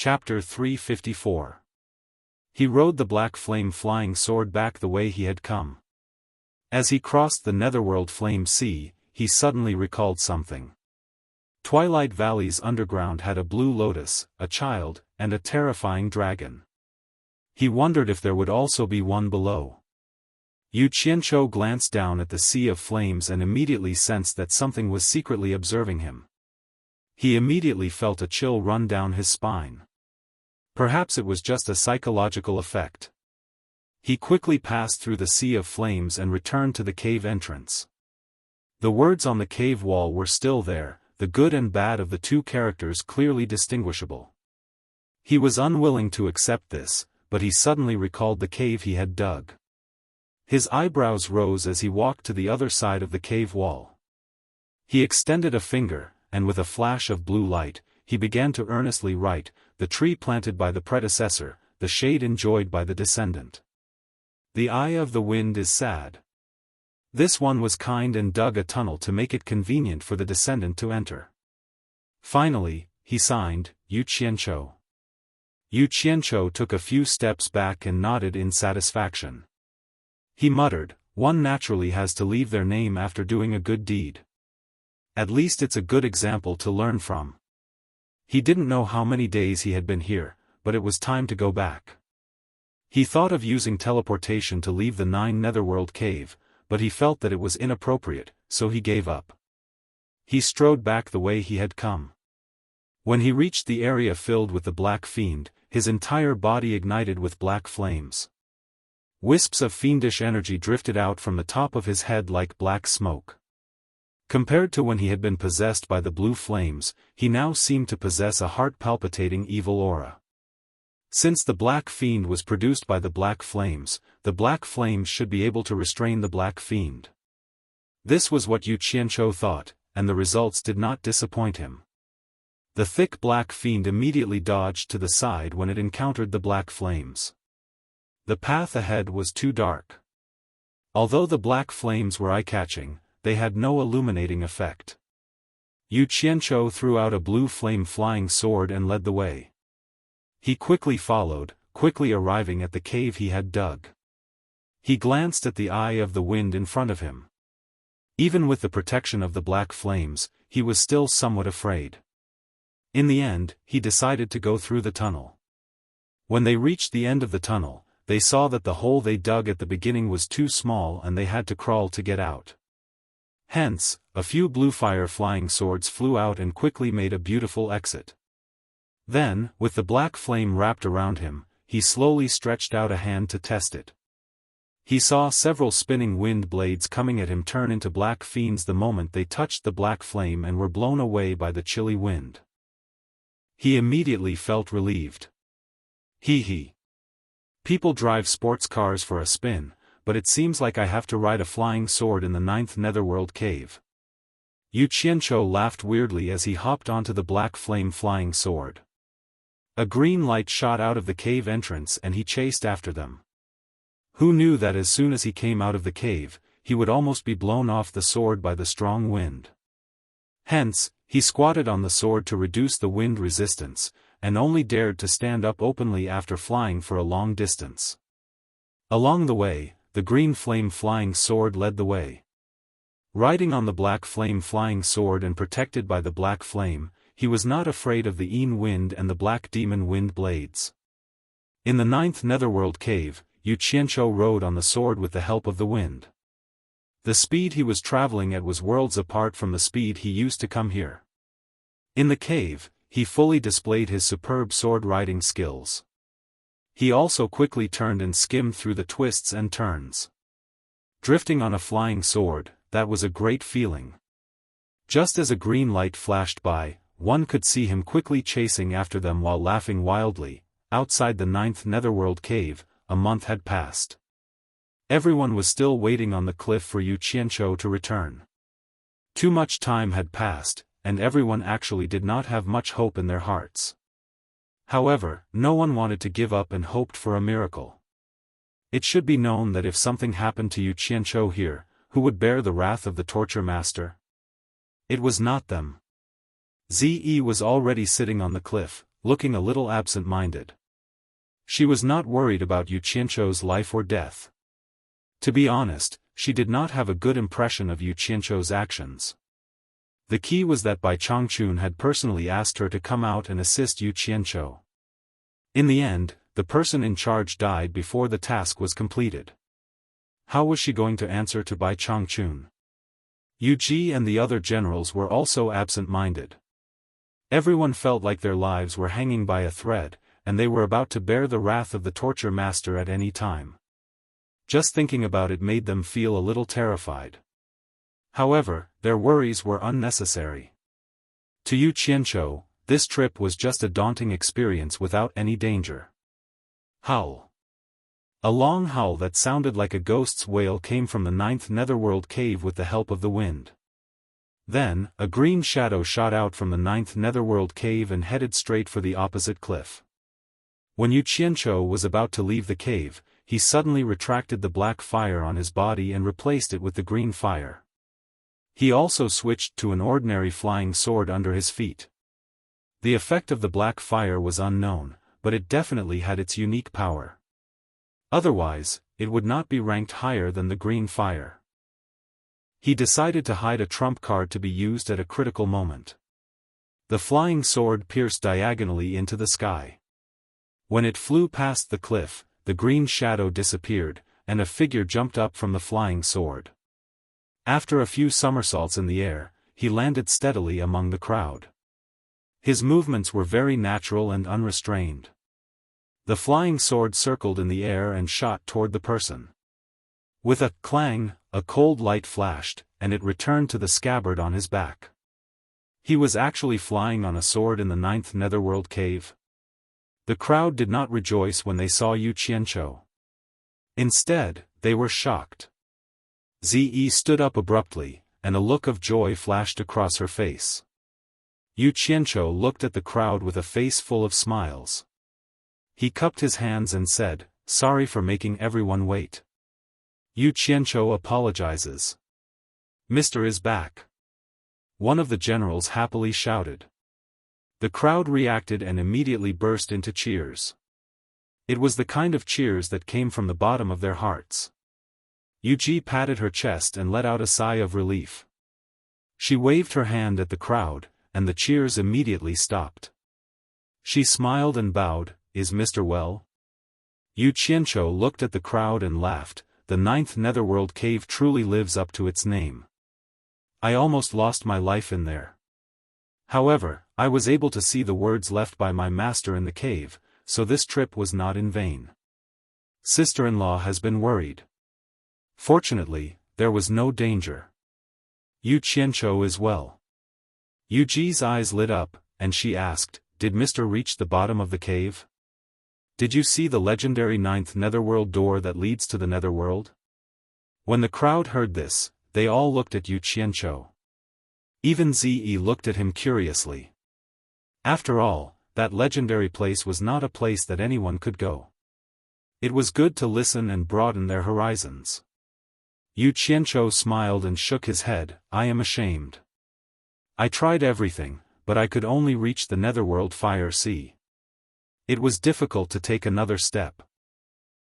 Chapter 354. He rode the black flame flying sword back the way he had come. As he crossed the netherworld flame sea, he suddenly recalled something. Twilight Valley's underground had a blue lotus, a child, and a terrifying dragon. He wondered if there would also be one below. Yu Qianzhou glanced down at the sea of flames and immediately sensed that something was secretly observing him. He immediately felt a chill run down his spine. Perhaps it was just a psychological effect. He quickly passed through the sea of flames and returned to the cave entrance. The words on the cave wall were still there, the good and bad of the two characters clearly distinguishable. He was unwilling to accept this, but he suddenly recalled the cave he had dug. His eyebrows rose as he walked to the other side of the cave wall. He extended a finger, and with a flash of blue light, he began to earnestly write, "The tree planted by the predecessor, the shade enjoyed by the descendant. The eye of the wind is sad. This one was kind and dug a tunnel to make it convenient for the descendant to enter." Finally, he signed, Yu Qianzhou. Yu Qianzhou took a few steps back and nodded in satisfaction. He muttered, "One naturally has to leave their name after doing a good deed. At least it's a good example to learn from." He didn't know how many days he had been here, but it was time to go back. He thought of using teleportation to leave the 9 Netherworld cave, but he felt that it was inappropriate, so he gave up. He strode back the way he had come. When he reached the area filled with the Black Fiend, his entire body ignited with black flames. Wisps of fiendish energy drifted out from the top of his head like black smoke. Compared to when he had been possessed by the blue flames, he now seemed to possess a heart-palpitating evil aura. Since the Black Fiend was produced by the Black Flames, the Black Flames should be able to restrain the Black Fiend. This was what Yu Qianzhou thought, and the results did not disappoint him. The thick Black Fiend immediately dodged to the side when it encountered the Black Flames. The path ahead was too dark. Although the Black Flames were eye-catching, they had no illuminating effect. Yu Qianzhou threw out a blue flame flying sword and led the way. He quickly followed, quickly arriving at the cave he had dug. He glanced at the eye of the wind in front of him. Even with the protection of the Black Flames, he was still somewhat afraid. In the end, he decided to go through the tunnel. When they reached the end of the tunnel, they saw that the hole they dug at the beginning was too small and they had to crawl to get out. Hence, a few blue fire flying swords flew out and quickly made a beautiful exit. Then, with the black flame wrapped around him, he slowly stretched out a hand to test it. He saw several spinning wind blades coming at him turn into black fiends the moment they touched the black flame and were blown away by the chilly wind. He immediately felt relieved. Hee. People drive sports cars for a spin, but it seems like I have to ride a flying sword in the 9th Netherworld cave. Yu Qianzhou laughed weirdly as he hopped onto the black flame flying sword. A green light shot out of the cave entrance and he chased after them. Who knew that as soon as he came out of the cave, he would almost be blown off the sword by the strong wind. Hence, he squatted on the sword to reduce the wind resistance, and only dared to stand up openly after flying for a long distance. Along the way, the green flame flying sword led the way. Riding on the black flame flying sword and protected by the black flame, he was not afraid of the Een wind and the black demon wind blades. In the 9th Netherworld cave, Yu Qianzhou rode on the sword with the help of the wind. The speed he was traveling at was worlds apart from the speed he used to come here. In the cave, he fully displayed his superb sword-riding skills. He also quickly turned and skimmed through the twists and turns. Drifting on a flying sword, that was a great feeling. Just as a green light flashed by, one could see him quickly chasing after them while laughing wildly. Outside the 9th Netherworld cave, a month had passed. Everyone was still waiting on the cliff for Yu Qianzhou to return. Too much time had passed, and everyone actually did not have much hope in their hearts. However, no one wanted to give up and hoped for a miracle. It should be known that if something happened to Yu Qianzhou here, who would bear the wrath of the torture master? It was not them. Ze was already sitting on the cliff, looking a little absent-minded. She was not worried about Yu Qianzhou's life or death. To be honest, she did not have a good impression of Yu Qianzhou's actions. The key was that Bai Changchun had personally asked her to come out and assist Yu Qianzhou. In the end, the person in charge died before the task was completed. How was she going to answer to Bai Changchun? Yu Ji and the other generals were also absent-minded. Everyone felt like their lives were hanging by a thread, and they were about to bear the wrath of the torture master at any time. Just thinking about it made them feel a little terrified. However, their worries were unnecessary. To Yu Qianzhou, this trip was just a daunting experience without any danger. Howl. A long howl that sounded like a ghost's wail came from the 9th netherworld cave with the help of the wind. Then, a green shadow shot out from the 9th netherworld cave and headed straight for the opposite cliff. When Yu Qianzhou was about to leave the cave, he suddenly retracted the black fire on his body and replaced it with the green fire. He also switched to an ordinary flying sword under his feet. The effect of the black fire was unknown, but it definitely had its unique power. Otherwise, it would not be ranked higher than the green fire. He decided to hide a trump card to be used at a critical moment. The flying sword pierced diagonally into the sky. When it flew past the cliff, the green shadow disappeared, and a figure jumped up from the flying sword. After a few somersaults in the air, he landed steadily among the crowd. His movements were very natural and unrestrained. The flying sword circled in the air and shot toward the person. With a clang, a cold light flashed, and it returned to the scabbard on his back. He was actually flying on a sword in the 9th netherworld cave. The crowd did not rejoice when they saw Yu Qianzhou. Instead, they were shocked. Zi stood up abruptly, and a look of joy flashed across her face. Yu Qianzhou looked at the crowd with a face full of smiles. He cupped his hands and said, "Sorry for making everyone wait." Yu Qianzhou apologizes. "Mr. is back." One of the generals happily shouted. The crowd reacted and immediately burst into cheers. It was the kind of cheers that came from the bottom of their hearts. Yu Ji patted her chest and let out a sigh of relief. She waved her hand at the crowd, and the cheers immediately stopped. She smiled and bowed. "Is Mr. well?" Yu Qianzhou looked at the crowd and laughed. "The 9th netherworld cave truly lives up to its name. I almost lost my life in there. However, I was able to see the words left by my master in the cave, so this trip was not in vain. Sister-in-law has been worried. Fortunately, there was no danger. Yu Qianzhou is well." Yu Ji's eyes lit up, and she asked, "Did Mr. reach the bottom of the cave? Did you see the legendary 9th netherworld door that leads to the netherworld?" When the crowd heard this, they all looked at Yu Qianzhou. Even Zi looked at him curiously. After all, that legendary place was not a place that anyone could go. It was good to listen and broaden their horizons. Yu Qianzhou smiled and shook his head. "I am ashamed. I tried everything, but I could only reach the netherworld fire sea. It was difficult to take another step.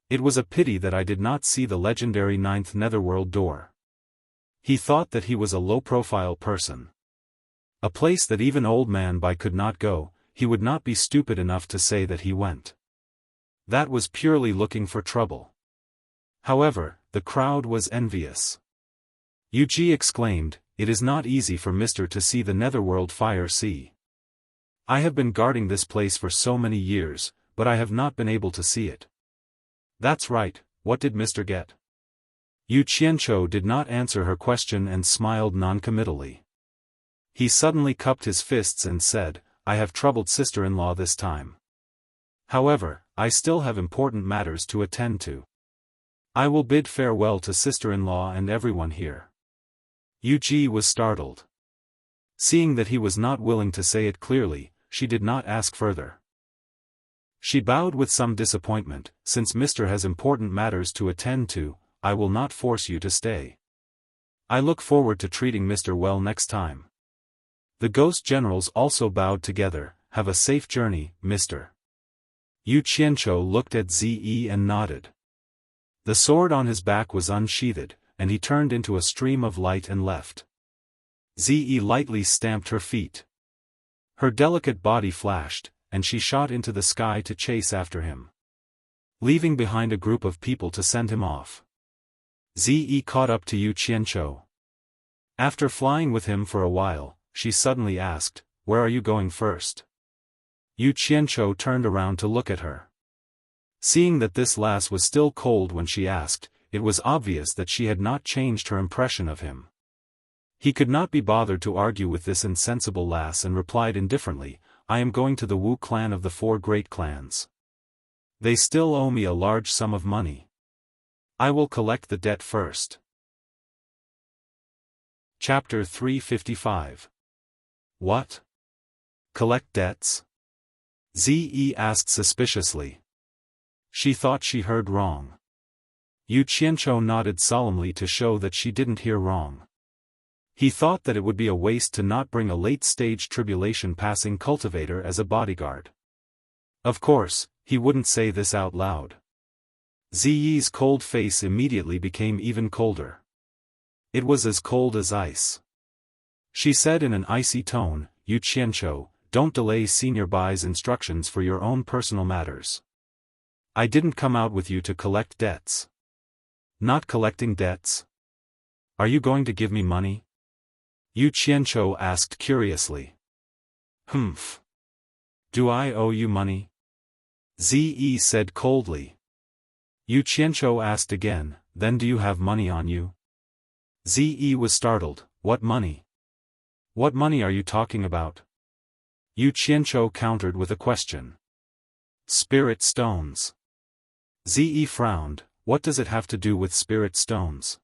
It was a pity that I did not see the legendary 9th netherworld door." He thought that he was a low-profile person. A place that even old man Bai could not go, he would not be stupid enough to say that he went. That was purely looking for trouble. However, the crowd was envious. Yu Ji exclaimed, "It is not easy for Mr. to see the netherworld fire sea. I have been guarding this place for so many years, but I have not been able to see it." "That's right, what did Mr. get?" Yu Qianzhou did not answer her question and smiled noncommittally. He suddenly cupped his fists and said, "I have troubled sister-in-law this time. However, I still have important matters to attend to. I will bid farewell to sister-in-law and everyone here." Yu Ji was startled. Seeing that he was not willing to say it clearly, she did not ask further. She bowed with some disappointment. "Since Mr. has important matters to attend to, I will not force you to stay. I look forward to treating Mr. well next time." The ghost generals also bowed together. have a safe journey, Mr. Yu Qianzhou looked at Zi and nodded. The sword on his back was unsheathed, and he turned into a stream of light and left. Zi lightly stamped her feet. Her delicate body flashed, and she shot into the sky to chase after him, leaving behind a group of people to send him off. Zi caught up to Yu Qianzhou. After flying with him for a while, she suddenly asked, "Where are you going first?" Yu Qianzhou turned around to look at her. Seeing that this lass was still cold when she asked, it was obvious that she had not changed her impression of him. He could not be bothered to argue with this insensible lass and replied indifferently, "I am going to the Wu clan of the 4 great clans. They still owe me a large sum of money. I will collect the debt first." Chapter 355. What? Collect debts? Zi asked suspiciously. She thought she heard wrong. Yu Qianzhou nodded solemnly to show that she didn't hear wrong. He thought that it would be a waste to not bring a late-stage tribulation-passing cultivator as a bodyguard. Of course, he wouldn't say this out loud. Ziyi's cold face immediately became even colder. It was as cold as ice. She said in an icy tone, "Yu Qianzhou, don't delay Senior Bai's instructions for your own personal matters. I didn't come out with you to collect debts." "Not collecting debts? Are you going to give me money?" Yu Qianzhou asked curiously. "Humph. Do I owe you money?" Zi said coldly. Yu Qianzhou asked again, "Then do you have money on you?" Zi was startled. "What money? What money are you talking about?" Yu Qianzhou countered with a question. "Spirit stones." Zi frowned. "What does it have to do with spirit stones?"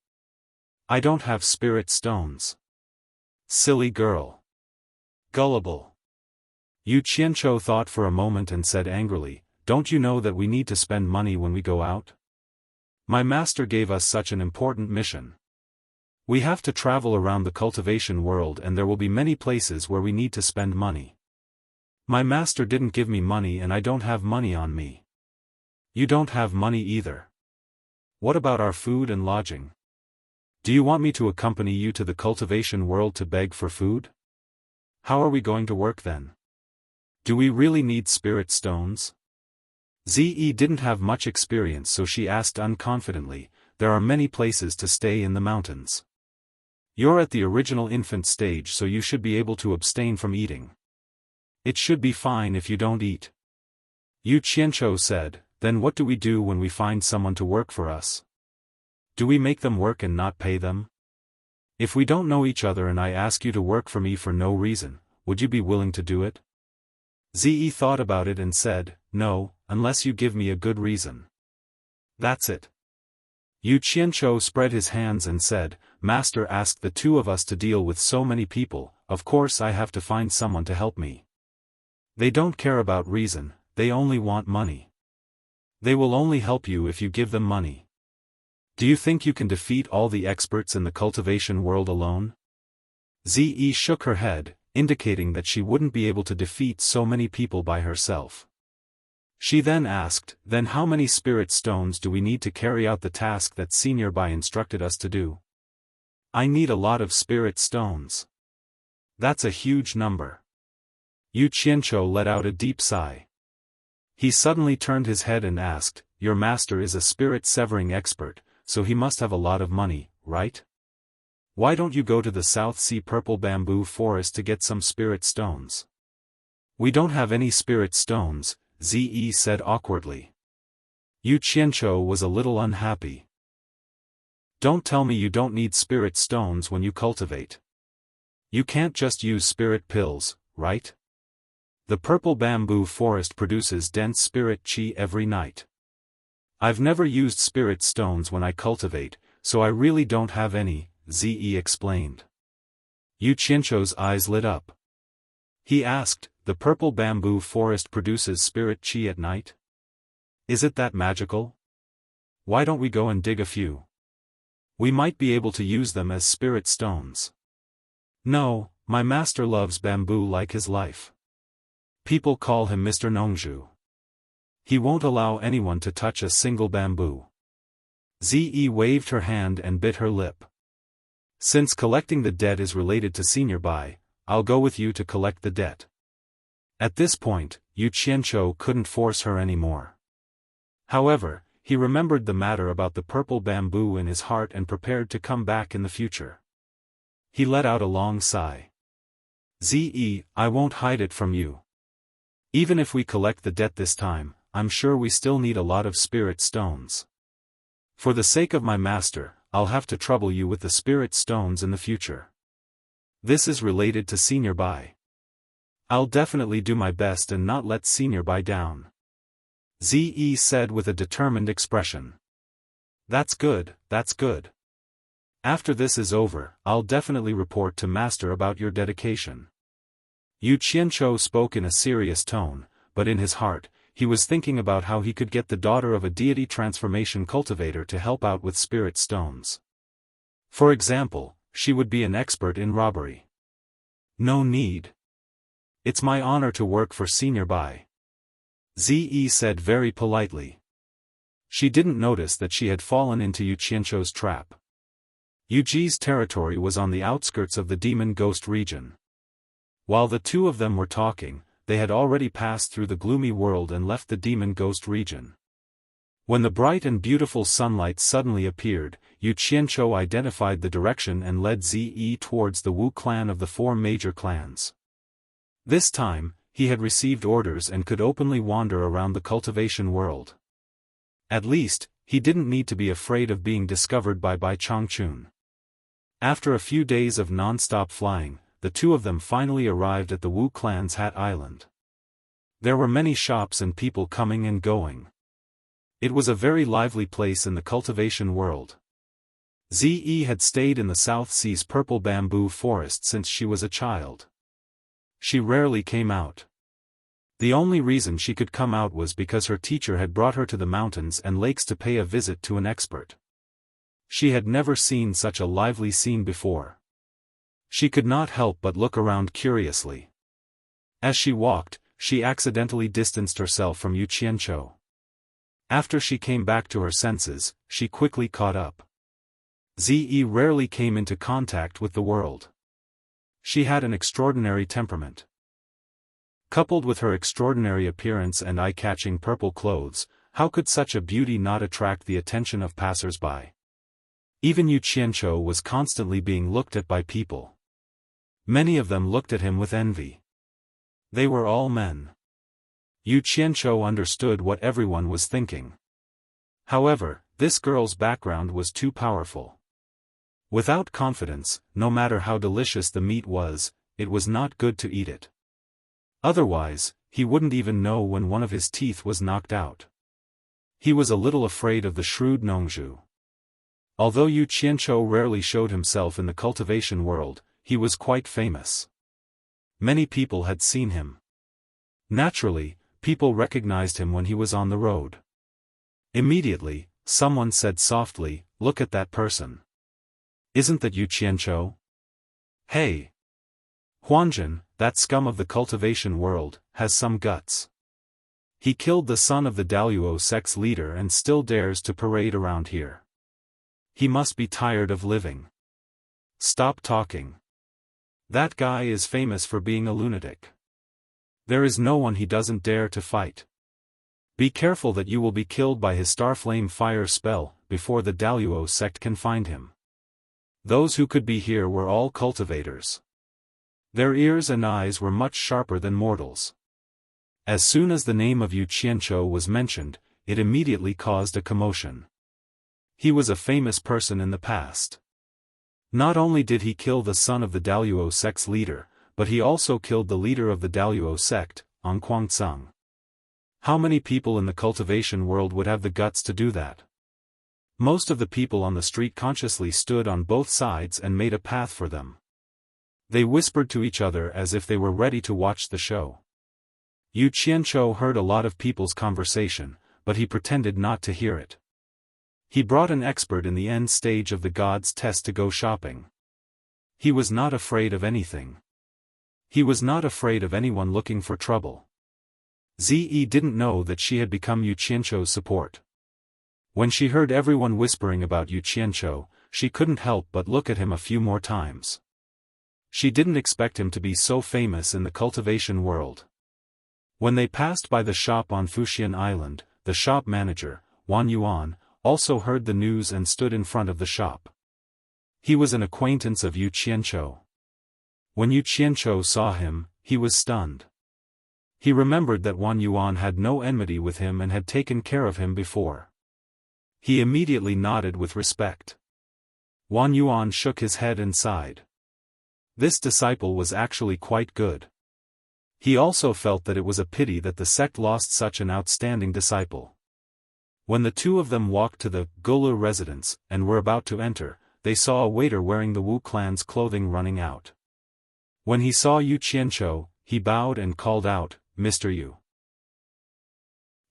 "I don't have spirit stones." "Silly girl. Gullible." Yu Qianzhou thought for a moment and said angrily, "Don't you know that we need to spend money when we go out? My master gave us such an important mission. We have to travel around the cultivation world and there will be many places where we need to spend money. My master didn't give me money and I don't have money on me. You don't have money either. What about our food and lodging? Do you want me to accompany you to the cultivation world to beg for food? How are we going to work then? Do we really need spirit stones?" Zi didn't have much experience so she asked unconfidently, "There are many places to stay in the mountains. You're at the original infant stage so you should be able to abstain from eating. It should be fine if you don't eat." Yu Qianzhou said, "Then what do we do when we find someone to work for us? Do we make them work and not pay them? If we don't know each other and I ask you to work for me for no reason, would you be willing to do it?" Zi thought about it and said, "No, unless you give me a good reason." "That's it." Yu Qianzhou spread his hands and said, "Master asked the 2 of us to deal with so many people, of course I have to find someone to help me. They don't care about reason, they only want money. They will only help you if you give them money. Do you think you can defeat all the experts in the cultivation world alone?" Zi shook her head, indicating that she wouldn't be able to defeat so many people by herself. She then asked, "Then how many spirit stones do we need to carry out the task that Senior Bai instructed us to do?" "I need a lot of spirit stones." "That's a huge number." Yu Qianzhou let out a deep sigh. He suddenly turned his head and asked, "Your master is a spirit-severing expert, so he must have a lot of money, right? Why don't you go to the South Sea Purple Bamboo Forest to get some spirit stones?" "We don't have any spirit stones," Zi said awkwardly. Yu Qianzhou was a little unhappy. "Don't tell me you don't need spirit stones when you cultivate. You can't just use spirit pills, right? The Purple Bamboo Forest produces dense spirit qi every night. I've never used spirit stones when I cultivate, so I really don't have any," Zi explained. Yu Qianzhou's eyes lit up. He asked, "The Purple Bamboo Forest produces spirit qi at night? Is it that magical? Why don't we go and dig a few? We might be able to use them as spirit stones." "No, my master loves bamboo like his life. People call him Mr. Nongzhu. He won't allow anyone to touch a single bamboo. Ze waved her hand and bit her lip. Since collecting the debt is related to Senior Bai, I'll go with you to collect the debt. At this point, Yu Qianzhou couldn't force her anymore. However, he remembered the matter about the purple bamboo in his heart and prepared to come back in the future. He let out a long sigh. Ze, I won't hide it from you. Even if we collect the debt this time, I'm sure we still need a lot of spirit stones. For the sake of my master, I'll have to trouble you with the spirit stones in the future. This is related to Senior Bai. I'll definitely do my best and not let Senior Bai down. Ze said with a determined expression. That's good, that's good. After this is over, I'll definitely report to Master about your dedication. Yu Qianzhou spoke in a serious tone, but in his heart, he was thinking about how he could get the daughter of a deity transformation cultivator to help out with spirit stones. For example, she would be an expert in robbery. No need. It's my honor to work for Senior Bai. Ze said very politely. She didn't notice that she had fallen into Yu Qianzhou's trap. Yu Ji's territory was on the outskirts of the demon ghost region. While the two of them were talking, they had already passed through the gloomy world and left the demon ghost region. When the bright and beautiful sunlight suddenly appeared, Yu Qianzhou identified the direction and led Ze towards the Wu clan of the four major clans. This time, he had received orders and could openly wander around the cultivation world. At least, he didn't need to be afraid of being discovered by Bai Changchun. After a few days of non-stop flying, the two of them finally arrived at the Wu clan's Hat Island. There were many shops and people coming and going. It was a very lively place in the cultivation world. Ze had stayed in the South Sea's purple bamboo forest since she was a child. She rarely came out. The only reason she could come out was because her teacher had brought her to the mountains and lakes to pay a visit to an expert. She had never seen such a lively scene before. She could not help but look around curiously. As she walked, she accidentally distanced herself from Yu Qianzhou. After she came back to her senses, she quickly caught up. Ze rarely came into contact with the world. She had an extraordinary temperament. Coupled with her extraordinary appearance and eye-catching purple clothes, how could such a beauty not attract the attention of passers-by? Even Yu Qianzhou was constantly being looked at by people. Many of them looked at him with envy. They were all men. Yu Qianzhou understood what everyone was thinking. However, this girl's background was too powerful. Without confidence, no matter how delicious the meat was, it was not good to eat it. Otherwise, he wouldn't even know when one of his teeth was knocked out. He was a little afraid of the shrewd Nongzhu. Although Yu Qianzhou rarely showed himself in the cultivation world, he was quite famous. Many people had seen him. Naturally, people recognized him when he was on the road. Immediately, someone said softly, "Look at that person. Isn't that Yu Qianzhou? Hey! Huanjun, that scum of the cultivation world, has some guts. He killed the son of the Daluo sect's leader and still dares to parade around here. He must be tired of living. Stop talking. That guy is famous for being a lunatic. There is no one he doesn't dare to fight. Be careful that you will be killed by his Starflame fire spell, before the Daluo sect can find him." Those who could be here were all cultivators. Their ears and eyes were much sharper than mortals. As soon as the name of Yu Qianzhou was mentioned, it immediately caused a commotion. He was a famous person in the past. Not only did he kill the son of the Daluo sect's leader, but he also killed the leader of the Daluo sect, Ang Guangceng. How many people in the cultivation world would have the guts to do that? Most of the people on the street consciously stood on both sides and made a path for them. They whispered to each other as if they were ready to watch the show. Yu Qianzhou heard a lot of people's conversation, but he pretended not to hear it. He brought an expert in the end stage of the god's test to go shopping. He was not afraid of anything. He was not afraid of anyone looking for trouble. Ze didn't know that she had become Yu Qianzhou's support. When she heard everyone whispering about Yu Qianzhou, she couldn't help but look at him a few more times. She didn't expect him to be so famous in the cultivation world. When they passed by the shop on Fuxian Island, the shop manager, Wan Yuan, also heard the news and stood in front of the shop. He was an acquaintance of Yu Qianzhou. When Yu Qianzhou saw him, he was stunned. He remembered that Wan Yuan had no enmity with him and had taken care of him before. He immediately nodded with respect. Wan Yuan shook his head and sighed. This disciple was actually quite good. He also felt that it was a pity that the sect lost such an outstanding disciple. When the two of them walked to the Gulu residence and were about to enter, they saw a waiter wearing the Wu clan's clothing running out. When he saw Yu Qianzhou, he bowed and called out, "Mr. Yu."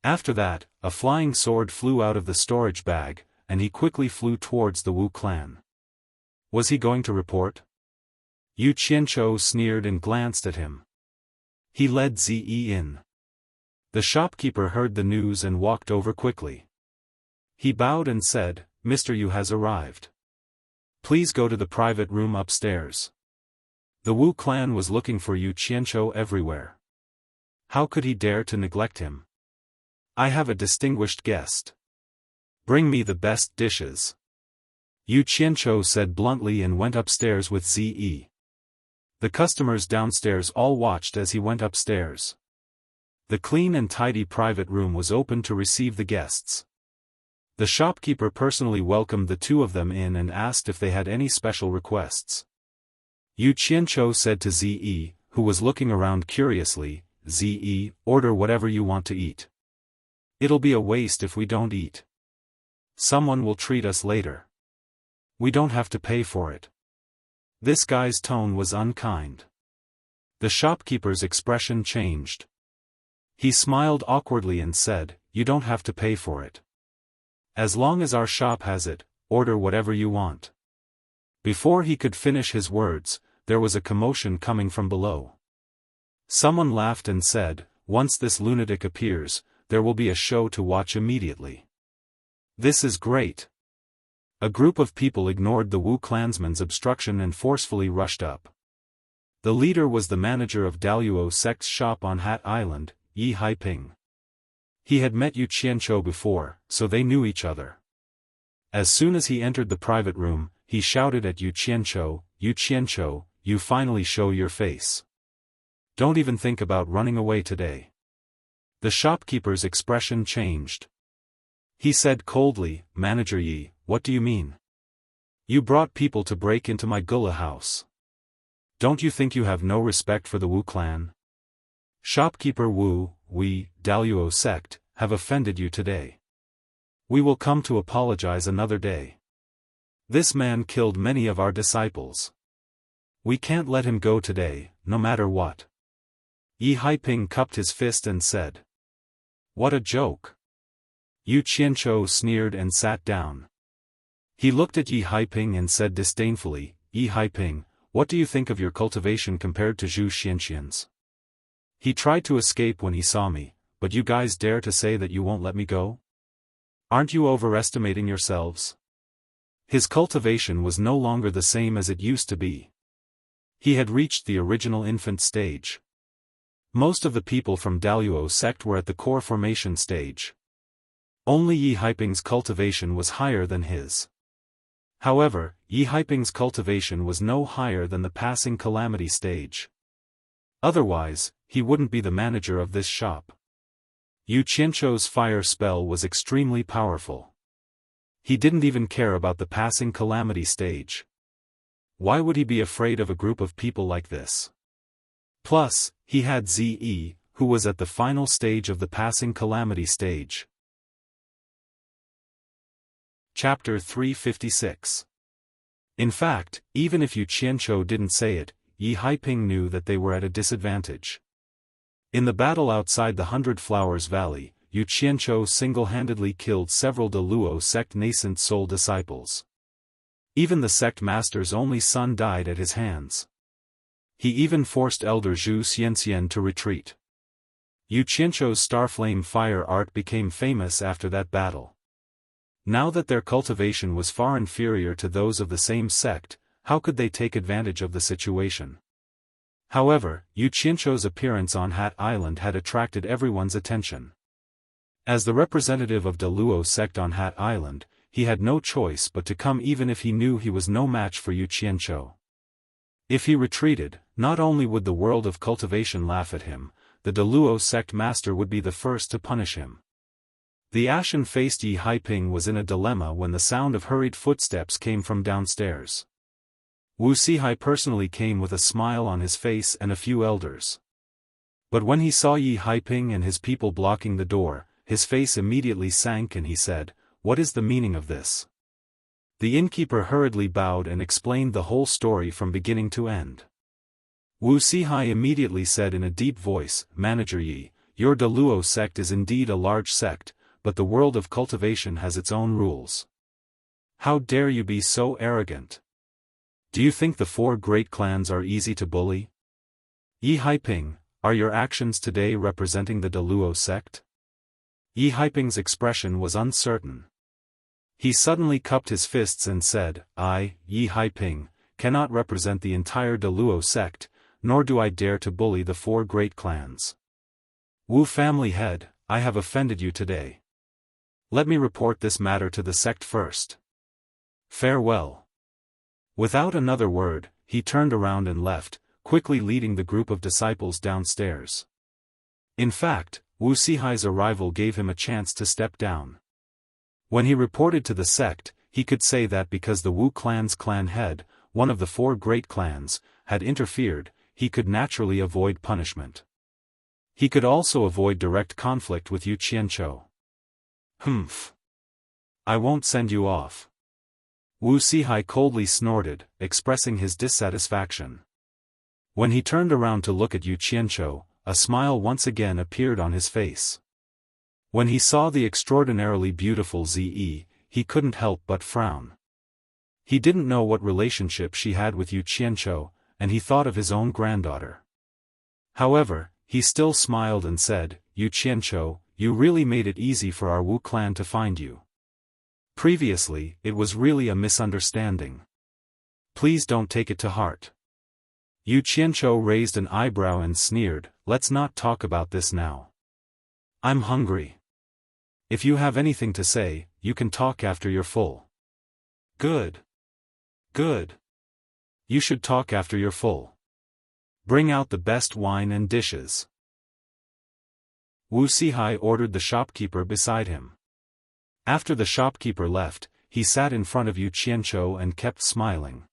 After that, a flying sword flew out of the storage bag, and he quickly flew towards the Wu clan. Was he going to report? Yu Qianzhou sneered and glanced at him. He led Ze in. The shopkeeper heard the news and walked over quickly. He bowed and said, "Mr. Yu has arrived. Please go to the private room upstairs." The Wu clan was looking for Yu Qianzhou everywhere. How could he dare to neglect him? "I have a distinguished guest. Bring me the best dishes." Yu Qianzhou said bluntly and went upstairs with Ze. The customers downstairs all watched as he went upstairs. The clean and tidy private room was open to receive the guests. The shopkeeper personally welcomed the two of them in and asked if they had any special requests. Yu Qianzhou said to Ze, who was looking around curiously, "Ze, order whatever you want to eat. It'll be a waste if we don't eat. Someone will treat us later. We don't have to pay for it." This guy's tone was unkind. The shopkeeper's expression changed. He smiled awkwardly and said, "You don't have to pay for it. As long as our shop has it, order whatever you want." Before he could finish his words, there was a commotion coming from below. Someone laughed and said, "Once this lunatic appears, there will be a show to watch immediately. This is great." A group of people ignored the Wu clansman's obstruction and forcefully rushed up. The leader was the manager of Daluo sect's shop on Hat Island, Yi Haiping. He had met Yu Qianzhou before, so they knew each other. As soon as he entered the private room, he shouted at Yu Qianzhou, "Yu Qianzhou, you finally show your face. Don't even think about running away today." The shopkeeper's expression changed. He said coldly, "Manager Yi, what do you mean? You brought people to break into my Gula house. Don't you think you have no respect for the Wu clan? Shopkeeper Wu, we, Daluo sect, have offended you today. We will come to apologize another day. This man killed many of our disciples. We can't let him go today, no matter what." Yi Haiping cupped his fist and said, "What a joke." Yu Qianzhou sneered and sat down. He looked at Yi Haiping and said disdainfully, "Yi Haiping, what do you think of your cultivation compared to Zhu Xianxian's? He tried to escape when he saw me, but you guys dare to say that you won't let me go? Aren't you overestimating yourselves? His cultivation was no longer the same as it used to be. He had reached the original infant stage. Most of the people from Daluo sect were at the core formation stage. Only Yi Haiping's cultivation was higher than his. However, Yi Haiping's cultivation was no higher than the passing calamity stage. Otherwise, he wouldn't be the manager of this shop. Yu Qianzhou's fire spell was extremely powerful. He didn't even care about the passing calamity stage. Why would he be afraid of a group of people like this? Plus, he had Ze, who was at the final stage of the passing calamity stage. Chapter 356. In fact, even if Yu Qianzhou didn't say it, Yi Haiping knew that they were at a disadvantage. In the battle outside the Hundred Flowers Valley, Yu Qianzhou single-handedly killed several Daluo sect nascent soul disciples. Even the sect master's only son died at his hands. He even forced Elder Zhu Xianxian to retreat. Yu Qianzhou's Starflame fire art became famous after that battle. Now that their cultivation was far inferior to those of the same sect, how could they take advantage of the situation? However, Yu Qianzhou's appearance on Hat Island had attracted everyone's attention. As the representative of the Luo sect on Hat Island, he had no choice but to come even if he knew he was no match for Yu Qianzhou. If he retreated, not only would the world of cultivation laugh at him, the Luo sect master would be the first to punish him. The ashen-faced Yi Haiping was in a dilemma when the sound of hurried footsteps came from downstairs. Wuxia personally came with a smile on his face and a few elders. But when he saw Yi Haiping and his people blocking the door, his face immediately sank and he said, "What is the meaning of this?" The innkeeper hurriedly bowed and explained the whole story from beginning to end. Wuxia immediately said in a deep voice, "Manager Yi, your Luo sect is indeed a large sect, but the world of cultivation has its own rules. How dare you be so arrogant? Do you think the 4 great clans are easy to bully? Yi Haiping, are your actions today representing the Luo sect?" Yi Haiping's expression was uncertain. He suddenly cupped his fists and said, "I, Yi Haiping, cannot represent the entire Luo sect, nor do I dare to bully the 4 great clans. Wu family head, I have offended you today. Let me report this matter to the sect first. Farewell." Without another word, he turned around and left, quickly leading the group of disciples downstairs. In fact, Wuxia's arrival gave him a chance to step down. When he reported to the sect, he could say that because the Wu clan's clan head, one of the 4 great clans, had interfered, he could naturally avoid punishment. He could also avoid direct conflict with Yu Qianzhou. "Humph. I won't send you off." Wuxia coldly snorted, expressing his dissatisfaction. When he turned around to look at Yu Qianzhou, a smile once again appeared on his face. When he saw the extraordinarily beautiful Zi, he couldn't help but frown. He didn't know what relationship she had with Yu Qianzhou, and he thought of his own granddaughter. However, he still smiled and said, "Yu Qianzhou, you really made it easy for our Wu clan to find you. Previously, it was really a misunderstanding. Please don't take it to heart." Yu Qianzhou raised an eyebrow and sneered, "Let's not talk about this now. I'm hungry. If you have anything to say, you can talk after you're full." "Good. Good. You should talk after you're full. Bring out the best wine and dishes." Wuxia ordered the shopkeeper beside him. After the shopkeeper left, he sat in front of Yu Qianzhou and kept smiling.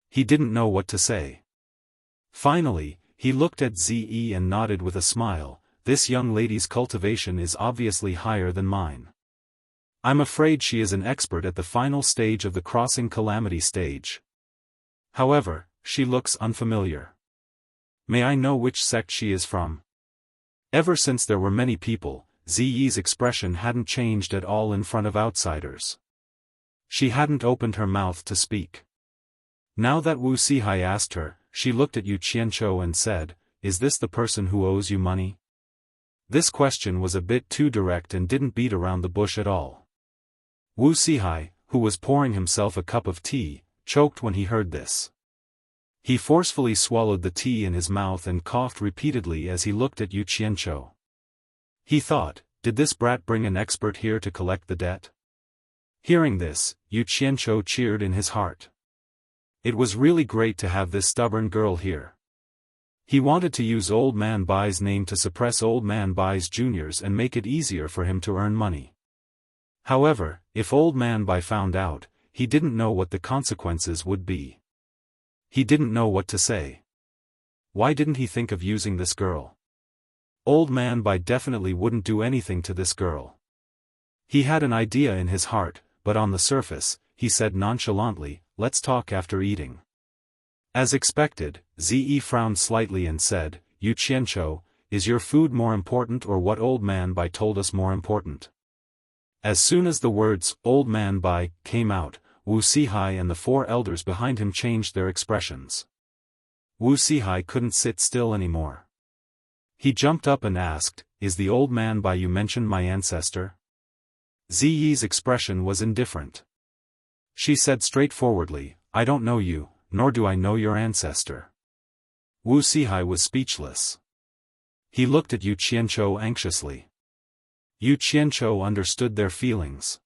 He didn't know what to say. Finally, he looked at Zi and nodded with a smile, "This young lady's cultivation is obviously higher than mine. I'm afraid she is an expert at the final stage of the crossing calamity stage. However, she looks unfamiliar. May I know which sect she is from?" Ever since there were many people, Ziyi's expression hadn't changed at all in front of outsiders. She hadn't opened her mouth to speak. Now that Wuxia asked her, she looked at Yu Qianzhou and said, "Is this the person who owes you money?" This question was a bit too direct and didn't beat around the bush at all. Wuxia, who was pouring himself a cup of tea, choked when he heard this. He forcefully swallowed the tea in his mouth and coughed repeatedly as he looked at Yu Qianzhou. He thought, did this brat bring an expert here to collect the debt? Hearing this, Yu Qianzhou cheered in his heart. It was really great to have this stubborn girl here. He wanted to use Old Man Bai's name to suppress Old Man Bai's juniors and make it easier for him to earn money. However, if Old Man Bai found out, he didn't know what the consequences would be. He didn't know what to say. Why didn't he think of using this girl? Old Man Bai definitely wouldn't do anything to this girl. He had an idea in his heart, but on the surface, he said nonchalantly, "Let's talk after eating." As expected, Zi frowned slightly and said, "Yu Qianzhou, is your food more important or what Old Man Bai told us more important?" As soon as the words, "Old Man Bai," came out, Wuxia and the 4 elders behind him changed their expressions. Wuxia couldn't sit still anymore. He jumped up and asked, "Is the old man by you mentioned my ancestor?" Ziyi's expression was indifferent. She said straightforwardly, "I don't know you, nor do I know your ancestor." Wuxia was speechless. He looked at Yu Qianzhou anxiously. Yu Qianzhou understood their feelings.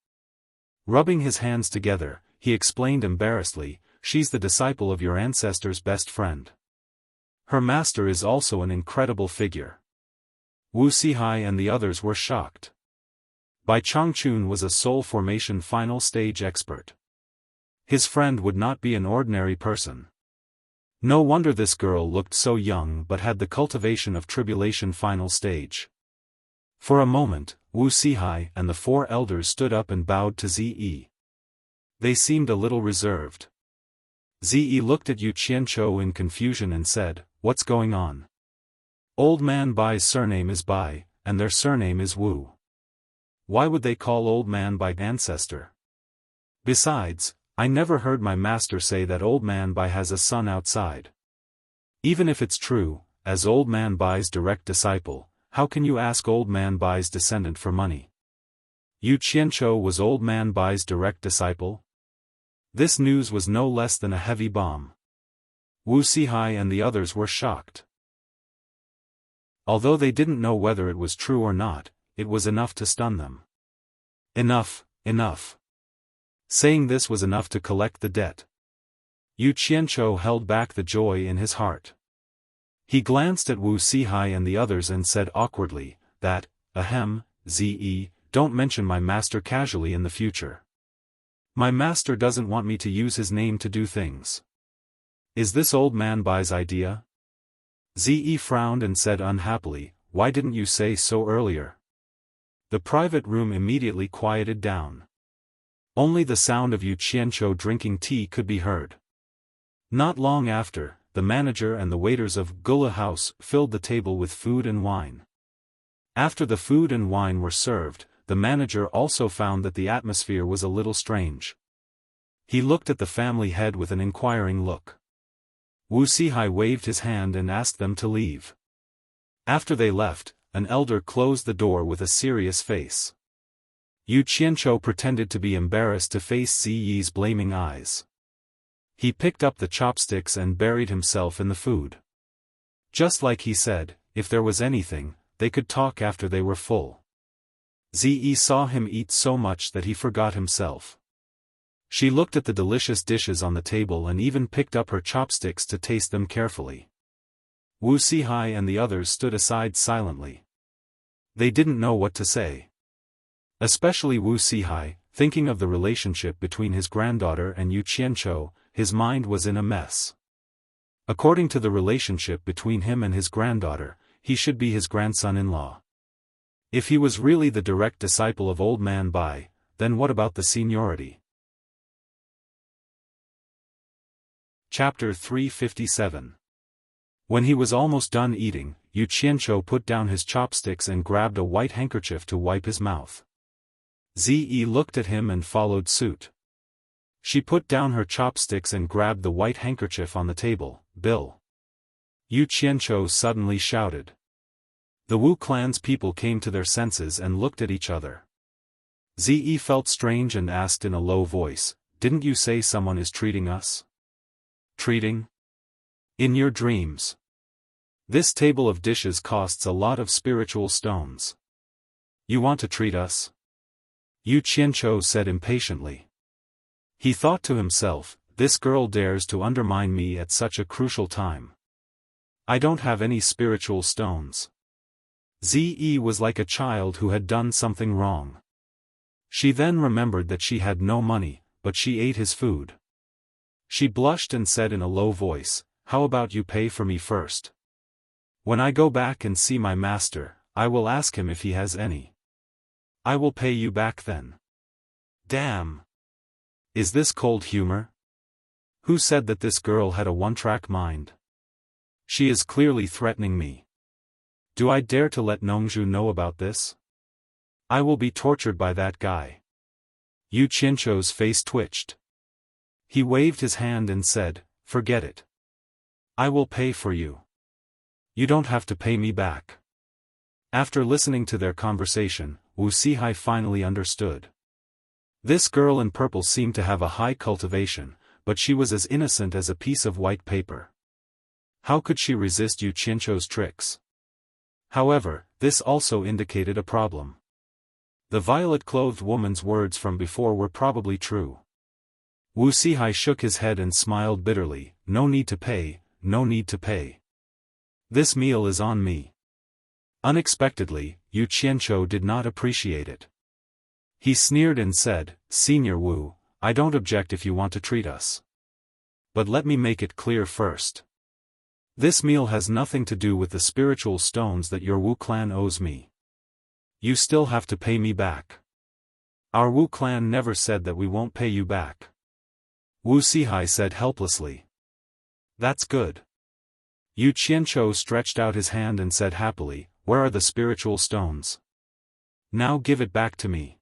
Rubbing his hands together, he explained embarrassedly, "She's the disciple of your ancestor's best friend. Her master is also an incredible figure." Wuxia and the others were shocked. Bai Changchun was a soul formation final stage expert. His friend would not be an ordinary person. No wonder this girl looked so young but had the cultivation of tribulation final stage. For a moment, Wuxia and the four elders stood up and bowed to Ziyi. They seemed a little reserved. Ziyi looked at Yu Qianzhou in confusion and said, "What's going on? Old man Bai's surname is Bai, and their surname is Wu. Why would they call old man Bai ancestor? Besides, I never heard my master say that old man Bai has a son outside. Even if it's true, as old man Bai's direct disciple, how can you ask old man Bai's descendant for money?" Yu Qianzhou was old man Bai's direct disciple? This news was no less than a heavy bomb. Wuxia and the others were shocked. Although they didn't know whether it was true or not, it was enough to stun them. Enough, enough. Saying this was enough to collect the debt. Yu Qianzhou held back the joy in his heart. He glanced at Wuxia and the others and said awkwardly, "That, ahem, Ziyi, don't mention my master casually in the future. My master doesn't want me to use his name to do things. Is this old man Bai's idea?" Ziyi frowned and said unhappily, "Why didn't you say so earlier?" The private room immediately quieted down. Only the sound of Yu Qianzhou drinking tea could be heard. Not long after, the manager and the waiters of Gula House filled the table with food and wine. After the food and wine were served, the manager also found that the atmosphere was a little strange. He looked at the family head with an inquiring look. Wuxia waved his hand and asked them to leave. After they left, an elder closed the door with a serious face. Yu Qianzhou pretended to be embarrassed to face Ziyi's blaming eyes. He picked up the chopsticks and buried himself in the food. Just like he said, if there was anything, they could talk after they were full. Ziyi saw him eat so much that he forgot himself. She looked at the delicious dishes on the table and even picked up her chopsticks to taste them carefully. Wuxia and the others stood aside silently. They didn't know what to say. Especially Wuxia, thinking of the relationship between his granddaughter and Yu Qianzhou, his mind was in a mess. According to the relationship between him and his granddaughter, he should be his grandson-in-law. If he was really the direct disciple of old man Bai, then what about the seniority? Chapter 357. When he was almost done eating, Yu Qianzhou put down his chopsticks and grabbed a white handkerchief to wipe his mouth. Ziyi looked at him and followed suit. She put down her chopsticks and grabbed the white handkerchief on the table. "Bill!" Yu Qianzhou suddenly shouted. The Wu clan's people came to their senses and looked at each other. Ziyi felt strange and asked in a low voice, "Didn't you say someone is treating us?" "Treating? In your dreams. This table of dishes costs a lot of spiritual stones. You want to treat us?" Yu Qianzhou said impatiently. He thought to himself, "This girl dares to undermine me at such a crucial time. I don't have any spiritual stones." Ziyi was like a child who had done something wrong. She then remembered that she had no money, but she ate his food. She blushed and said in a low voice, "How about you pay for me first? When I go back and see my master, I will ask him if he has any. I will pay you back then." Damn! Is this cold humor? Who said that this girl had a one-track mind? She is clearly threatening me. Do I dare to let Nongzhu know about this? I will be tortured by that guy. Yu Qianzhou's face twitched. He waved his hand and said, "Forget it. I will pay for you. You don't have to pay me back." After listening to their conversation, Wuxia finally understood. This girl in purple seemed to have a high cultivation, but she was as innocent as a piece of white paper. How could she resist Yu Qianzhou's tricks? However, this also indicated a problem. The violet-clothed woman's words from before were probably true. Wuxia shook his head and smiled bitterly. No need to pay, no need to pay. This meal is on me. Unexpectedly, Yu Qianzhou did not appreciate it. He sneered and said, Senior Wu, I don't object if you want to treat us. But let me make it clear first. This meal has nothing to do with the spiritual stones that your Wu clan owes me. You still have to pay me back. Our Wu clan never said that we won't pay you back. Wuxia said helplessly. That's good. Yu Qianzhou stretched out his hand and said happily, where are the spiritual stones? Now give it back to me.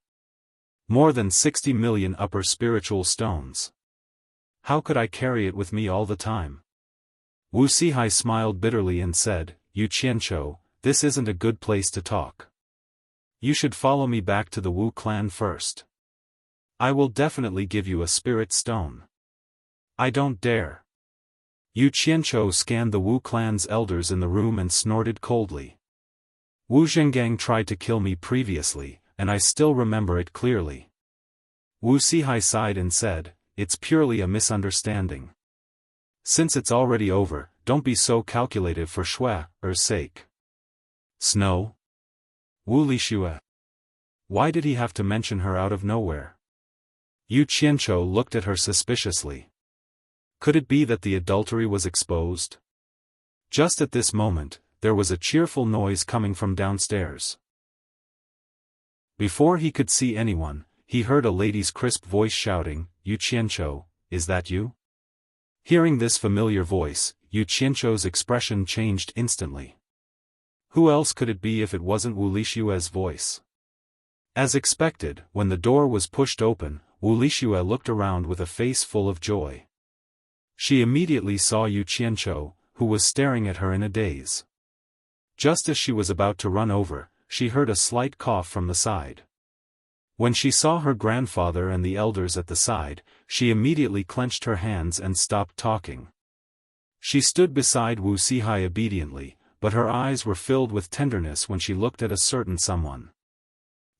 More than 60 million upper spiritual stones. How could I carry it with me all the time? Wuxia smiled bitterly and said, Yu Qianzhou, this isn't a good place to talk. You should follow me back to the Wu clan first. I will definitely give you a spirit stone. I don't dare. Yu Qianzhou scanned the Wu clan's elders in the room and snorted coldly. Wu Zhengang tried to kill me previously, and I still remember it clearly. Wuxia sighed and said, it's purely a misunderstanding. Since it's already over, don't be so calculative for Shue's sake. Snow? Wu Lixue. Why did he have to mention her out of nowhere? Yu Qianzhou looked at her suspiciously. Could it be that the adultery was exposed? Just at this moment, there was a cheerful noise coming from downstairs. Before he could see anyone, he heard a lady's crisp voice shouting, Yu Qianzhou, is that you? Hearing this familiar voice, Yu Qianzhou's expression changed instantly. Who else could it be if it wasn't Wu Lixue's voice? As expected, when the door was pushed open, Wu Lixue looked around with a face full of joy. She immediately saw Yu Qianzhou, who was staring at her in a daze. Just as she was about to run over, she heard a slight cough from the side. When she saw her grandfather and the elders at the side, she immediately clenched her hands and stopped talking. She stood beside Wuxia obediently, but her eyes were filled with tenderness when she looked at a certain someone.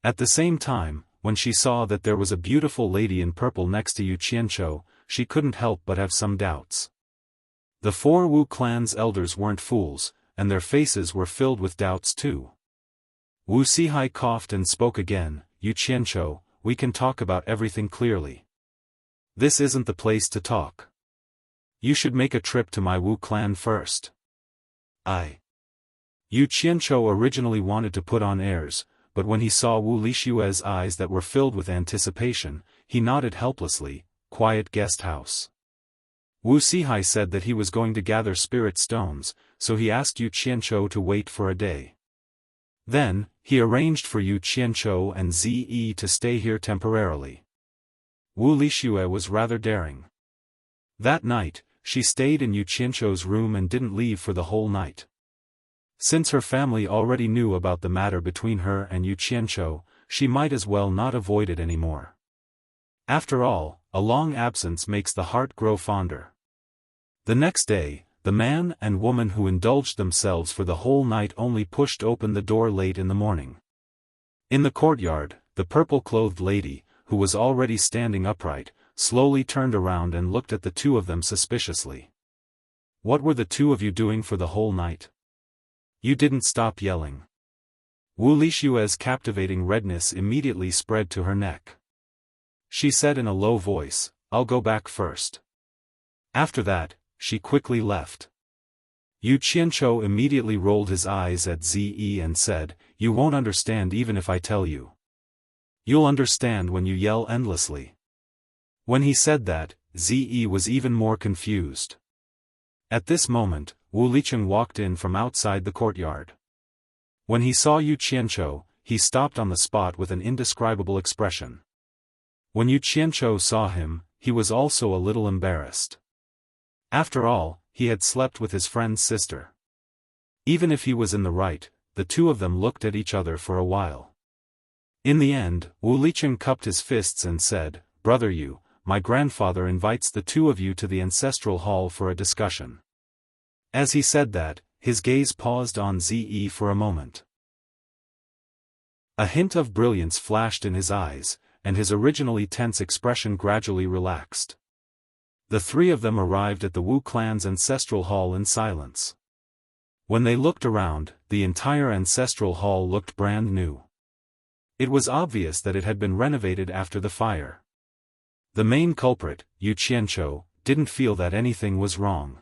At the same time, when she saw that there was a beautiful lady in purple next to Yu Qianzhou, she couldn't help but have some doubts. The 4 Wu clan's elders weren't fools, and their faces were filled with doubts too. Wuxia coughed and spoke again, Yu Qianzhou, we can talk about everything clearly. This isn't the place to talk. You should make a trip to my Wu clan first. Yu Qianzhou originally wanted to put on airs, but when he saw Wu Lixue's eyes that were filled with anticipation, he nodded helplessly, quiet guest house. Wuxia said that he was going to gather spirit stones, so he asked Yu Qianzhou to wait for a day. Then, he arranged for Yu Qianzhou and Zi to stay here temporarily. Wu Lixue was rather daring. That night, she stayed in Yu Qianzhou's room and didn't leave for the whole night. Since her family already knew about the matter between her and Yu Qianzhou, she might as well not avoid it anymore. After all, a long absence makes the heart grow fonder. The next day, the man and woman who indulged themselves for the whole night only pushed open the door late in the morning. In the courtyard, the purple-clothed lady, who was already standing upright, slowly turned around and looked at the two of them suspiciously. What were the two of you doing for the whole night? You didn't stop yelling. Wu Lixue's captivating redness immediately spread to her neck. She said in a low voice, I'll go back first. After that, she quickly left. Yu Qianzhou immediately rolled his eyes at Zi and said, you won't understand even if I tell you. You'll understand when you yell endlessly. When he said that, Zi was even more confused. At this moment, Wu Licheng walked in from outside the courtyard. When he saw Yu Qianzhou, he stopped on the spot with an indescribable expression. When Yu Qianzhou saw him, he was also a little embarrassed. After all, he had slept with his friend's sister. Even if he was in the right, the two of them looked at each other for a while. In the end, Wu Licheng cupped his fists and said, "Brother Yu, my grandfather invites the two of you to the ancestral hall for a discussion." As he said that, his gaze paused on Ze for a moment. A hint of brilliance flashed in his eyes, and his originally tense expression gradually relaxed. The three of them arrived at the Wu clan's ancestral hall in silence. When they looked around, the entire ancestral hall looked brand new. It was obvious that it had been renovated after the fire. The main culprit, Yu Qianqiu, didn't feel that anything was wrong.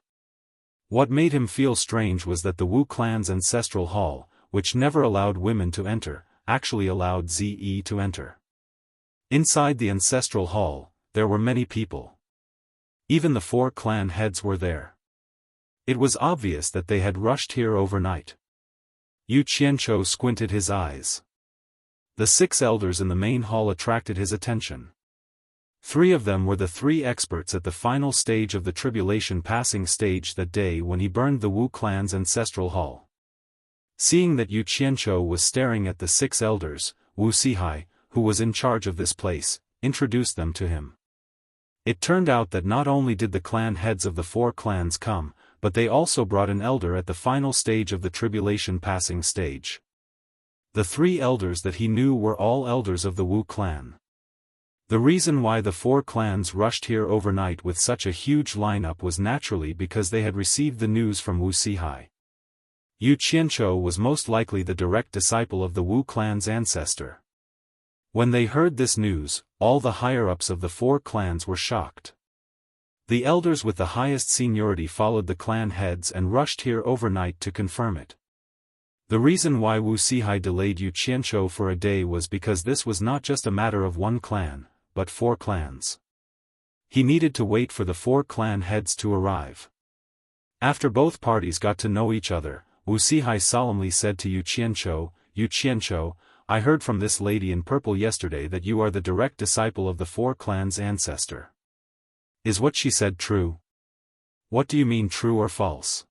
What made him feel strange was that the Wu clan's ancestral hall, which never allowed women to enter, actually allowed Ze to enter. Inside the ancestral hall, there were many people. Even the 4 clan heads were there. It was obvious that they had rushed here overnight. Yu Qianqiu squinted his eyes. The 6 elders in the main hall attracted his attention. 3 of them were the 3 experts at the final stage of the tribulation passing stage that day when he burned the Wu clan's ancestral hall. Seeing that Yu Qianqiu was staring at the 6 elders, Wu Sihai, who was in charge of this place, introduced them to him. It turned out that not only did the clan heads of the 4 clans come, but they also brought an elder at the final stage of the tribulation passing stage. The 3 elders that he knew were all elders of the Wu clan. The reason why the 4 clans rushed here overnight with such a huge lineup was naturally because they had received the news from Wu Sihai. Yu Qianqiu was most likely the direct disciple of the Wu clan's ancestor. When they heard this news, all the higher-ups of the 4 clans were shocked. The elders with the highest seniority followed the clan heads and rushed here overnight to confirm it. The reason why Wu Sihai delayed Yu Qianqiu for a day was because this was not just a matter of 1 clan, but 4 clans. He needed to wait for the 4 clan heads to arrive. After both parties got to know each other, Wu Sihai solemnly said to Yu Qianqiu, "I heard from this lady in purple yesterday that you are the direct disciple of the 4 clans' ancestor. Is what she said true?" "What do you mean true or false?"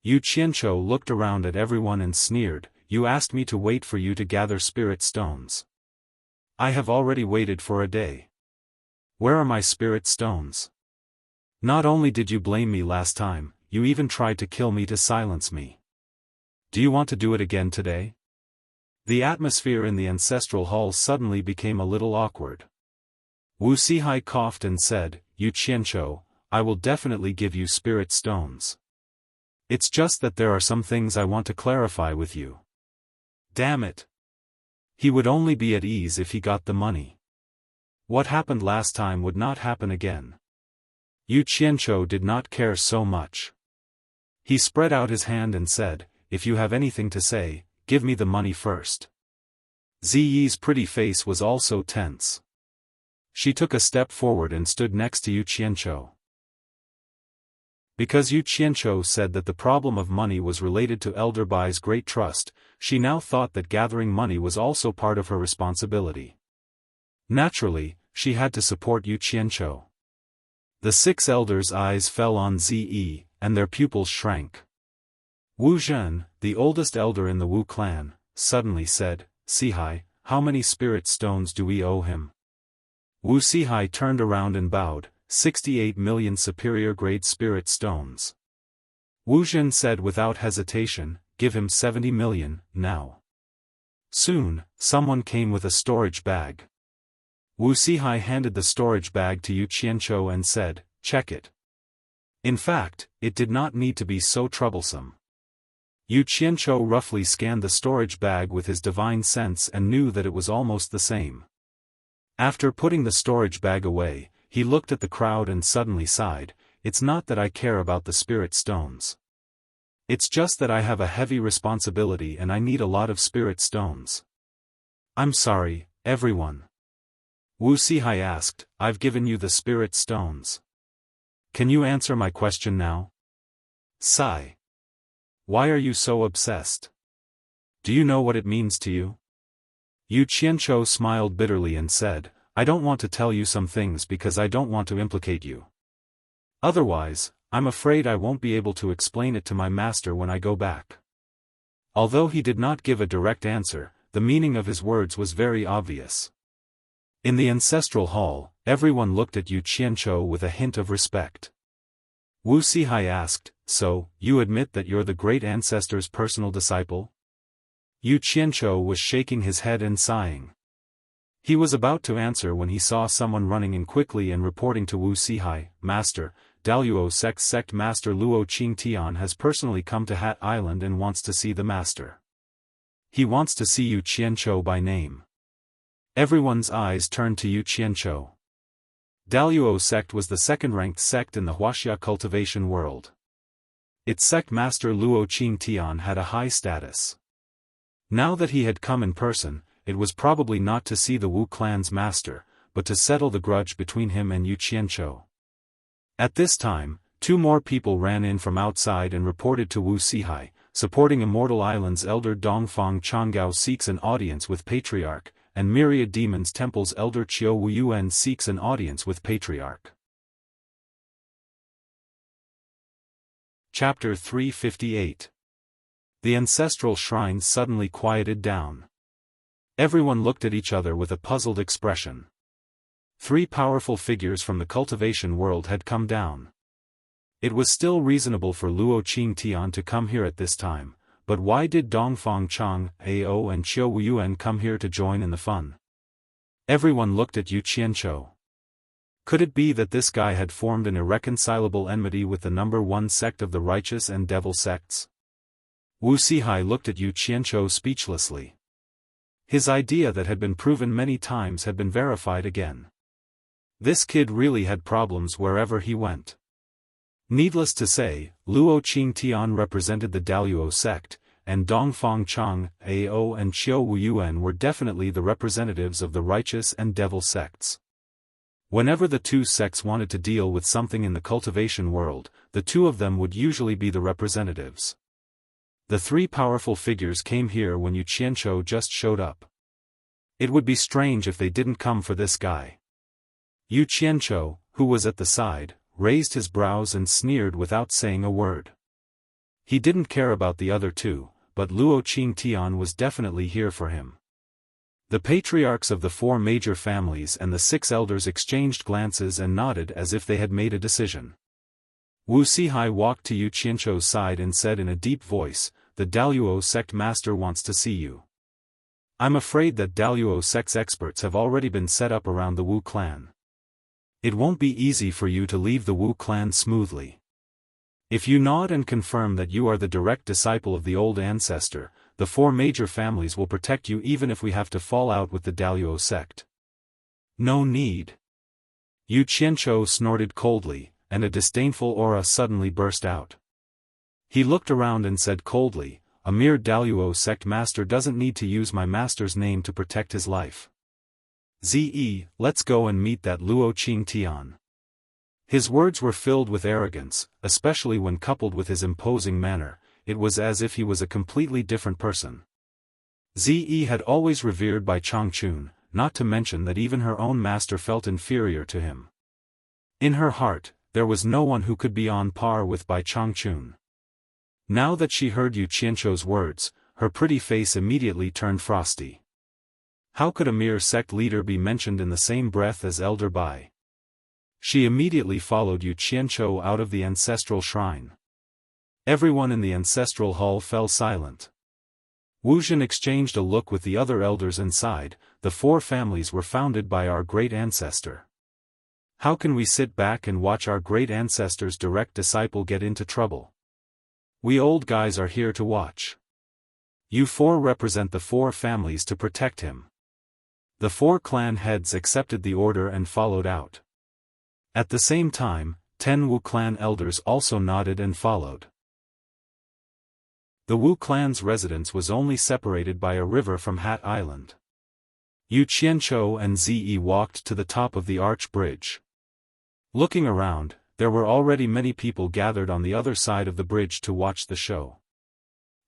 Yu Qianqiu looked around at everyone and sneered, "You asked me to wait for you to gather spirit stones. I have already waited for a day. Where are my spirit stones? Not only did you blame me last time, you even tried to kill me to silence me. Do you want to do it again today?" The atmosphere in the ancestral hall suddenly became a little awkward. Wu Sihai coughed and said, "Yu Qianqiu, I will definitely give you spirit stones. It's just that there are some things I want to clarify with you." Damn it. He would only be at ease if he got the money. What happened last time would not happen again. Yu Qianqiu did not care so much. He spread out his hand and said, "If you have anything to say, give me the money first." Ziyi's pretty face was also tense. She took a step forward and stood next to Yu Qianqiu. Because Yu Qianqiu said that the problem of money was related to Elder Bai's great trust, she now thought that gathering money was also part of her responsibility. Naturally, she had to support Yu Qianqiu. The 6 elders' eyes fell on Ze, and their pupils shrank. Wu Zhen, the oldest elder in the Wu clan, suddenly said, "Sihai, how many spirit stones do we owe him?" Wu Sihai turned around and bowed, 68 million superior-grade spirit stones. Wu Zhen said without hesitation, "Give him 70 million, now." Soon, someone came with a storage bag. Wu Sihai handed the storage bag to Yu Qianqiu and said, "Check it." In fact, it did not need to be so troublesome. Yu Qianqiu roughly scanned the storage bag with his divine sense and knew that it was almost the same. After putting the storage bag away, he looked at the crowd and suddenly sighed, "It's not that I care about the spirit stones. It's just that I have a heavy responsibility and I need a lot of spirit stones." "I'm sorry, everyone." Wu Sihai asked, "I've given you the spirit stones. Can you answer my question now?" Sigh. Why are you so obsessed? Do you know what it means to you? Yu Qianqiu smiled bitterly and said, "I don't want to tell you some things because I don't want to implicate you. Otherwise, I'm afraid I won't be able to explain it to my master when I go back." Although he did not give a direct answer, the meaning of his words was very obvious. In the ancestral hall, everyone looked at Yu Qianzhou with a hint of respect. Wu Sihai asked, "So, you admit that you're the great ancestor's personal disciple?" Yu Qianzhou was shaking his head and sighing. He was about to answer when he saw someone running in quickly and reporting to Wu Sihai, "Master, Daluo sect Master Luo Qingtian has personally come to Hat Island and wants to see the master. He wants to see Yu Qianzhou by name." Everyone's eyes turned to Yu Qianzhou. Daluo sect was the second-ranked sect in the Wuxia cultivation world. Its sect master Luo Qingtian had a high status. Now that he had come in person, it was probably not to see the Wu clan's master, but to settle the grudge between him and Yu Qianzhou. At this time, 2 more people ran in from outside and reported to Wu Sihai, supporting Immortal Island's elder Dongfang Changgao seeks an audience with Patriarch, and Myriad Demons Temple's elder Qiu Wuyuan seeks an audience with Patriarch. Chapter 358. The ancestral shrine suddenly quieted down. Everyone looked at each other with a puzzled expression. 3 powerful figures from the cultivation world had come down. It was still reasonable for Luo Qingtian to come here at this time, but why did Dongfang Chang, Ao and Qiu Wuyuan come here to join in the fun? Everyone looked at Yu Qianzhou. Could it be that this guy had formed an irreconcilable enmity with the number 1 sect of the righteous and devil sects? Wu Sihai looked at Yu Qianzhou speechlessly. His idea that had been proven many times had been verified again. This kid really had problems wherever he went. Needless to say, Luo Qingtian represented the Daluo sect, and Dongfang Chang, Ao and Qiu Wuyuan were definitely the representatives of the righteous and devil sects. Whenever the 2 sects wanted to deal with something in the cultivation world, the 2 of them would usually be the representatives. The 3 powerful figures came here when Yu Qianzhou just showed up. It would be strange if they didn't come for this guy. Yu Qianzhou, who was at the side, raised his brows and sneered without saying a word. He didn't care about the other 2, but Luo Qingtian was definitely here for him. The patriarchs of the 4 major families and the 6 elders exchanged glances and nodded as if they had made a decision. Wu Sihai walked to Yu Qianzhou's side and said in a deep voice, "The Daluo sect master wants to see you." "I'm afraid that Daluo sect's experts have already been set up around the Wu clan. It won't be easy for you to leave the Wu clan smoothly. If you nod and confirm that you are the direct disciple of the old ancestor, the 4 major families will protect you even if we have to fall out with the Daluo sect." "No need." Yu Qianzhou snorted coldly, and a disdainful aura suddenly burst out. He looked around and said coldly, "A mere Daluo sect master doesn't need to use my master's name to protect his life. Let's go and meet that Luo Qingtian." His words were filled with arrogance, especially when coupled with his imposing manner. It was as if he was a completely different person. Ze had always revered by Changchun, not to mention that even her own master felt inferior to him. In her heart, there was no one who could be on par with Bai Changchun. Now that she heard Yu Qianzhou's words, her pretty face immediately turned frosty. How could a mere sect leader be mentioned in the same breath as Elder Bai? She immediately followed Yu Qianzhou out of the ancestral shrine. Everyone in the ancestral hall fell silent. Wu Zhen exchanged a look with the other elders and sighed. "The 4 families were founded by our great ancestor. How can we sit back and watch our great ancestor's direct disciple get into trouble? We old guys are here to watch. You 4 represent the 4 families to protect him." The 4 clan heads accepted the order and followed out. At the same time, 10 Wu clan elders also nodded and followed. The Wu clan's residence was only separated by a river from Hat Island. Yu Qianzhou and Ze walked to the top of the arch bridge. Looking around, there were already many people gathered on the other side of the bridge to watch the show.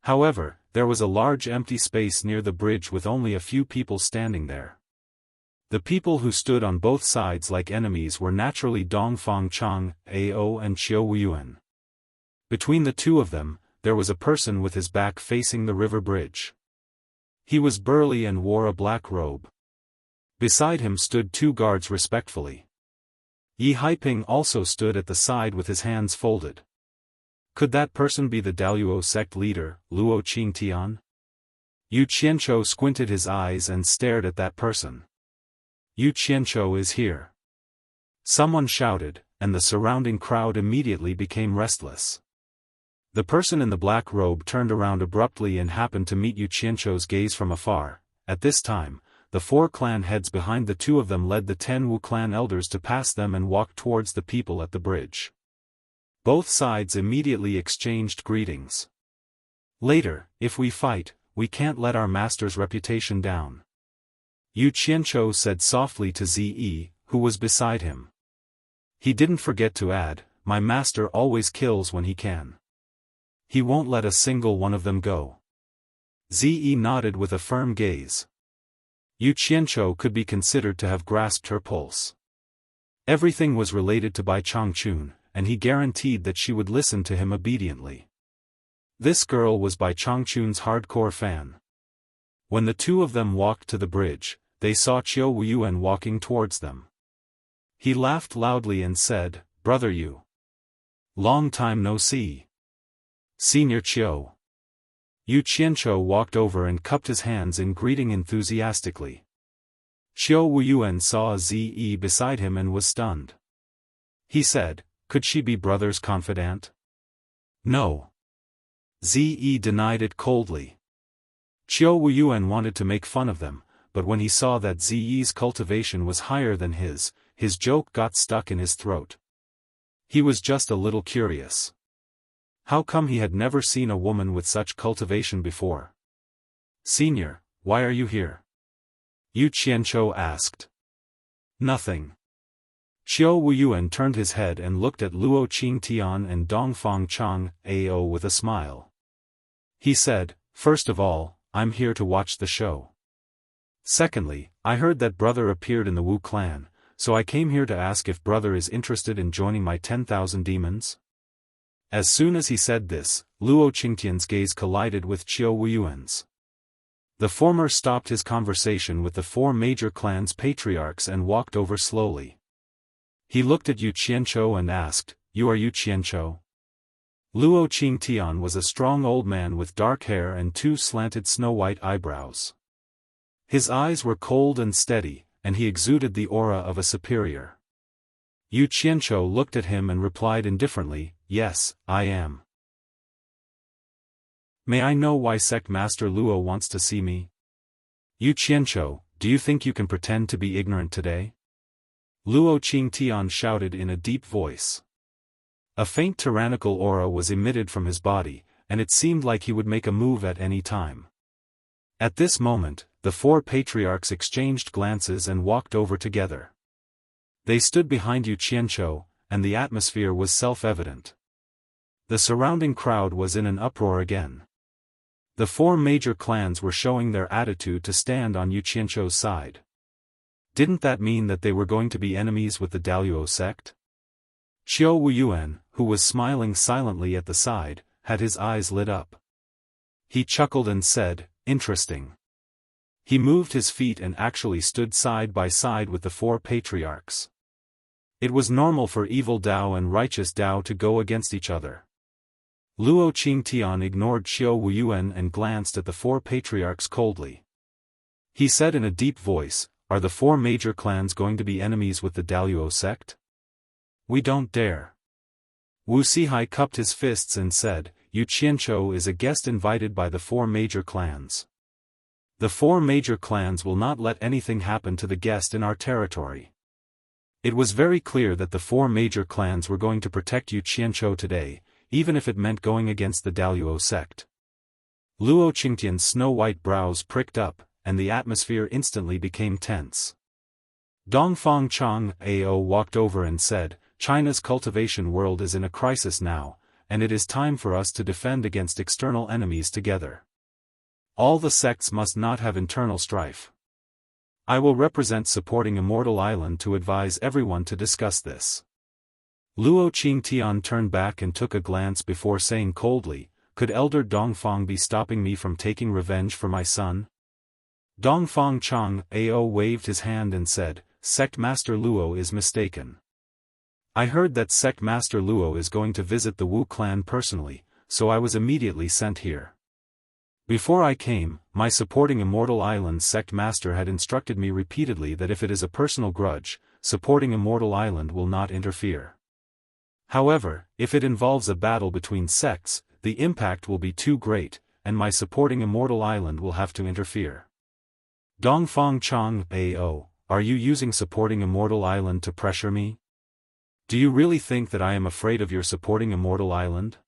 However, there was a large empty space near the bridge with only a few people standing there. The people who stood on both sides like enemies were naturally Dongfang Chang, Ao and Qiu Wuyuan. Between the 2 of them, there was a person with his back facing the river bridge. He was burly and wore a black robe. Beside him stood 2 guards respectfully. Yi Haiping also stood at the side with his hands folded. Could that person be the Daluo sect leader, Luo Qingtian? Yu Qianzhou squinted his eyes and stared at that person. Yu Qianzhou is here. Someone shouted, and the surrounding crowd immediately became restless. The person in the black robe turned around abruptly and happened to meet Yu Qianzhou's gaze from afar. At this time, the 4 clan heads behind the 2 of them led the 10 Wu clan elders to pass them and walk towards the people at the bridge. Both sides immediately exchanged greetings. Later, if we fight, we can't let our master's reputation down. Yu Qianzhou said softly to Zi, who was beside him. He didn't forget to add, my master always kills when he can. He won't let a single one of them go. Zi nodded with a firm gaze. Yu Qianzhou could be considered to have grasped her pulse. Everything was related to Bai Changchun, and he guaranteed that she would listen to him obediently. This girl was Bai Changchun's hardcore fan. When the 2 of them walked to the bridge, they saw Qiu Wuyuan walking towards them. He laughed loudly and said, Brother Yu. Long time no see. Senior Qiu. Yu Qianzhou walked over and cupped his hands in greeting enthusiastically. Qiu Wuyuan saw Zi beside him and was stunned. He said, could she be brother's confidant? No. Zi denied it coldly. Qiu Wuyuan wanted to make fun of them, but when he saw that Zi's cultivation was higher than his joke got stuck in his throat. He was just a little curious. How come he had never seen a woman with such cultivation before? Senior, why are you here? Yu Qianzhou asked. Nothing. Qiu Wuyuan turned his head and looked at Luo Qingtian and Dongfang Chang Ao with a smile. He said, first of all, I'm here to watch the show. Secondly, I heard that brother appeared in the Wu clan, so I came here to ask if brother is interested in joining my 10,000 demons. As soon as he said this, Luo Qingtian's gaze collided with Qiu Wuyuan's. The former stopped his conversation with the 4 major clans' patriarchs and walked over slowly. He looked at Yu Qianzhou and asked, you are Yu Qianzhou? Luo Qingtian was a strong old man with dark hair and 2 slanted snow-white eyebrows. His eyes were cold and steady, and he exuded the aura of a superior. Yu Qianzhou looked at him and replied indifferently, yes, I am. May I know why Sect Master Luo wants to see me? Yu Qianzhou, do you think you can pretend to be ignorant today? Luo Qingtian shouted in a deep voice. A faint tyrannical aura was emitted from his body, and it seemed like he would make a move at any time. At this moment, the 4 patriarchs exchanged glances and walked over together. They stood behind Yu Qianzhou, and the atmosphere was self-evident. The surrounding crowd was in an uproar again. The 4 major clans were showing their attitude to stand on Yu Qianzhou's side. Didn't that mean that they were going to be enemies with the Daluo sect? Qiu Wuyuan, who was smiling silently at the side, had his eyes lit up. He chuckled and said, interesting. He moved his feet and actually stood side by side with the 4 patriarchs. It was normal for evil Dao and righteous Dao to go against each other. Luo Qingtian ignored Qiu Wuyuan and glanced at the 4 patriarchs coldly. He said in a deep voice, are the 4 major clans going to be enemies with the Daluo sect? We don't dare. Wu Sihai cupped his fists and said, Yu Qianzhou is a guest invited by the 4 major clans. The 4 major clans will not let anything happen to the guest in our territory. It was very clear that the 4 major clans were going to protect Yu Qianzhou today, even if it meant going against the Daluo sect. Luo Qingtian's snow-white brows pricked up, and the atmosphere instantly became tense. Dongfang Chang Ao walked over and said, China's cultivation world is in a crisis now, and it is time for us to defend against external enemies together. All the sects must not have internal strife. I will represent supporting Immortal Island to advise everyone to discuss this. Luo Qingtian turned back and took a glance before saying coldly, could Elder Dongfang be stopping me from taking revenge for my son? Dongfang Chang Ao waved his hand and said, Sect Master Luo is mistaken. I heard that Sect Master Luo is going to visit the Wu clan personally, so I was immediately sent here. Before I came, my supporting Immortal Island sect master had instructed me repeatedly that if it is a personal grudge, supporting Immortal Island will not interfere. However, if it involves a battle between sects, the impact will be too great, and my supporting Immortal Island will have to interfere. Dongfang Chang Ao, are you using supporting Immortal Island to pressure me? Do you really think that I am afraid of your supporting Immortal Island?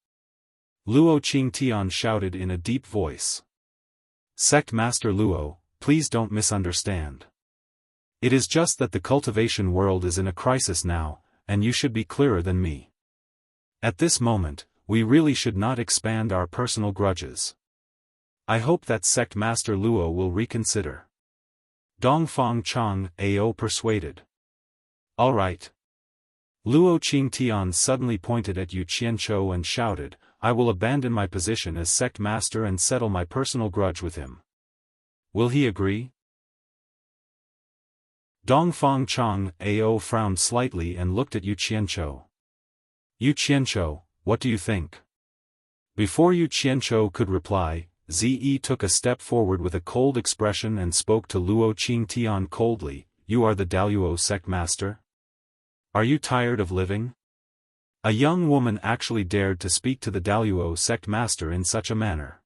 Luo Qingtian shouted in a deep voice. Sect Master Luo, please don't misunderstand. It is just that the cultivation world is in a crisis now, and you should be clearer than me. At this moment, we really should not expand our personal grudges. I hope that Sect Master Luo will reconsider. Dongfang Chang Ao persuaded. All right. Luo Qingtian suddenly pointed at Yu Qianzhou and shouted, I will abandon my position as sect master and settle my personal grudge with him. Will he agree? Dongfang Chang Ao frowned slightly and looked at Yu Qianzhou. Yu Qianzhou, what do you think? Before Yu Qianzhou could reply, Zi took a step forward with a cold expression and spoke to Luo Qingtian coldly, You are the Daluo sect master? Are you tired of living? A young woman actually dared to speak to the Daluo sect master in such a manner.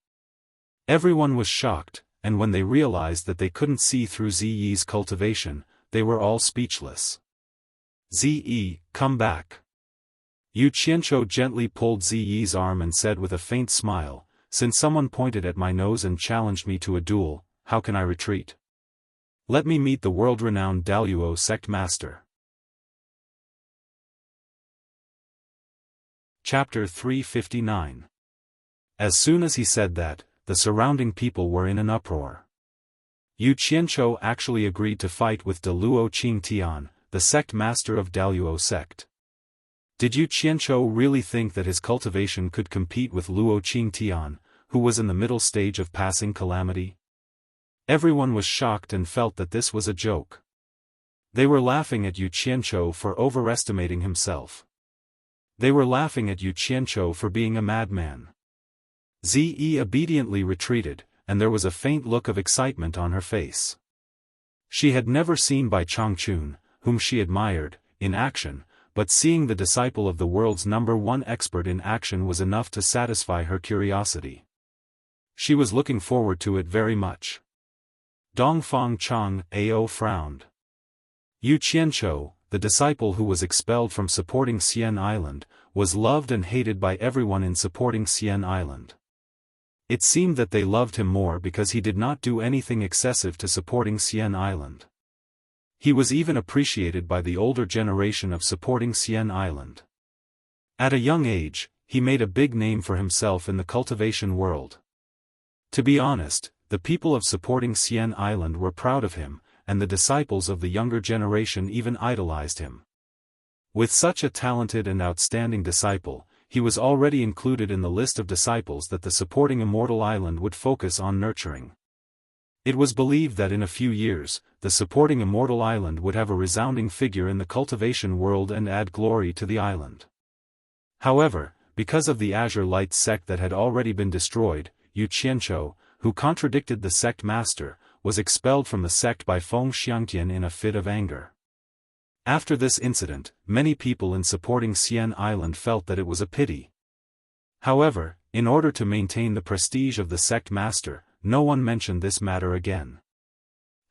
Everyone was shocked, and when they realized that they couldn't see through Ziyi's cultivation, they were all speechless. Ziyi, come back. Yu Qianzhou gently pulled Ziyi's arm and said with a faint smile, Since someone pointed at my nose and challenged me to a duel, how can I retreat? Let me meet the world-renowned Daluo sect master. Chapter 359. As soon as he said that, the surrounding people were in an uproar. Yu Qianzhou actually agreed to fight with Luo Qingtian, the sect master of Daluo sect. Did Yu Qianzhou really think that his cultivation could compete with Luo Qingtian, who was in the middle stage of passing calamity? Everyone was shocked and felt that this was a joke. They were laughing at Yu Qianzhou for overestimating himself. They were laughing at Yu Qianzhou for being a madman. Ziyi obediently retreated, and there was a faint look of excitement on her face. She had never seen Bai Changchun, whom she admired, in action, but seeing the disciple of the world's #1 expert in action was enough to satisfy her curiosity. She was looking forward to it very much. Dongfang Chang Ao frowned. Yu Qianzhou, the disciple who was expelled from supporting Xian Island, was loved and hated by everyone in supporting Xian Island. It seemed that they loved him more because he did not do anything excessive to supporting Xian Island. He was even appreciated by the older generation of supporting Xian Island. At a young age, he made a big name for himself in the cultivation world. To be honest, the people of supporting Xian Island were proud of him, and the disciples of the younger generation even idolized him. With such a talented and outstanding disciple, he was already included in the list of disciples that the supporting Immortal Island would focus on nurturing. It was believed that in a few years, the supporting Immortal Island would have a resounding figure in the cultivation world and add glory to the island. However, because of the Azure Light sect that had already been destroyed, Yu Qianzhou, who contradicted the sect master, was expelled from the sect by Feng Xiangtian in a fit of anger. After this incident, many people in supporting Xian Island felt that it was a pity. However, in order to maintain the prestige of the sect master, no one mentioned this matter again.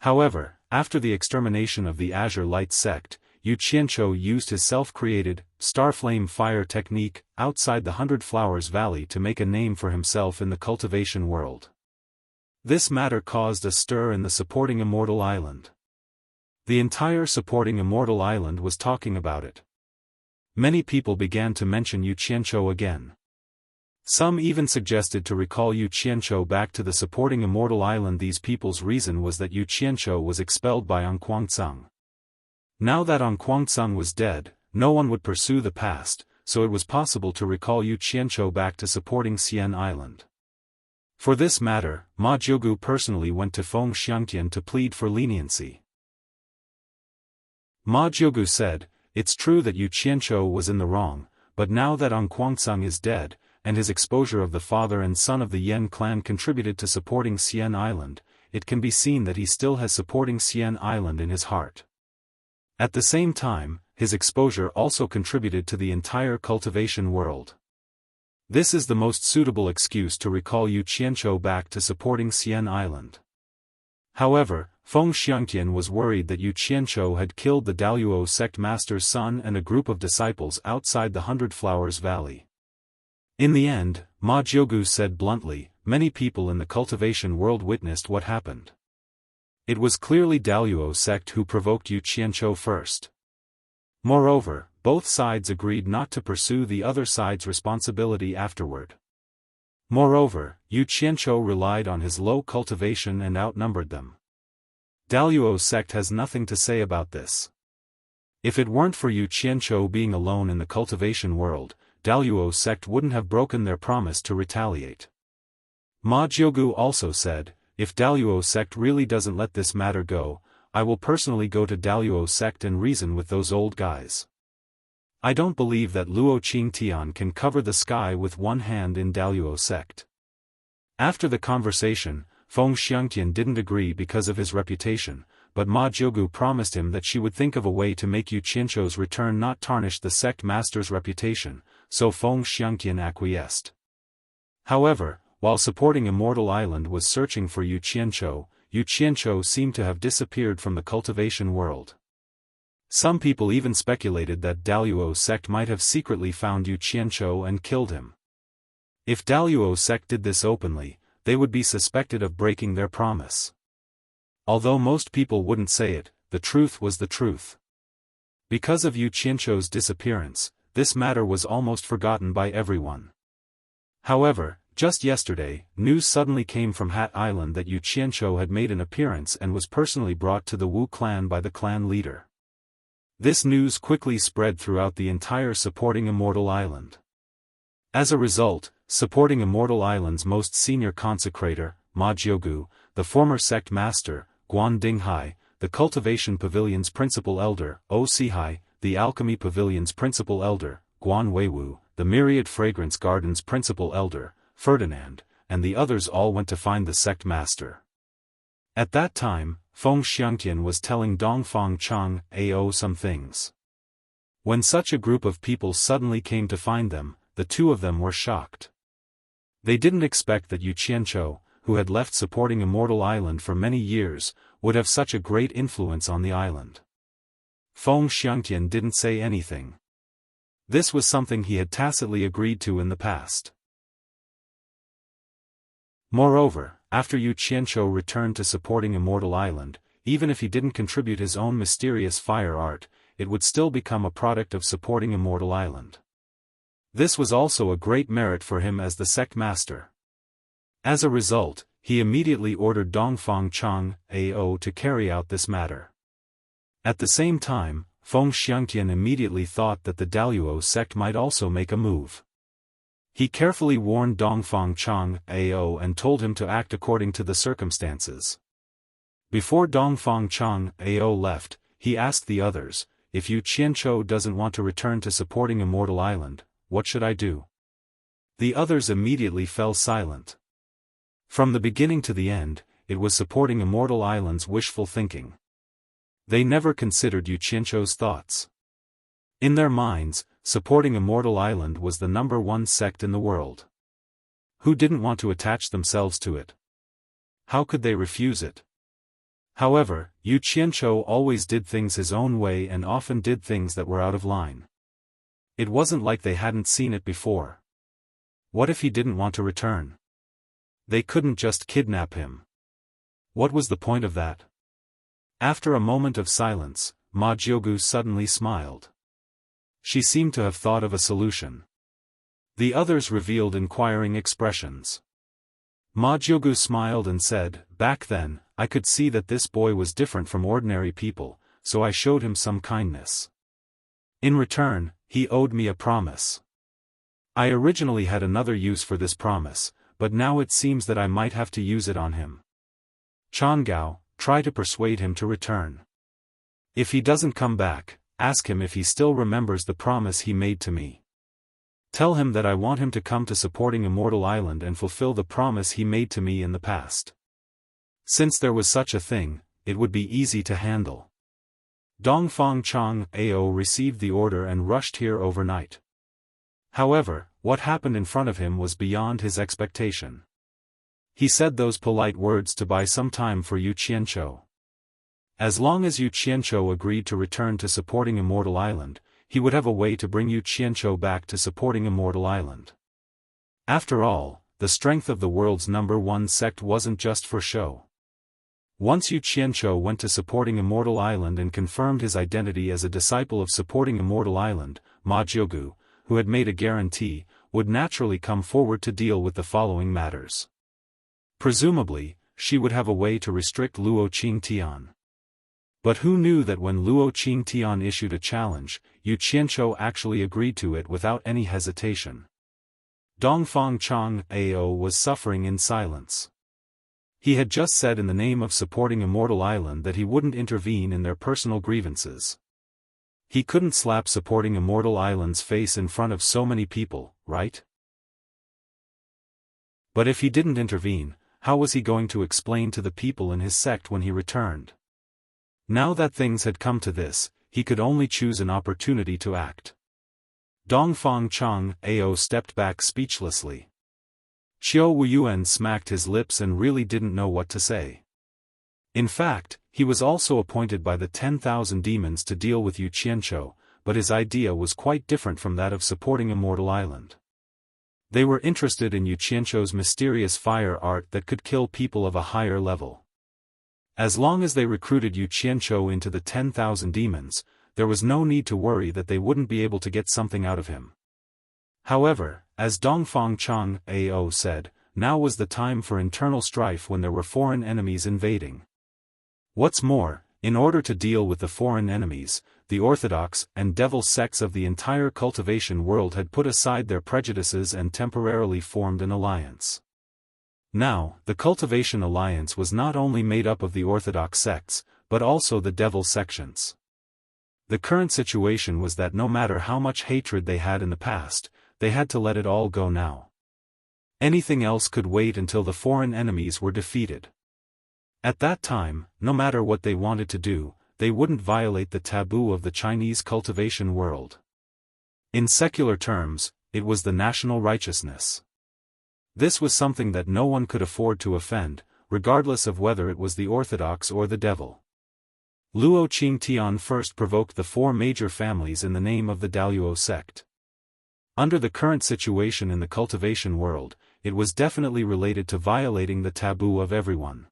However, after the extermination of the Azure Light sect, Yu Qianzhou used his self-created, Starflame Fire technique, outside the 100 Flowers Valley to make a name for himself in the cultivation world. This matter caused a stir in the supporting Immortal Island. The entire supporting Immortal Island was talking about it. Many people began to mention Yu Qianzhou again. Some even suggested to recall Yu Qianzhou back to the supporting Immortal Island. These people's reason was that Yu Qianzhou was expelled by An Kuangceng. Now that An Kuangceng was dead, no one would pursue the past, so it was possible to recall Yu Qianzhou back to supporting Xian Island. For this matter, Ma Jiugu personally went to Feng Xiangtian to plead for leniency. Ma Jiugu said, "It's true that Yu Qianzhou was in the wrong, but now that An Kuangsang is dead, and his exposure of the father and son of the Yan clan contributed to supporting Xian Island, it can be seen that he still has supporting Xian Island in his heart. At the same time, his exposure also contributed to the entire cultivation world. This is the most suitable excuse to recall Yu Qianzhou back to supporting Xian Island." However, Feng Xiangtian was worried that Yu Qianzhou had killed the Daluo sect master's son and a group of disciples outside the Hundred Flowers Valley. In the end, Ma Jiugu said bluntly, "Many people in the cultivation world witnessed what happened. It was clearly Daluo sect who provoked Yu Qianzhou first. Moreover, both sides agreed not to pursue the other side's responsibility afterward. Moreover, Yu Qianzhou relied on his low cultivation and outnumbered them. Daluo sect has nothing to say about this. If it weren't for Yu Qianzhou being alone in the cultivation world, Daluo sect wouldn't have broken their promise to retaliate." Ma Jiugu also said, "If Daluo sect really doesn't let this matter go, I will personally go to Daluo sect and reason with those old guys. I don't believe that Luo Qingtian can cover the sky with one hand in Daluo sect." After the conversation, Feng Xiangtian didn't agree because of his reputation, but Ma Jiugu promised him that she would think of a way to make Yu Qianzhou's return not tarnish the sect master's reputation, so Feng Xiangtian acquiesced. However, while supporting Immortal Island was searching for Yu Qianzhou seemed to have disappeared from the cultivation world. Some people even speculated that Daluo sect might have secretly found Yu Qianzhou and killed him. If Daluo sect did this openly, they would be suspected of breaking their promise. Although most people wouldn't say it, the truth was the truth. Because of Yu Qianzhou's disappearance, this matter was almost forgotten by everyone. However, just yesterday, news suddenly came from Hat Island that Yu Qianzhou had made an appearance and was personally brought to the Wu clan by the clan leader. This news quickly spread throughout the entire supporting Immortal Island. As a result, supporting Immortal Island's most senior consecrator, Ma Jiugu, the former sect master, Guan Dinghai, the Cultivation Pavilion's principal elder, O Sihai, the Alchemy Pavilion's principal elder, Guan Weiwu, the Myriad Fragrance Garden's principal elder, Ferdinand, and the others all went to find the sect master. At that time, Feng Xiangtian was telling Dongfang Chang Ao some things. When such a group of people suddenly came to find them, the two of them were shocked. They didn't expect that Yu Qianzhou, who had left supporting Immortal Island for many years, would have such a great influence on the island. Feng Xiangtian didn't say anything. This was something he had tacitly agreed to in the past. Moreover, after Yu Qianzhou returned to supporting Immortal Island, even if he didn't contribute his own mysterious fire art, it would still become a product of supporting Immortal Island. This was also a great merit for him as the sect master. As a result, he immediately ordered Dongfang Chang Ao to carry out this matter. At the same time, Feng Xiangtian immediately thought that the Daluo sect might also make a move. He carefully warned Dongfang Chang Ao and told him to act according to the circumstances. Before Dongfang Chang Ao left, he asked the others, "If Yu Qianzhou doesn't want to return to supporting Immortal Island, what should I do?" The others immediately fell silent. From the beginning to the end, it was supporting Immortal Island's wishful thinking. They never considered Yu Qianzhou's thoughts. In their minds, supporting Immortal Island was the #1 sect in the world. Who didn't want to attach themselves to it? How could they refuse it? However, Yu Qianzhou always did things his own way and often did things that were out of line. It wasn't like they hadn't seen it before. What if he didn't want to return? They couldn't just kidnap him. What was the point of that? After a moment of silence, Ma Jiugu suddenly smiled. She seemed to have thought of a solution. The others revealed inquiring expressions. Ma Jiugu smiled and said, "Back then, I could see that this boy was different from ordinary people, so I showed him some kindness. In return, he owed me a promise. I originally had another use for this promise, but now it seems that I might have to use it on him. Changao, try to persuade him to return. If he doesn't come back, ask him if he still remembers the promise he made to me. Tell him that I want him to come to supporting Immortal Island and fulfill the promise he made to me in the past. Since there was such a thing, it would be easy to handle. Dongfang Chang Ao received the order and rushed here overnight. However, what happened in front of him was beyond his expectation. He said those polite words to buy some time for Yu Qianqiu. As long as Yu Qianqiu agreed to return to supporting Immortal Island, he would have a way to bring Yu Qianqiu back to supporting Immortal Island. After all, the strength of the world's #1 sect wasn't just for show. Once Yu Qianqiu went to supporting Immortal Island and confirmed his identity as a disciple of supporting Immortal Island, Ma Jiugu, who had made a guarantee, would naturally come forward to deal with the following matters. Presumably, she would have a way to restrict Luo Qingtian. But who knew that when Luo Qingtian issued a challenge, Yu Qianqiu actually agreed to it without any hesitation. Dongfang Chang Ao was suffering in silence. He had just said in the name of supporting Immortal Island that he wouldn't intervene in their personal grievances. He couldn't slap supporting Immortal Island's face in front of so many people, right? But if he didn't intervene, how was he going to explain to the people in his sect when he returned? Now that things had come to this, he could only choose an opportunity to act. Dongfang Chang Ao stepped back speechlessly. Qiu Wuyuan smacked his lips and really didn't know what to say. In fact, he was also appointed by the 10,000 demons to deal with Yu Qianqiu, but his idea was quite different from that of supporting Immortal Island. They were interested in Yu Qianqiu's mysterious fire art that could kill people of a higher level. As long as they recruited Yu Qianqiu into the 10,000 demons, there was no need to worry that they wouldn't be able to get something out of him. However, as Dongfang Chang Ao said, now was the time for internal strife when there were foreign enemies invading. What's more, in order to deal with the foreign enemies, the orthodox and devil sects of the entire cultivation world had put aside their prejudices and temporarily formed an alliance. Now, the cultivation alliance was not only made up of the orthodox sects, but also the devil sections. The current situation was that no matter how much hatred they had in the past, they had to let it all go now. Anything else could wait until the foreign enemies were defeated. At that time, no matter what they wanted to do, they wouldn't violate the taboo of the Chinese cultivation world. In secular terms, it was the national righteousness. This was something that no one could afford to offend, regardless of whether it was the orthodox or the devil. Luo Qingtian first provoked the 4 major families in the name of the Daluo sect. Under the current situation in the cultivation world, it was definitely related to violating the taboo of everyone.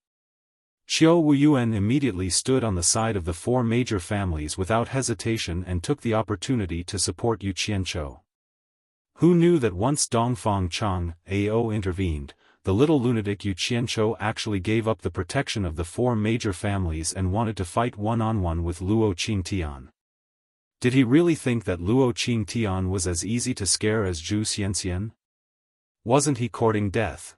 Qiu Wuyuan immediately stood on the side of the 4 major families without hesitation and took the opportunity to support Yu Qianqiu. Who knew that once Dongfang Chang Ao intervened, the little lunatic Yu Qianqiu actually gave up the protection of the 4 major families and wanted to fight one-on-one with Luo Qingtian. Did he really think that Luo Qingtian was as easy to scare as Zhu Xianxian? Wasn't he courting death?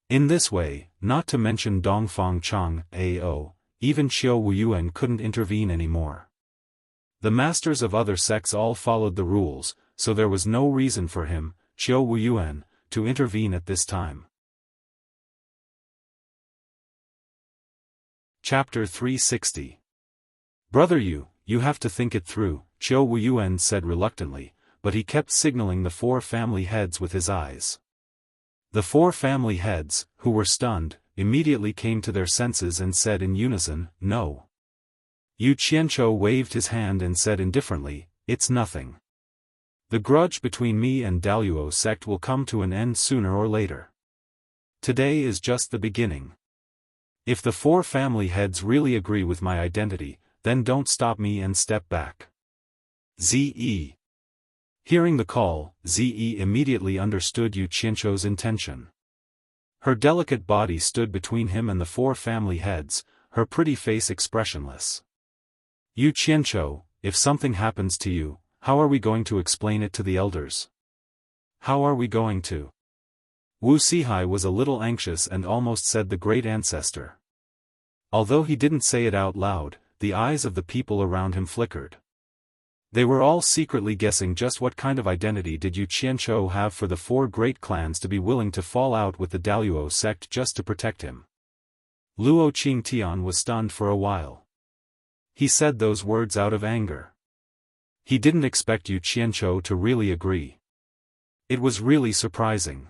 In this way, not to mention Dongfang Chang Ao, even Qiu Wuyuan couldn't intervene anymore. The masters of other sects all followed the rules, so there was no reason for him, Qiu Wuyuan, to intervene at this time. Chapter 360. Brother Yu, you have to think it through, Qiu Wuyuan said reluctantly, but he kept signaling the 4 family heads with his eyes. The 4 family heads, who were stunned, immediately came to their senses and said in unison, "No." Yu Qianqiu waved his hand and said indifferently, "It's nothing. The grudge between me and Daluo sect will come to an end sooner or later. Today is just the beginning. If the 4 family heads really agree with my identity, then don't stop me and step back." Ze. Hearing the call, Ze immediately understood Yu Qianqiu's intention. Her delicate body stood between him and the 4 family heads, her pretty face expressionless. "Yu Qianqiu, if something happens to you, how are we going to explain it to the elders? How are we going to? Wuxia was a little anxious and almost said the great ancestor. Although he didn't say it out loud, the eyes of the people around him flickered. They were all secretly guessing just what kind of identity did Yu Qianzhou have for the four great clans to be willing to fall out with the Daluo sect just to protect him. Luo Qingtian was stunned for a while. He said those words out of anger. He didn't expect Yu Qianzhou to really agree. It was really surprising.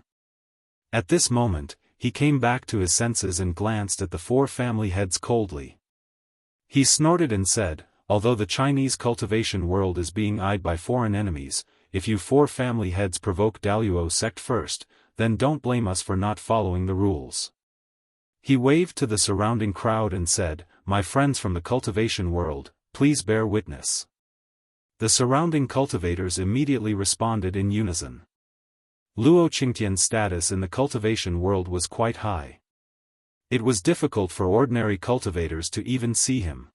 At this moment, he came back to his senses and glanced at the four family heads coldly. He snorted and said, although the Chinese cultivation world is being eyed by foreign enemies, if you four family heads provoke Daluo sect first, then don't blame us for not following the rules. He waved to the surrounding crowd and said, my friends from the cultivation world, please bear witness. The surrounding cultivators immediately responded in unison. Luo Qingtian's status in the cultivation world was quite high. It was difficult for ordinary cultivators to even see him.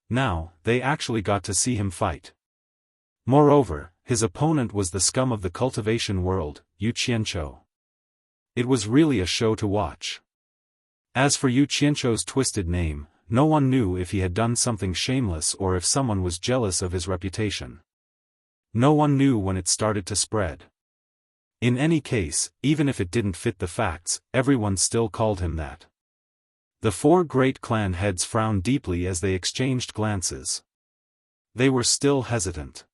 Now, they actually got to see him fight. Moreover, his opponent was the scum of the cultivation world, Yu Qianzhou. It was really a show to watch. As for Yu Qianzhou's twisted name, no one knew if he had done something shameless or if someone was jealous of his reputation. No one knew when it started to spread. In any case, even if it didn't fit the facts, everyone still called him that. The four great clan heads frowned deeply as they exchanged glances. They were still hesitant.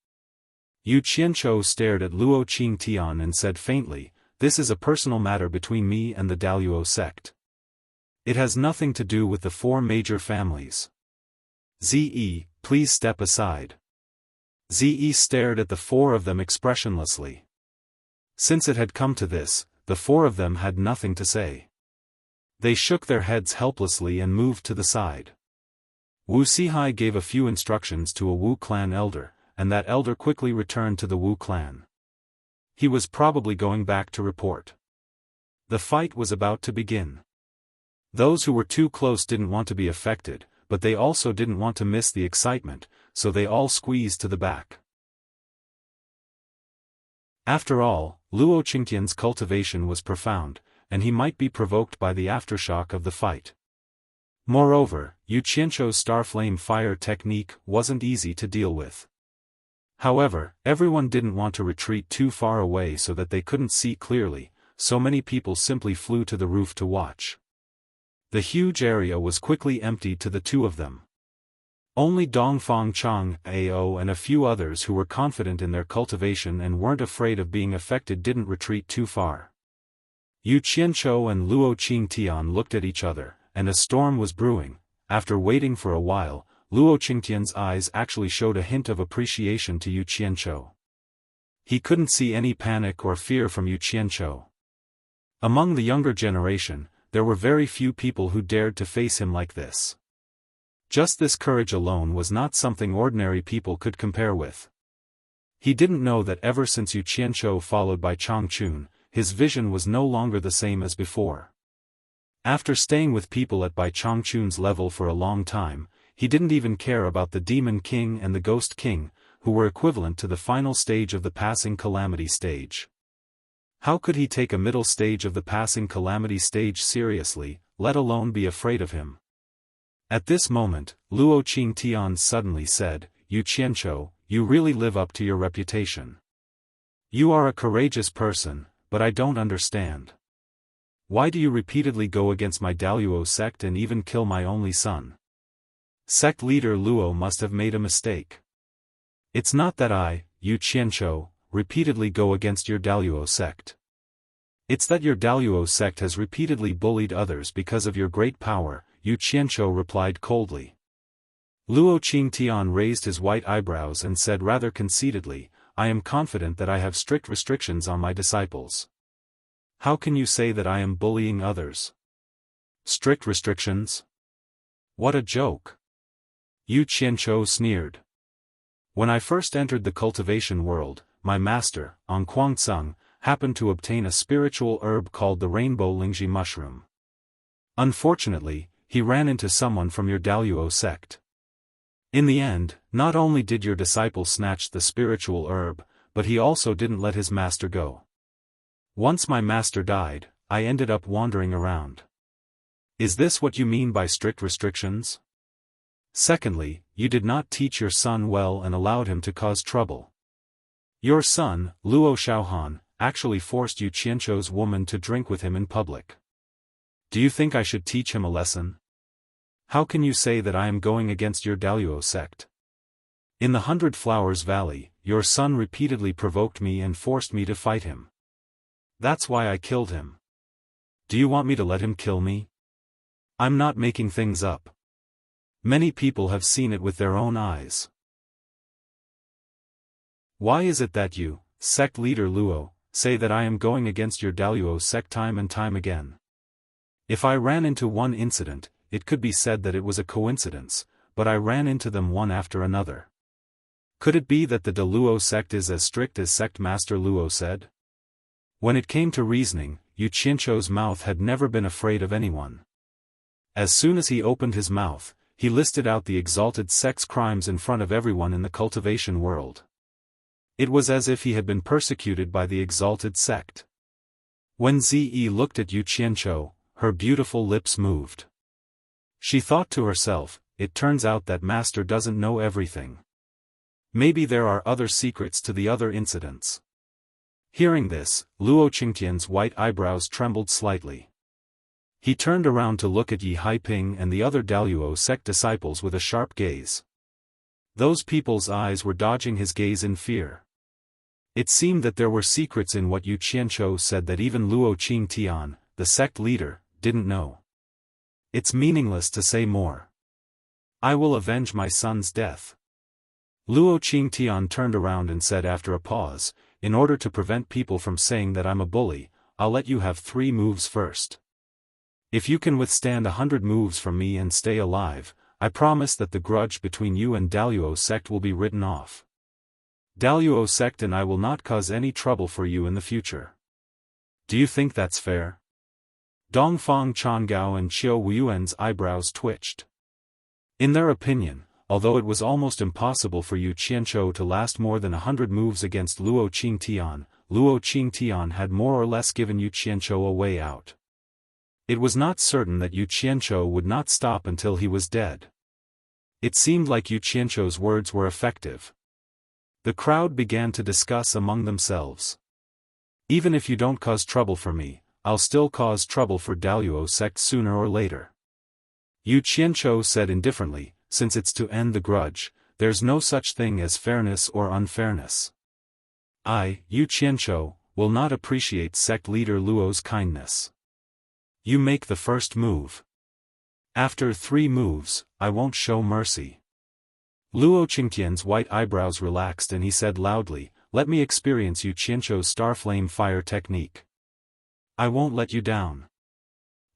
Yu Qianzhou stared at Luo Qingtian and said faintly, this is a personal matter between me and the Daluo sect. It has nothing to do with the four major families. Ze, please step aside. Ze stared at the four of them expressionlessly. Since it had come to this, the four of them had nothing to say. They shook their heads helplessly and moved to the side. Wuxia gave a few instructions to a Wu clan elder, and that elder quickly returned to the Wu clan. He was probably going back to report. The fight was about to begin. Those who were too close didn't want to be affected, but they also didn't want to miss the excitement, so they all squeezed to the back. After all, Luo Qingtian's cultivation was profound, and he might be provoked by the aftershock of the fight. Moreover, Yu Qianzhou's Starflame fire technique wasn't easy to deal with. However, everyone didn't want to retreat too far away so that they couldn't see clearly, so many people simply flew to the roof to watch. The huge area was quickly emptied to the two of them. Only Dongfang Chang, Ao and a few others who were confident in their cultivation and weren't afraid of being affected didn't retreat too far. Yu Qianzhou and Luo Qingtian looked at each other, and a storm was brewing. After waiting for a while, Luo Qingtian's eyes actually showed a hint of appreciation to Yu Qianzhou. He couldn't see any panic or fear from Yu Qianzhou. Among the younger generation, there were very few people who dared to face him like this. Just this courage alone was not something ordinary people could compare with. He didn't know that ever since Yu Qianzhou followed by Changchun, his vision was no longer the same as before. After staying with people at Bai Changchun's level for a long time, he didn't even care about the Demon King and the Ghost King, who were equivalent to the final stage of the passing calamity stage. How could he take a middle stage of the passing calamity stage seriously, let alone be afraid of him? At this moment, Luo Qingtian suddenly said, Yu Qianzhou, you really live up to your reputation. You are a courageous person, but I don't understand. Why do you repeatedly go against my Daluo sect and even kill my only son? Sect leader Luo must have made a mistake. It's not that I, Yu Qianzhou, repeatedly go against your Daluo sect. It's that your Daluo sect has repeatedly bullied others because of your great power, Yu Qianzhou replied coldly. Luo Qingtian raised his white eyebrows and said rather conceitedly, I am confident that I have strict restrictions on my disciples. How can you say that I am bullying others? Strict restrictions? What a joke! Yu Qianzhou sneered. When I first entered the cultivation world, my master, Ang Kuangtsung, happened to obtain a spiritual herb called the rainbow lingji mushroom. Unfortunately, he ran into someone from your Daluo sect. In the end, not only did your disciple snatch the spiritual herb, but he also didn't let his master go. Once my master died, I ended up wandering around. Is this what you mean by strict restrictions? Secondly, you did not teach your son well and allowed him to cause trouble. Your son, Luo Xiaofan, actually forced Yu Qianzhou's woman to drink with him in public. Do you think I should teach him a lesson? How can you say that I am going against your Daluo sect? In the 100 Flowers Valley, your son repeatedly provoked me and forced me to fight him. That's why I killed him. Do you want me to let him kill me? I'm not making things up. Many people have seen it with their own eyes. Why is it that you, sect leader Luo, say that I am going against your Daluo sect time and time again? If I ran into one incident, it could be said that it was a coincidence, but I ran into them one after another. Could it be that the Daluo sect is as strict as sect master Luo said? When it came to reasoning, Yu Qianzhou's mouth had never been afraid of anyone. As soon as he opened his mouth, he listed out the exalted sect's crimes in front of everyone in the cultivation world. It was as if he had been persecuted by the exalted sect. When Zi looked at Yu Qianzhou, her beautiful lips moved. She thought to herself, it turns out that master doesn't know everything. Maybe there are other secrets to the other incidents. Hearing this, Luo Qingtian's white eyebrows trembled slightly. He turned around to look at Yi Haiping and the other Daluo sect disciples with a sharp gaze. Those people's eyes were dodging his gaze in fear. It seemed that there were secrets in what Yu Qianzhou said that even Luo Qingtian, the sect leader, didn't know. It's meaningless to say more. I will avenge my son's death. Luo Qingtian turned around and said after a pause, in order to prevent people from saying that I'm a bully, I'll let you have 3 moves first. If you can withstand 100 moves from me and stay alive, I promise that the grudge between you and Daluo sect will be written off. Daluo sect and I will not cause any trouble for you in the future. Do you think that's fair? Dongfang Changao and Qiu Wuyuan's eyebrows twitched. In their opinion, although it was almost impossible for Yu Qianzhou to last more than 100 moves against Luo Qingtian had more or less given Yu Qianzhou a way out. It was not certain that Yu Qianzhou would not stop until he was dead. It seemed like Yu Qianzhou's words were effective. The crowd began to discuss among themselves. Even if you don't cause trouble for me, I'll still cause trouble for Daluo sect sooner or later. Yu Qianzhou said indifferently, since it's to end the grudge, there's no such thing as fairness or unfairness. I, Yu Qianzhou, will not appreciate sect leader Luo's kindness. You make the first move. After 3 moves, I won't show mercy. Luo Qingtian's white eyebrows relaxed and he said loudly, let me experience Yu Qianzhou's Starflame Fire technique. I won't let you down.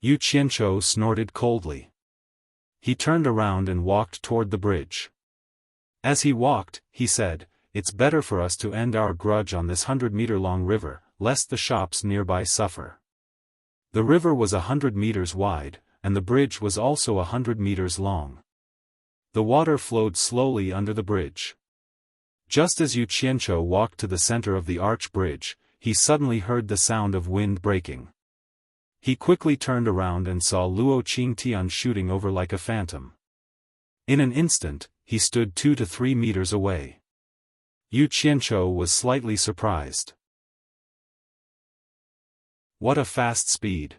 Yu Qianzhou snorted coldly. He turned around and walked toward the bridge. As he walked, he said, it's better for us to end our grudge on this 100-meter-long river, lest the shops nearby suffer. The river was 100 meters wide, and the bridge was also 100 meters long. The water flowed slowly under the bridge. Just as Yu Qianzhou walked to the center of the arch bridge, he suddenly heard the sound of wind breaking. He quickly turned around and saw Luo Qingtian shooting over like a phantom. In an instant, he stood 2 to 3 meters away. Yu Qianzhou was slightly surprised. What a fast speed!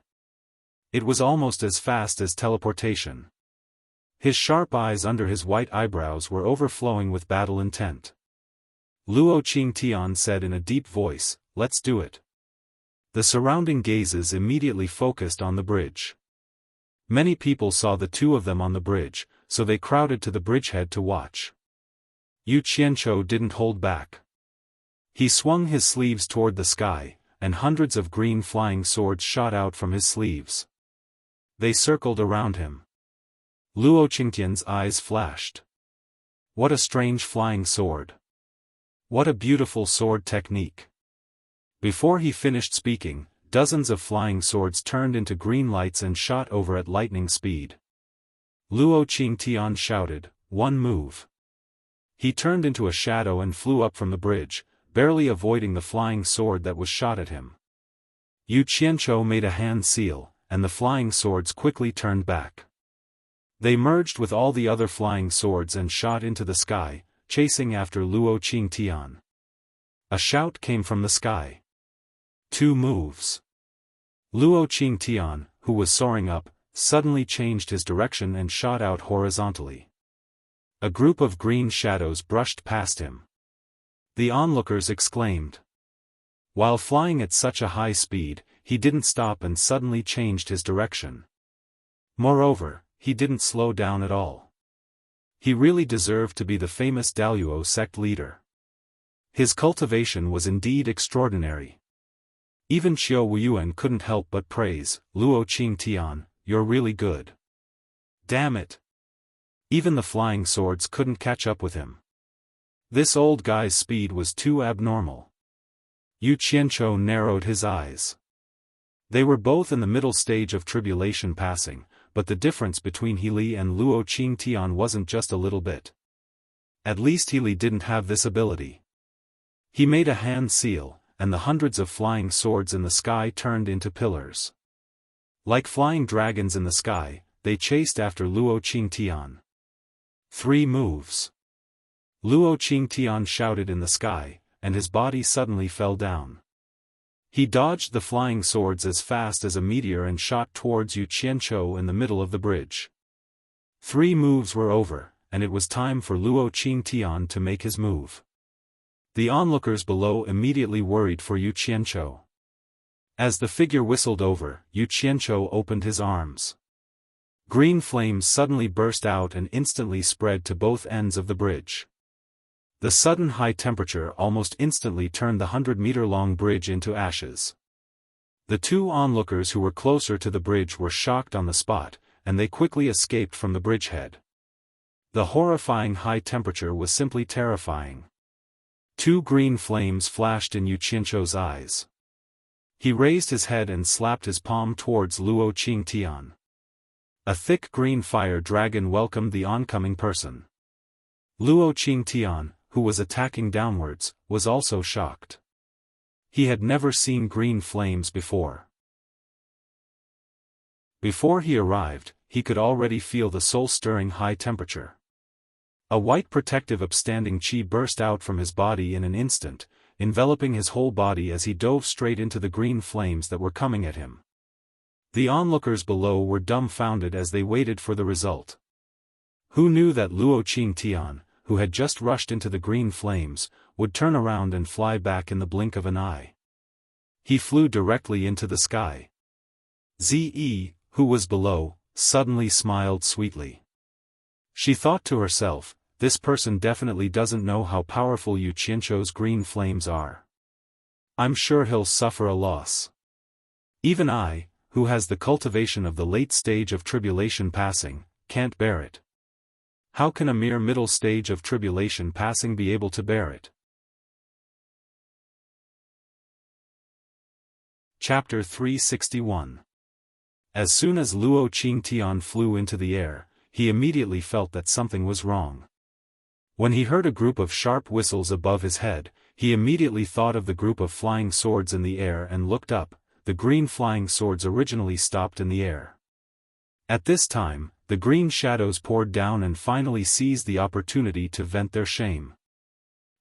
It was almost as fast as teleportation. His sharp eyes under his white eyebrows were overflowing with battle intent. Luo Qingtian said in a deep voice, let's do it. The surrounding gazes immediately focused on the bridge. Many people saw the 2 of them on the bridge, so they crowded to the bridgehead to watch. Yu Qianzhou didn't hold back. He swung his sleeves toward the sky, and hundreds of green flying swords shot out from his sleeves. They circled around him. Luo Qingtian's eyes flashed. What a strange flying sword! What a beautiful sword technique! Before he finished speaking, dozens of flying swords turned into green lights and shot over at lightning speed. Luo Qingtian shouted, 1 move. He turned into a shadow and flew up from the bridge, barely avoiding the flying sword that was shot at him. Yu Qianzhou made a hand seal, and the flying swords quickly turned back. They merged with all the other flying swords and shot into the sky, chasing after Luo Qingtian. A shout came from the sky. 2 moves. Luo Qingtian, who was soaring up, suddenly changed his direction and shot out horizontally. A group of green shadows brushed past him. The onlookers exclaimed. While flying at such a high speed, he didn't stop and suddenly changed his direction. Moreover, he didn't slow down at all. He really deserved to be the famous Daluo sect leader. His cultivation was indeed extraordinary. Even Xiao Wuyuan couldn't help but praise, Luo Qingtian, you're really good. Damn it. Even the flying swords couldn't catch up with him. This old guy's speed was too abnormal. Yu Qianzhou narrowed his eyes. They were both in the middle stage of tribulation passing, but the difference between Healy and Luo Qingtian wasn't just a little bit. At least Healy didn't have this ability. He made a hand seal, and the hundreds of flying swords in the sky turned into pillars. Like flying dragons in the sky, they chased after Luo Qingtian. 3 moves. Luo Qingtian shouted in the sky, and his body suddenly fell down. He dodged the flying swords as fast as a meteor and shot towards Yu Qianzhou in the middle of the bridge. 3 moves were over, and it was time for Luo Qingtian to make his move. The onlookers below immediately worried for Yu Qianzhou. As the figure whistled over, Yu Qianzhou opened his arms. Green flames suddenly burst out and instantly spread to both ends of the bridge. The sudden high temperature almost instantly turned the 100-meter-long bridge into ashes. The 2 onlookers who were closer to the bridge were shocked on the spot, and they quickly escaped from the bridgehead. The horrifying high temperature was simply terrifying. 2 green flames flashed in Yu Qianzhou's eyes. He raised his head and slapped his palm towards Luo Qingtian. A thick green fire dragon welcomed the oncoming person. Luo Qingtian, who was attacking downwards, was also shocked. He had never seen green flames before. Before he arrived, he could already feel the soul-stirring high temperature. A white protective upstanding chi burst out from his body in an instant, enveloping his whole body as he dove straight into the green flames that were coming at him. The onlookers below were dumbfounded as they waited for the result. Who knew that Luo Qingtian, who had just rushed into the green flames, would turn around and fly back in the blink of an eye? He flew directly into the sky. Zi, who was below, suddenly smiled sweetly. She thought to herself, this person definitely doesn't know how powerful Yu Qianzhou's green flames are. I'm sure he'll suffer a loss. Even I, who has the cultivation of the late stage of tribulation passing, can't bear it. How can a mere middle stage of tribulation passing be able to bear it? Chapter 361. As soon as Luo Qingtian flew into the air, he immediately felt that something was wrong. When he heard a group of sharp whistles above his head, he immediately thought of the group of flying swords in the air and looked up. The green flying swords originally stopped in the air. At this time, the green shadows poured down and finally seized the opportunity to vent their shame.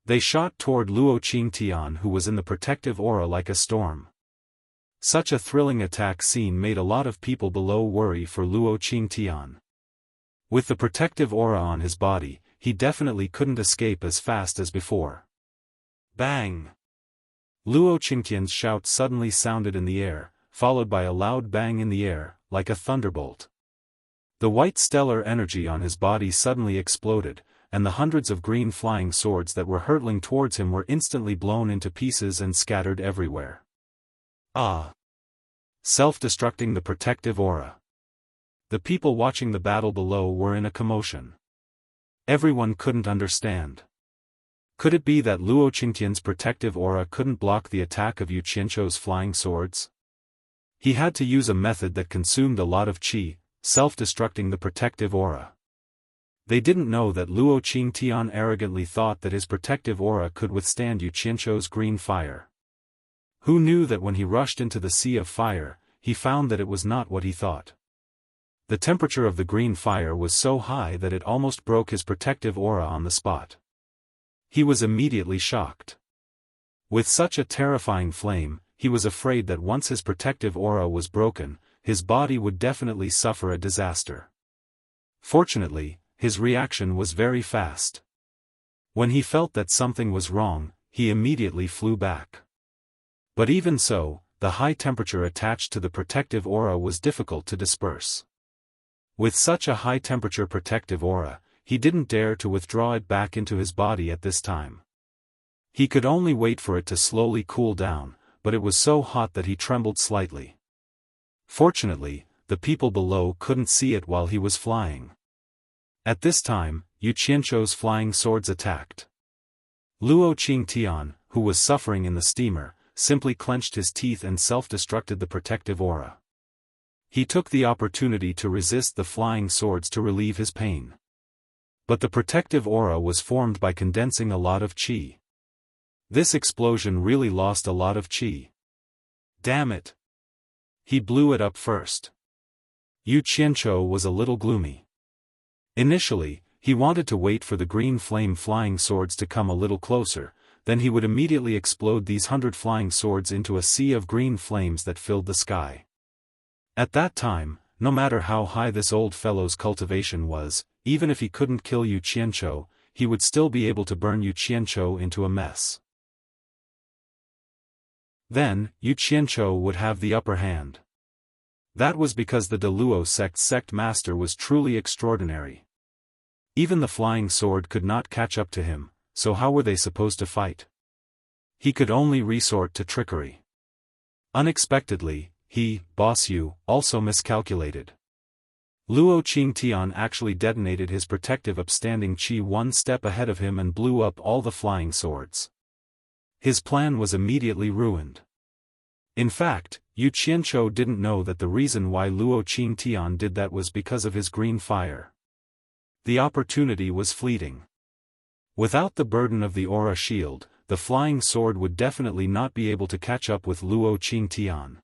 They shot toward Luo Qingtian, who was in the protective aura like a storm. Such a thrilling attack scene made a lot of people below worry for Luo Qingtian. With the protective aura on his body, he definitely couldn't escape as fast as before. Bang! Luo Qingtian's shout suddenly sounded in the air, followed by a loud bang in the air, like a thunderbolt. The white stellar energy on his body suddenly exploded, and the hundreds of green flying swords that were hurtling towards him were instantly blown into pieces and scattered everywhere. Ah! Self-destructing the protective aura. The people watching the battle below were in a commotion. Everyone couldn't understand. Could it be that Luo Qingtian's protective aura couldn't block the attack of Yu Qianzhou's flying swords? He had to use a method that consumed a lot of qi, self-destructing the protective aura. They didn't know that Luo Qingtian arrogantly thought that his protective aura could withstand Yu Qianzhou's green fire. Who knew that when he rushed into the sea of fire, he found that it was not what he thought. The temperature of the green fire was so high that it almost broke his protective aura on the spot. He was immediately shocked. With such a terrifying flame, he was afraid that once his protective aura was broken, his body would definitely suffer a disaster. Fortunately, his reaction was very fast. When he felt that something was wrong, he immediately flew back. But even so, the high temperature attached to the protective aura was difficult to disperse. With such a high temperature protective aura, he didn't dare to withdraw it back into his body at this time. He could only wait for it to slowly cool down, but it was so hot that he trembled slightly. Fortunately, the people below couldn't see it while he was flying. At this time, Yu Qianzhou's flying swords attacked. Luo Qingtian, who was suffering in the steamer, simply clenched his teeth and self-destructed the protective aura. He took the opportunity to resist the flying swords to relieve his pain. But the protective aura was formed by condensing a lot of qi. This explosion really lost a lot of qi. Damn it! He blew it up first. Yu Qianzhou was a little gloomy. Initially, he wanted to wait for the green flame flying swords to come a little closer, then he would immediately explode these 100 flying swords into a sea of green flames that filled the sky. At that time, no matter how high this old fellow's cultivation was, even if he couldn't kill Yu Qianzhou, he would still be able to burn Yu Qianzhou into a mess. Then, Yu Qianzhou would have the upper hand. That was because the Deluo sect master was truly extraordinary. Even the flying sword could not catch up to him, so how were they supposed to fight? He could only resort to trickery. Unexpectedly, he, Boss Yu, also miscalculated. Luo Qingtian actually detonated his protective upstanding qi one step ahead of him and blew up all the flying swords. His plan was immediately ruined. In fact, Yu Qianzhou didn't know that the reason why Luo Qingtian did that was because of his green fire. The opportunity was fleeting. Without the burden of the aura shield, the flying sword would definitely not be able to catch up with Luo Qingtian.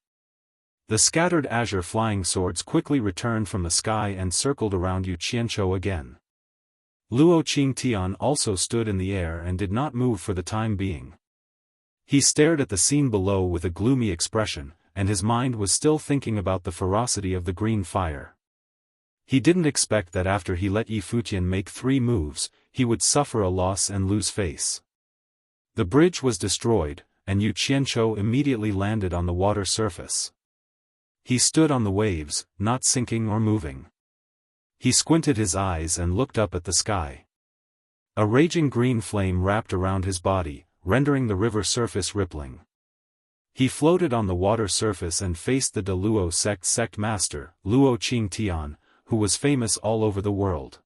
The scattered azure flying swords quickly returned from the sky and circled around Yu Qianzhou again. Luo Qingtian also stood in the air and did not move for the time being. He stared at the scene below with a gloomy expression, and his mind was still thinking about the ferocity of the green fire. He didn't expect that after he let Yi Futian make 3 moves, he would suffer a loss and lose face. The bridge was destroyed, and Yu Qianzhou immediately landed on the water surface. He stood on the waves, not sinking or moving. He squinted his eyes and looked up at the sky. A raging green flame wrapped around his body, rendering the river surface rippling. He floated on the water surface and faced the Deluo sect master, Luo Qingtian, who was famous all over the world.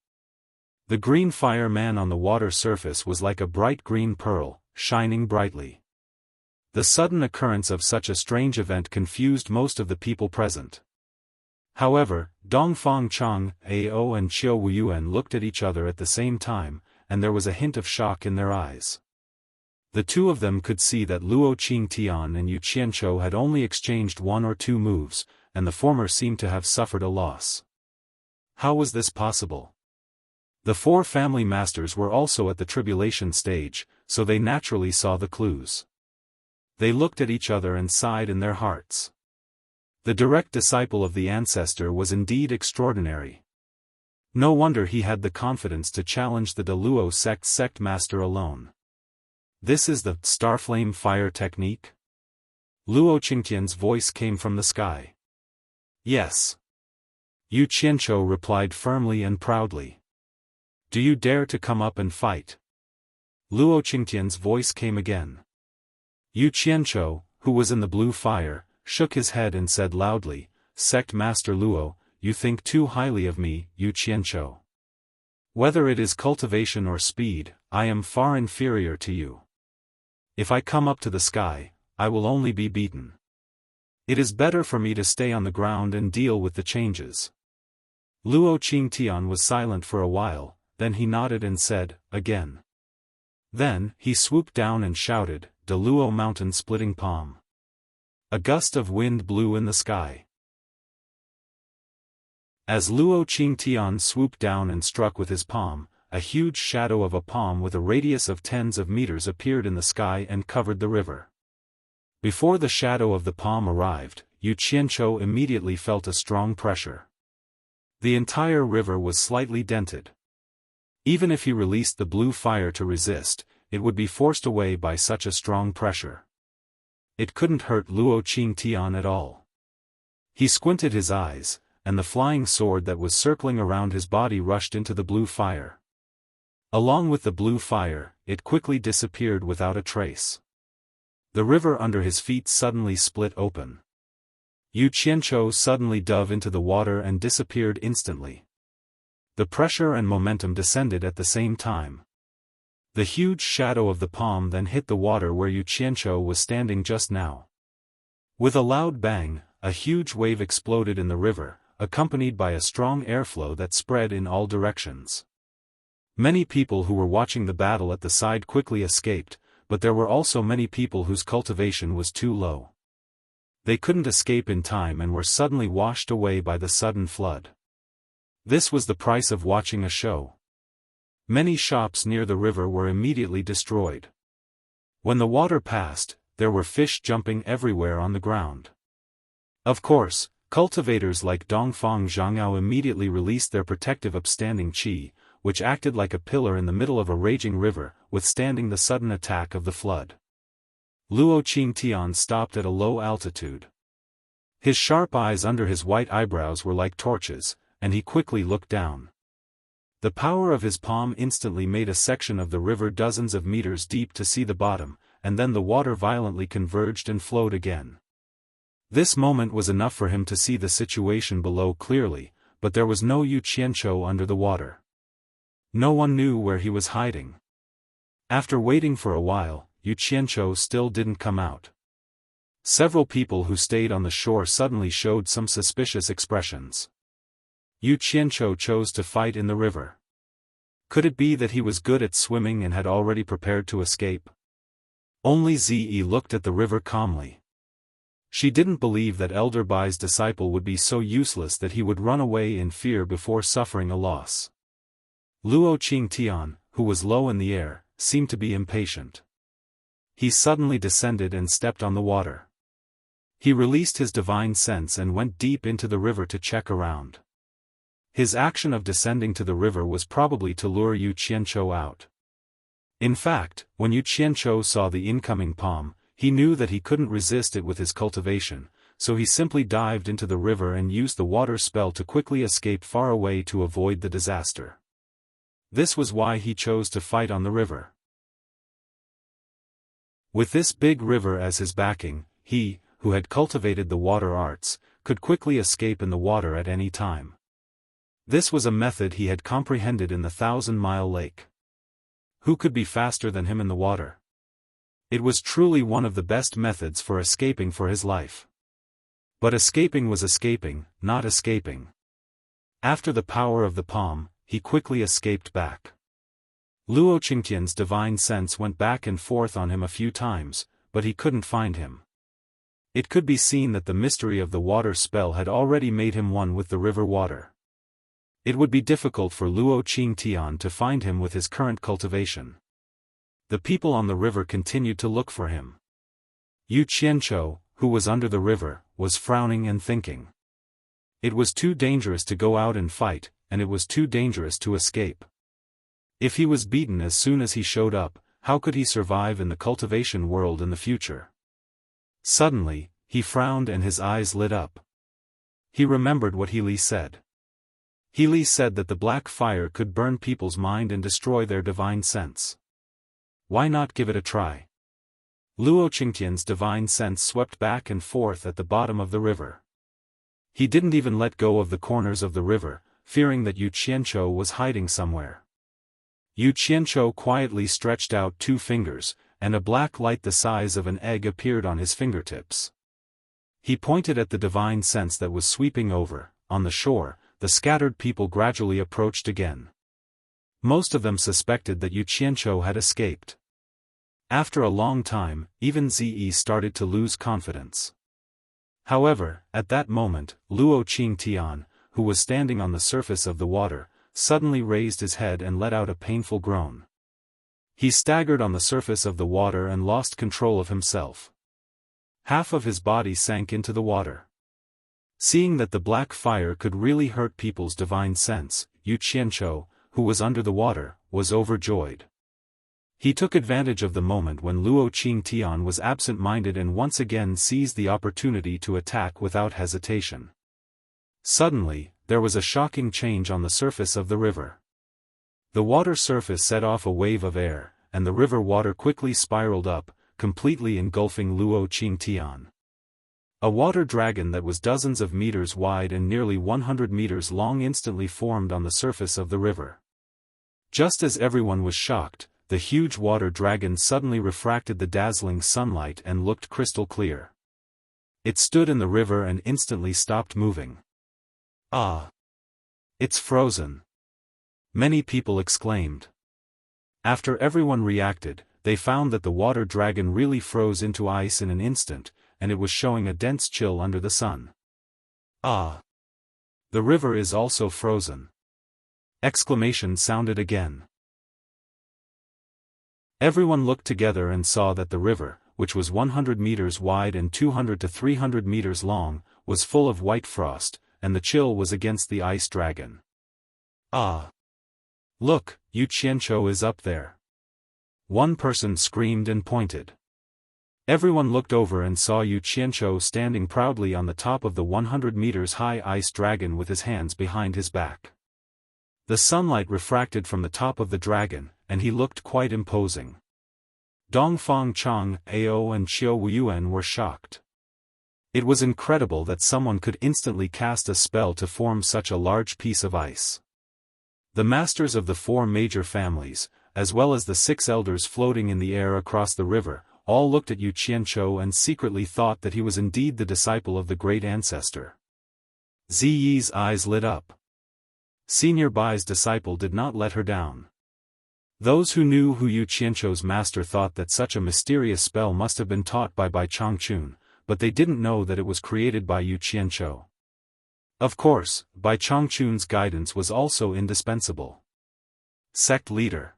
The green fire man on the water surface was like a bright green pearl, shining brightly. The sudden occurrence of such a strange event confused most of the people present. However, Dongfang Chang, Ao and Qiu Wuyuan looked at each other at the same time, and there was a hint of shock in their eyes. The two of them could see that Luo Qingtian and Yu Qianzhou had only exchanged 1 or 2 moves, and the former seemed to have suffered a loss. How was this possible? The 4 family masters were also at the tribulation stage, so they naturally saw the clues. They looked at each other and sighed in their hearts. The direct disciple of the ancestor was indeed extraordinary. No wonder he had the confidence to challenge the Deluo sect master alone. This is the Starflame fire technique? Luo Qingtian's voice came from the sky. Yes. Yu Qianzhou replied firmly and proudly. Do you dare to come up and fight? Luo Qingtian's voice came again. Yu Qianzhou, who was in the blue fire, shook his head and said loudly, Sect Master Luo, you think too highly of me, Yu Qianzhou. Whether it is cultivation or speed, I am far inferior to you. If I come up to the sky, I will only be beaten. It is better for me to stay on the ground and deal with the changes. Luo Qingtian was silent for a while, then he nodded and said, again. Then, he swooped down and shouted, "De Luo mountain splitting palm." A gust of wind blew in the sky. As Luo Qingtian swooped down and struck with his palm, a huge shadow of a palm with a radius of tens of meters appeared in the sky and covered the river. Before the shadow of the palm arrived, Yu Qianzhou immediately felt a strong pressure. The entire river was slightly dented. Even if he released the blue fire to resist, it would be forced away by such a strong pressure. It couldn't hurt Luo Qingtian at all. He squinted his eyes, and the flying sword that was circling around his body rushed into the blue fire. Along with the blue fire, it quickly disappeared without a trace. The river under his feet suddenly split open. Yu Qianzhou suddenly dove into the water and disappeared instantly. The pressure and momentum descended at the same time. The huge shadow of the palm then hit the water where Yu Qianzhou was standing just now. With a loud bang, a huge wave exploded in the river, accompanied by a strong airflow that spread in all directions. Many people who were watching the battle at the side quickly escaped, but there were also many people whose cultivation was too low. They couldn't escape in time and were suddenly washed away by the sudden flood. This was the price of watching a show. Many shops near the river were immediately destroyed. When the water passed, there were fish jumping everywhere on the ground. Of course, cultivators like Dongfang Zhangao immediately released their protective upstanding qi, which acted like a pillar in the middle of a raging river, withstanding the sudden attack of the flood. Luo Qingtian stopped at a low altitude. His sharp eyes under his white eyebrows were like torches, and he quickly looked down. The power of his palm instantly made a section of the river dozens of meters deep to see the bottom, and then the water violently converged and flowed again. This moment was enough for him to see the situation below clearly, but there was no Yu Qianzhou under the water. No one knew where he was hiding. After waiting for a while, Yu Qianzhou still didn't come out. Several people who stayed on the shore suddenly showed some suspicious expressions. Yu Qianzhou chose to fight in the river. Could it be that he was good at swimming and had already prepared to escape? Only Zi looked at the river calmly. She didn't believe that Elder Bai's disciple would be so useless that he would run away in fear before suffering a loss. Luo Qingtian, who was low in the air, seemed to be impatient. He suddenly descended and stepped on the water. He released his divine sense and went deep into the river to check around. His action of descending to the river was probably to lure Yu Qianzhou out. In fact, when Yu Qianzhou saw the incoming palm, he knew that he couldn't resist it with his cultivation, so he simply dived into the river and used the water spell to quickly escape far away to avoid the disaster. This was why he chose to fight on the river. With this big river as his backing, he, who had cultivated the water arts, could quickly escape in the water at any time. This was a method he had comprehended in the 1,000-mile lake. Who could be faster than him in the water? It was truly one of the best methods for escaping for his life. But escaping was escaping, not escaping. After the power of the palm, he quickly escaped back. Luo Qingtian's divine sense went back and forth on him a few times, but he couldn't find him. It could be seen that the mystery of the water spell had already made him one with the river water. It would be difficult for Luo Qingtian to find him with his current cultivation. The people on the river continued to look for him. Yu Qianzhou, who was under the river, was frowning and thinking. It was too dangerous to go out and fight, and it was too dangerous to escape. If he was beaten as soon as he showed up, how could he survive in the cultivation world in the future? Suddenly, he frowned and his eyes lit up. He remembered what Healy said. Healy said that the black fire could burn people's mind and destroy their divine sense. Why not give it a try? Luo Qingtian's divine sense swept back and forth at the bottom of the river. He didn't even let go of the corners of the river, fearing that Yu Qianzhou was hiding somewhere. Yu Qianzhou quietly stretched out 2 fingers, and a black light the size of an egg appeared on his fingertips. He pointed at the divine sense that was sweeping over. On the shore, the scattered people gradually approached again. Most of them suspected that Yu Qianzhou had escaped. After a long time, even Ze started to lose confidence. However, at that moment, Luo Qingtian, who was standing on the surface of the water, suddenly raised his head and let out a painful groan. He staggered on the surface of the water and lost control of himself. Half of his body sank into the water. Seeing that the black fire could really hurt people's divine sense, Yu Qianzhou, who was under the water, was overjoyed. He took advantage of the moment when Luo Qingtian was absent-minded and once again seized the opportunity to attack without hesitation. Suddenly, there was a shocking change on the surface of the river. The water surface set off a wave of air, and the river water quickly spiraled up, completely engulfing Luo Qingtian. A water dragon that was dozens of meters wide and nearly 100 meters long instantly formed on the surface of the river. Just as everyone was shocked, the huge water dragon suddenly refracted the dazzling sunlight and looked crystal clear. It stood in the river and instantly stopped moving. Ah! It's frozen! Many people exclaimed. After everyone reacted, they found that the water dragon really froze into ice in an instant, and it was showing a dense chill under the sun. Ah! The river is also frozen! Exclamations sounded again. Everyone looked together and saw that the river, which was 100 meters wide and 200 to 300 meters long, was full of white frost, and the chill was against the ice dragon. Ah! Look, Yu Qianzhou is up there! One person screamed and pointed. Everyone looked over and saw Yu Qianzhou standing proudly on the top of the 100 meters high ice dragon with his hands behind his back. The sunlight refracted from the top of the dragon, and he looked quite imposing. Dongfang Chang, Ao and Xiao Wuyuan were shocked. It was incredible that someone could instantly cast a spell to form such a large piece of ice. The masters of the 4 major families, as well as the 6 elders floating in the air across the river, all looked at Yu Qianzhou and secretly thought that he was indeed the disciple of the great ancestor. Ziyi's eyes lit up. Senior Bai's disciple did not let her down. Those who knew who Yu Qianzhou's master thought that such a mysterious spell must have been taught by Bai Changchun, but they didn't know that it was created by Yu Qianzhou. Of course, Bai Changchun's guidance was also indispensable. Sect leader.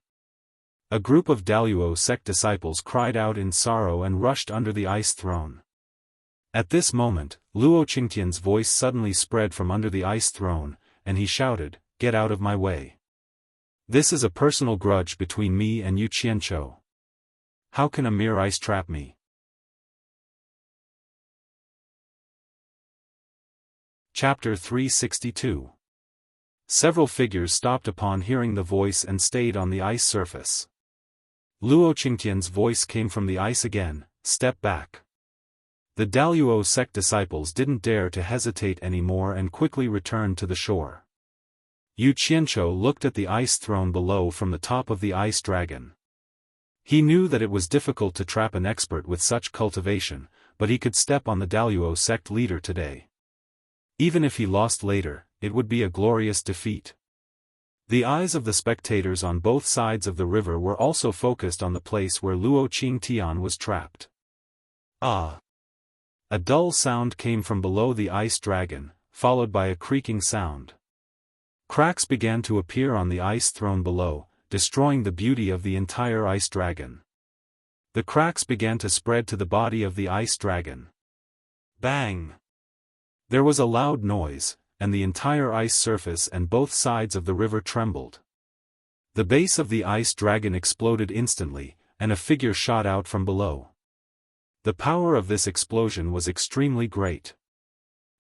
A group of Daluo sect disciples cried out in sorrow and rushed under the ice throne. At this moment, Luo Qingtian's voice suddenly spread from under the ice throne, and he shouted, "Get out of my way. This is a personal grudge between me and Yu Qianzhou. How can a mere ice trap me?" Chapter 362. Several figures stopped upon hearing the voice and stayed on the ice surface. Luo Qingtian's voice came from the ice again, "Step back." The Daluo sect disciples didn't dare to hesitate anymore and quickly returned to the shore. Yu Qianzhou looked at the ice throne below from the top of the ice dragon. He knew that it was difficult to trap an expert with such cultivation, but he could step on the Daluo sect leader today. Even if he lost later, it would be a glorious defeat. The eyes of the spectators on both sides of the river were also focused on the place where Luo Qingtian was trapped. Ah! A dull sound came from below the ice dragon, followed by a creaking sound. Cracks began to appear on the ice throne below, destroying the beauty of the entire ice dragon. The cracks began to spread to the body of the ice dragon. Bang! There was a loud noise, and the entire ice surface and both sides of the river trembled. The base of the ice dragon exploded instantly, and a figure shot out from below. The power of this explosion was extremely great.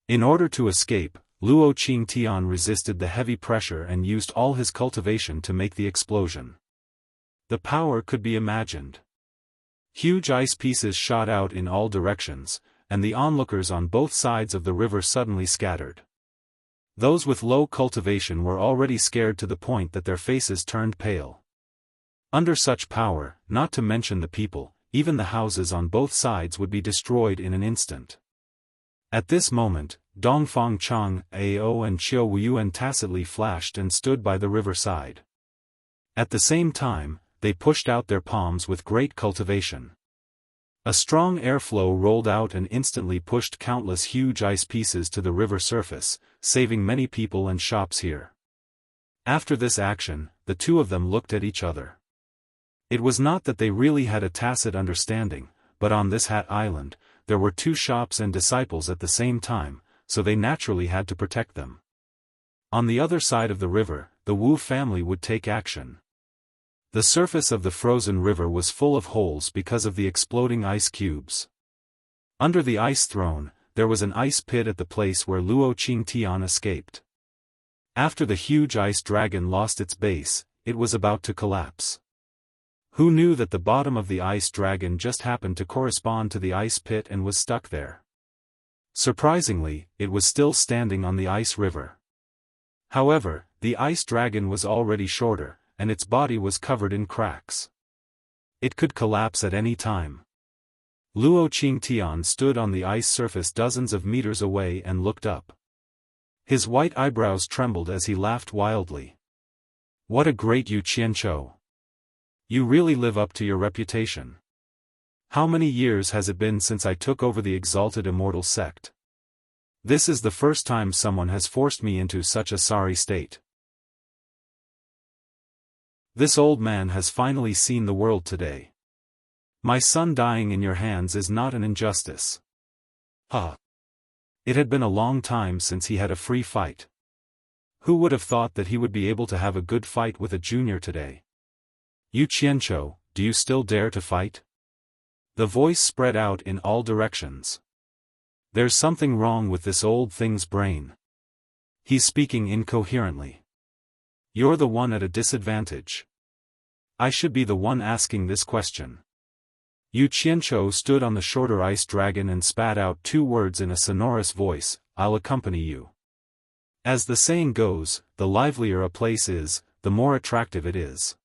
In order to escape, Luo Qingtian resisted the heavy pressure and used all his cultivation to make the explosion. The power could be imagined. Huge ice pieces shot out in all directions, and the onlookers on both sides of the river suddenly scattered. Those with low cultivation were already scared to the point that their faces turned pale. Under such power, not to mention the people, even the houses on both sides would be destroyed in an instant. At this moment, Dongfang Chang, Ao and Xiao Wuyuan tacitly flashed and stood by the riverside. At the same time, they pushed out their palms with great cultivation. A strong airflow rolled out and instantly pushed countless huge ice pieces to the river surface, saving many people and shops here. After this action, the two of them looked at each other. It was not that they really had a tacit understanding, but on this Hat Island, there were two shops and disciples at the same time, so they naturally had to protect them. On the other side of the river, the Wu family would take action. The surface of the frozen river was full of holes because of the exploding ice cubes. Under the ice throne, there was an ice pit at the place where Luo Qingtian escaped. After the huge ice dragon lost its base, it was about to collapse. Who knew that the bottom of the ice dragon just happened to correspond to the ice pit and was stuck there? Surprisingly, it was still standing on the ice river. However, the ice dragon was already shorter, and its body was covered in cracks. It could collapse at any time. Luo Qingtian stood on the ice surface dozens of meters away and looked up. His white eyebrows trembled as he laughed wildly. What a great Yu Qianqiu! You really live up to your reputation. How many years has it been since I took over the exalted immortal sect? This is the first time someone has forced me into such a sorry state. This old man has finally seen the world today. My son dying in your hands is not an injustice. It had been a long time since he had a free fight. Who would have thought that he would be able to have a good fight with a junior today? Yu Qianqiu, do you still dare to fight? The voice spread out in all directions. There's something wrong with this old thing's brain. He's speaking incoherently. You're the one at a disadvantage. I should be the one asking this question. Yu Qianqiu stood on the shorter ice dragon and spat out two words in a sonorous voice, I'll accompany you. As the saying goes, the livelier a place is, the more attractive it is.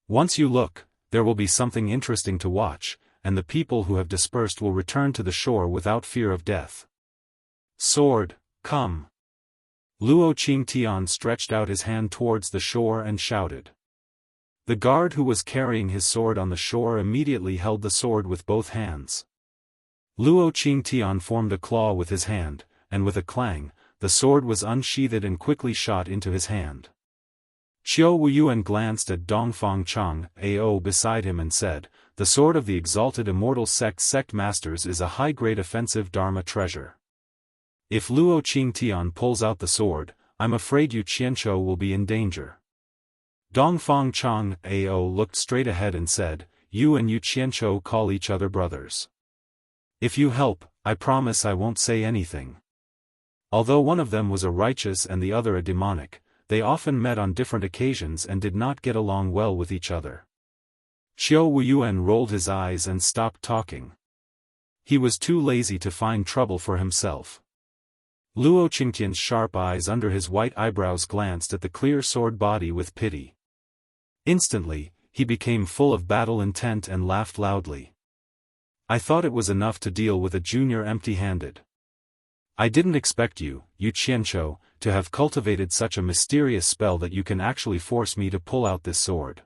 Once you look, there will be something interesting to watch, and the people who have dispersed will return to the shore without fear of death. Sword, come. Luo Qingtian stretched out his hand towards the shore and shouted. The guard who was carrying his sword on the shore immediately held the sword with both hands. Luo Qingtian formed a claw with his hand, and with a clang, the sword was unsheathed and quickly shot into his hand. Qiu Wuyuan glanced at Dongfang Chang Ao beside him and said, the sword of the exalted immortal sect masters is a high-grade offensive Dharma treasure. If Luo Qingtian pulls out the sword, I'm afraid Yu Qianqiu will be in danger. Dongfang Chang Ao looked straight ahead and said, you and Yu Qianqiu call each other brothers. If you help, I promise I won't say anything. Although one of them was a righteous and the other a demonic, they often met on different occasions and did not get along well with each other. Qiu Wuyuan rolled his eyes and stopped talking. He was too lazy to find trouble for himself. Luo Qingtian's sharp eyes under his white eyebrows glanced at the clear sword body with pity. Instantly, he became full of battle intent and laughed loudly. I thought it was enough to deal with a junior empty-handed. I didn't expect you, Yu Qianqiu, to have cultivated such a mysterious spell that you can actually force me to pull out this sword.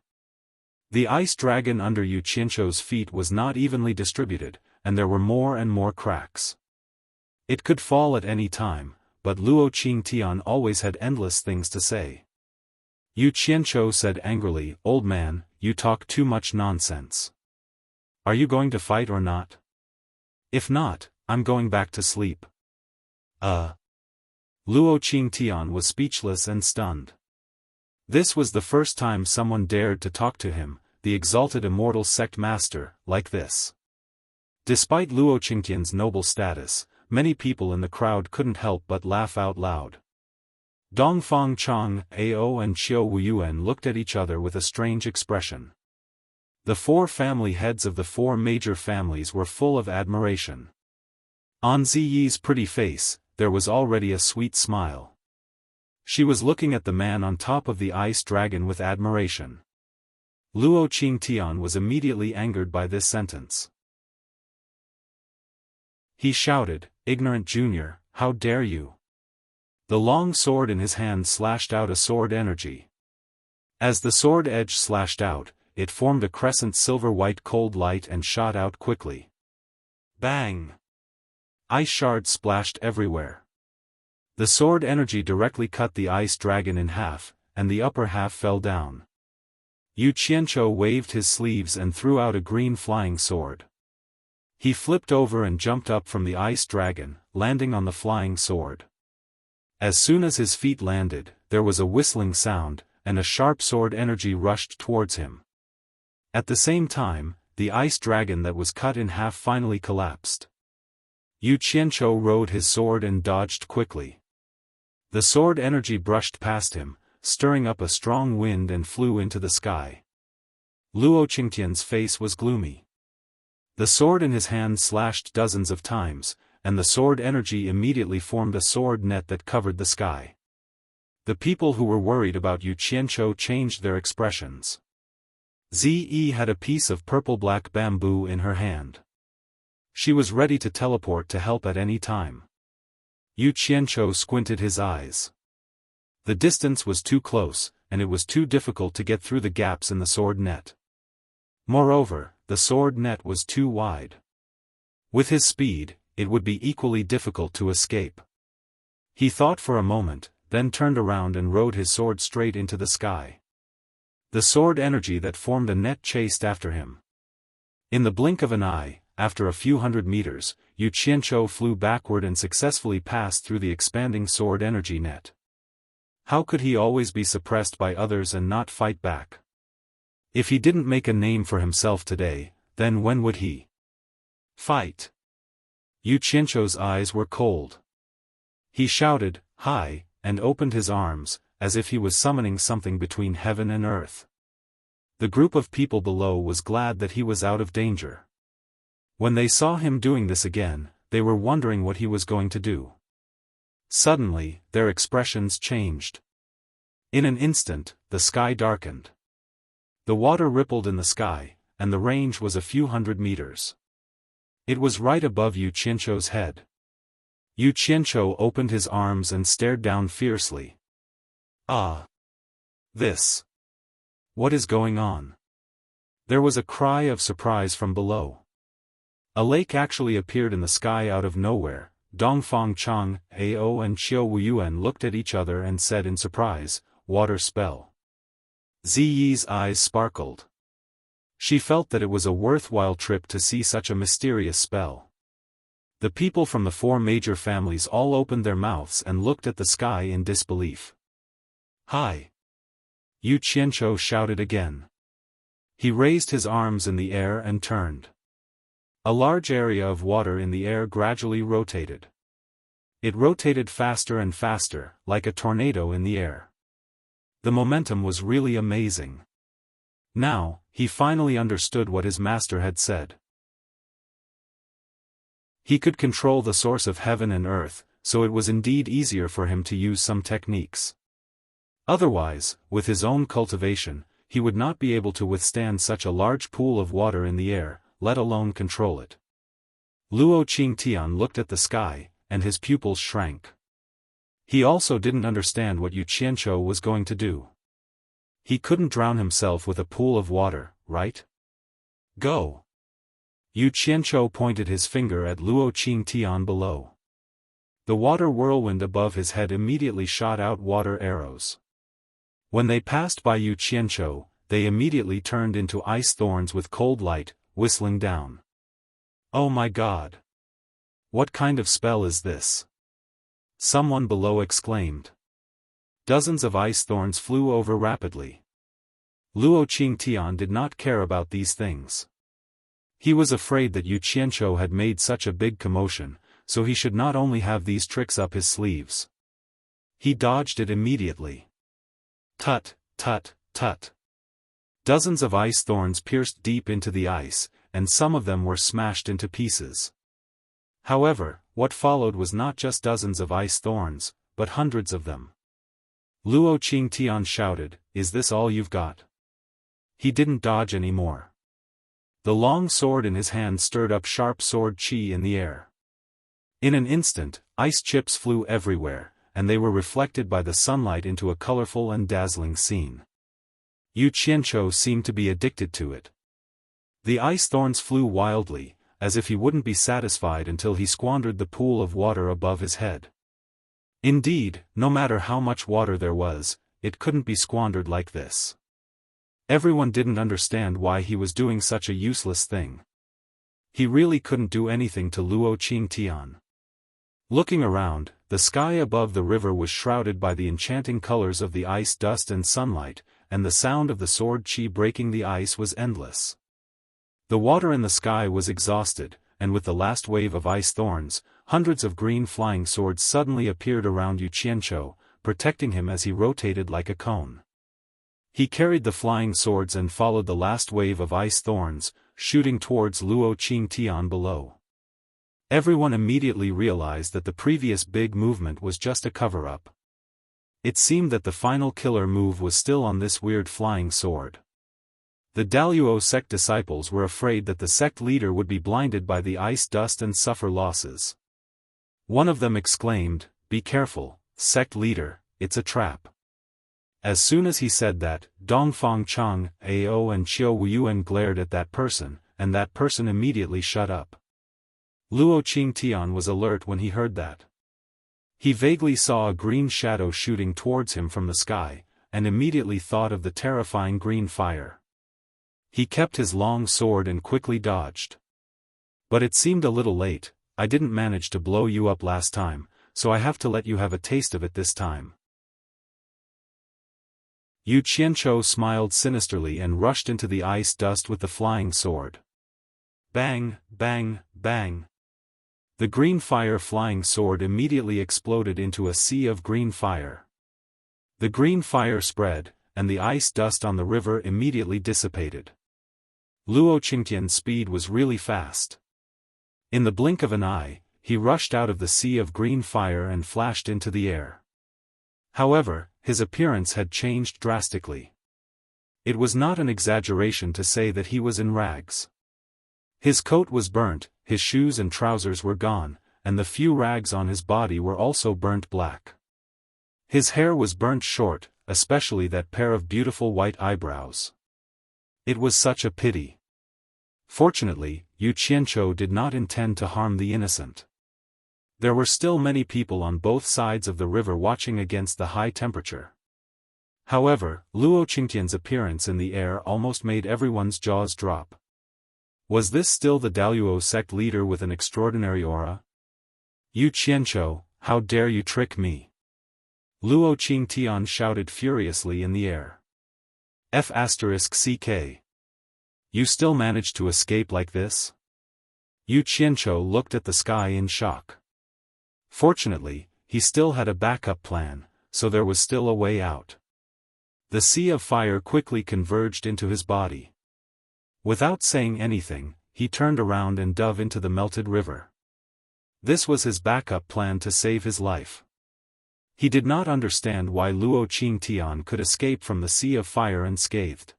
The ice dragon under Yu Qianqiu's feet was not evenly distributed, and there were more and more cracks. It could fall at any time, but Luo Qingtian always had endless things to say. Yu Qianqiu said angrily, old man, you talk too much nonsense. Are you going to fight or not? If not, I'm going back to sleep. Luo Qingtian was speechless and stunned. This was the first time someone dared to talk to him, the exalted immortal sect master, like this. Despite Luo Qingtian's noble status, many people in the crowd couldn't help but laugh out loud. Dongfang Chang Ao and Qiu Wuyuan looked at each other with a strange expression. The four family heads of the four major families were full of admiration. On Ziyi's pretty face, there was already a sweet smile. She was looking at the man on top of the ice dragon with admiration. Luo Qingtian was immediately angered by this sentence. He shouted, ignorant junior, how dare you? The long sword in his hand slashed out a sword energy. As the sword edge slashed out, it formed a crescent silver-white cold light and shot out quickly. Bang! Ice shards splashed everywhere. The sword energy directly cut the ice dragon in half, and the upper half fell down. Yu Qianqiu waved his sleeves and threw out a green flying sword. He flipped over and jumped up from the ice dragon, landing on the flying sword. As soon as his feet landed, there was a whistling sound, and a sharp sword energy rushed towards him. At the same time, the ice dragon that was cut in half finally collapsed. Yu Qianqiu rode his sword and dodged quickly. The sword energy brushed past him, stirring up a strong wind and flew into the sky. Luo Qingtian's face was gloomy. The sword in his hand slashed dozens of times, and the sword energy immediately formed a sword net that covered the sky. The people who were worried about Yu Qianqiu changed their expressions. Zi had a piece of purple-black bamboo in her hand. She was ready to teleport to help at any time. Yu Qianqiu squinted his eyes. The distance was too close, and it was too difficult to get through the gaps in the sword net. Moreover, the sword net was too wide. With his speed, it would be equally difficult to escape. He thought for a moment, then turned around and rode his sword straight into the sky. The sword energy that formed a net chased after him. In the blink of an eye, after a few hundred meters, Yu Qianqiu flew backward and successfully passed through the expanding sword energy net. How could he always be suppressed by others and not fight back? If he didn't make a name for himself today, then when would he fight? Yu Qianqiu's eyes were cold. He shouted, "Hi," and opened his arms, as if he was summoning something between heaven and earth. The group of people below was glad that he was out of danger. When they saw him doing this again, they were wondering what he was going to do. Suddenly, their expressions changed. In an instant, the sky darkened. The water rippled in the sky, and the range was a few hundred meters. It was right above Yu Qianqiu's head. Yu Qianqiu opened his arms and stared down fiercely. Ah! This! What is going on? There was a cry of surprise from below. A lake actually appeared in the sky out of nowhere. Dongfang Chang, Ao and Qiu Wuyuan looked at each other and said in surprise, "Water spell." Ziyi's eyes sparkled. She felt that it was a worthwhile trip to see such a mysterious spell. The people from the four major families all opened their mouths and looked at the sky in disbelief. "Hi!" Yu Qianqiu shouted again. He raised his arms in the air and turned. A large area of water in the air gradually rotated. It rotated faster and faster, like a tornado in the air. The momentum was really amazing. Now, he finally understood what his master had said. He could control the source of heaven and earth, so it was indeed easier for him to use some techniques. Otherwise, with his own cultivation, he would not be able to withstand such a large pool of water in the air, let alone control it. Luo Qingtian looked at the sky, and his pupils shrank. He also didn't understand what Yu Qianqiu was going to do. He couldn't drown himself with a pool of water, right? Go! Yu Qianqiu pointed his finger at Luo Qingtian below. The water whirlwind above his head immediately shot out water arrows. When they passed by Yu Qianqiu, they immediately turned into ice thorns with cold light, whistling down. "Oh my God! What kind of spell is this?" Someone below exclaimed. Dozens of ice thorns flew over rapidly. Luo Qingtian did not care about these things. He was afraid that Yu Qianqiu had made such a big commotion, so he should not only have these tricks up his sleeves. He dodged it immediately. Tut, tut, tut. Dozens of ice thorns pierced deep into the ice, and some of them were smashed into pieces. However, what followed was not just dozens of ice thorns, but hundreds of them. Luo Qingtian shouted, "Is this all you've got?" He didn't dodge anymore. The long sword in his hand stirred up sharp sword qi in the air. In an instant, ice chips flew everywhere, and they were reflected by the sunlight into a colorful and dazzling scene. Yu Qianqiu seemed to be addicted to it. The ice thorns flew wildly, as if he wouldn't be satisfied until he squandered the pool of water above his head. Indeed, no matter how much water there was, it couldn't be squandered like this. Everyone didn't understand why he was doing such a useless thing. He really couldn't do anything to Luo Qingtian. Looking around, the sky above the river was shrouded by the enchanting colors of the ice dust and sunlight, and the sound of the sword qi breaking the ice was endless. The water in the sky was exhausted, and with the last wave of ice thorns, hundreds of green flying swords suddenly appeared around Yu Qianqiu, protecting him as he rotated like a cone. He carried the flying swords and followed the last wave of ice thorns, shooting towards Luo Qingtian below. Everyone immediately realized that the previous big movement was just a cover-up. It seemed that the final killer move was still on this weird flying sword. The Daluo sect disciples were afraid that the sect leader would be blinded by the ice dust and suffer losses. One of them exclaimed, "Be careful, sect leader, it's a trap." As soon as he said that, Dongfang Chang, Ao and Qiu Wuyuan glared at that person, and that person immediately shut up. Luo Qingtian was alert when he heard that. He vaguely saw a green shadow shooting towards him from the sky, and immediately thought of the terrifying green fire. He kept his long sword and quickly dodged. But it seemed a little late. "I didn't manage to blow you up last time, so I have to let you have a taste of it this time." Yu Qianqiu smiled sinisterly and rushed into the ice dust with the flying sword. Bang, bang, bang. The green fire flying sword immediately exploded into a sea of green fire. The green fire spread, and the ice dust on the river immediately dissipated. Luo Qingtian's speed was really fast. In the blink of an eye, he rushed out of the sea of green fire and flashed into the air. However, his appearance had changed drastically. It was not an exaggeration to say that he was in rags. His coat was burnt, his shoes and trousers were gone, and the few rags on his body were also burnt black. His hair was burnt short, especially that pair of beautiful white eyebrows. It was such a pity. Fortunately, Yu Qianqiu did not intend to harm the innocent. There were still many people on both sides of the river watching against the high temperature. However, Luo Qingtian's appearance in the air almost made everyone's jaws drop. Was this still the Daluo sect leader with an extraordinary aura? "Yu Qianqiu, how dare you trick me?" Luo Qingtian shouted furiously in the air. F***ck. You still managed to escape like this? Yu Qianqiu looked at the sky in shock. Fortunately, he still had a backup plan, so there was still a way out. The sea of fire quickly converged into his body. Without saying anything, he turned around and dove into the melted river. This was his backup plan to save his life. He did not understand why Luo Qingtian could escape from the sea of fire unscathed.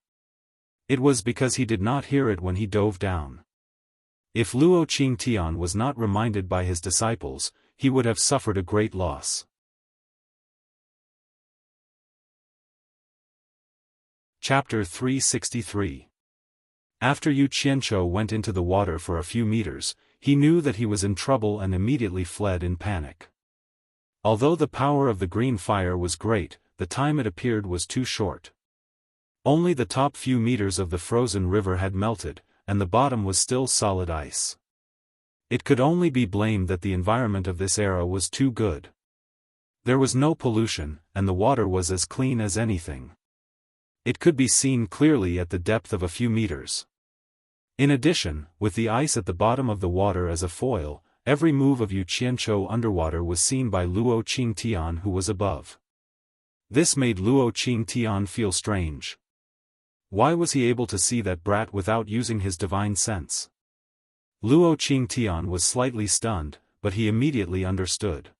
It was because he did not hear it when he dove down. If Luo Qingtian was not reminded by his disciples, he would have suffered a great loss. Chapter 363. After Yu Qianqiu went into the water for a few meters, he knew that he was in trouble and immediately fled in panic. Although the power of the green fire was great, the time it appeared was too short. Only the top few meters of the frozen river had melted, and the bottom was still solid ice. It could only be blamed that the environment of this era was too good. There was no pollution, and the water was as clean as anything. It could be seen clearly at the depth of a few meters. In addition, with the ice at the bottom of the water as a foil, every move of Yu Qianqiu underwater was seen by Luo Qingtian who was above. This made Luo Qingtian feel strange. Why was he able to see that brat without using his divine sense? Luo Qingtian was slightly stunned, but he immediately understood.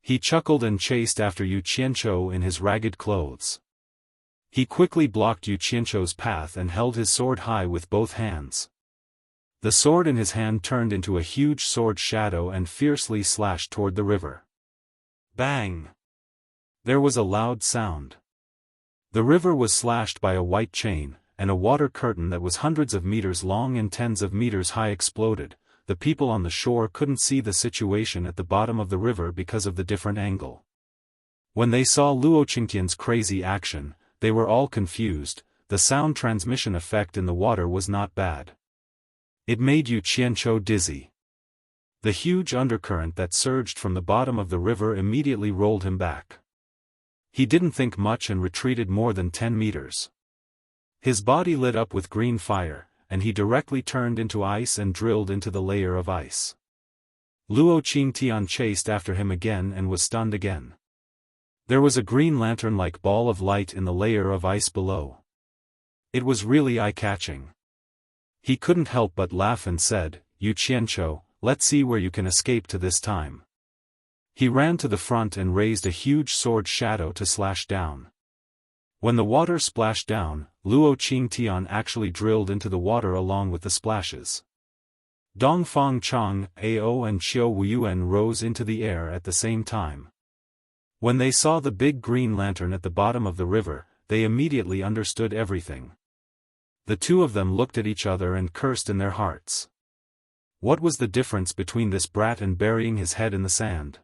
He chuckled and chased after Yu Qianqiu in his ragged clothes. He quickly blocked Yu Qianqiu's path and held his sword high with both hands. The sword in his hand turned into a huge sword shadow and fiercely slashed toward the river. Bang! There was a loud sound. The river was slashed by a white chain, and a water curtain that was hundreds of meters long and tens of meters high exploded. The people on the shore couldn't see the situation at the bottom of the river because of the different angle. When they saw Luo Qingtian's crazy action, they were all confused. The sound transmission effect in the water was not bad. It made Yu Qianzhou dizzy. The huge undercurrent that surged from the bottom of the river immediately rolled him back. He didn't think much and retreated more than 10 meters. His body lit up with green fire, and he directly turned into ice and drilled into the layer of ice. Luo Qingtian chased after him again and was stunned again. There was a green lantern-like ball of light in the layer of ice below. It was really eye-catching. He couldn't help but laugh and said, "Yu Qianzhou, let's see where you can escape to this time." He ran to the front and raised a huge sword shadow to slash down. When the water splashed down, Luo Qingtian actually drilled into the water along with the splashes. Dongfang Chang, Ao and Qiu Wuyuan rose into the air at the same time. When they saw the big green lantern at the bottom of the river, they immediately understood everything. The two of them looked at each other and cursed in their hearts. What was the difference between this brat and burying his head in the sand?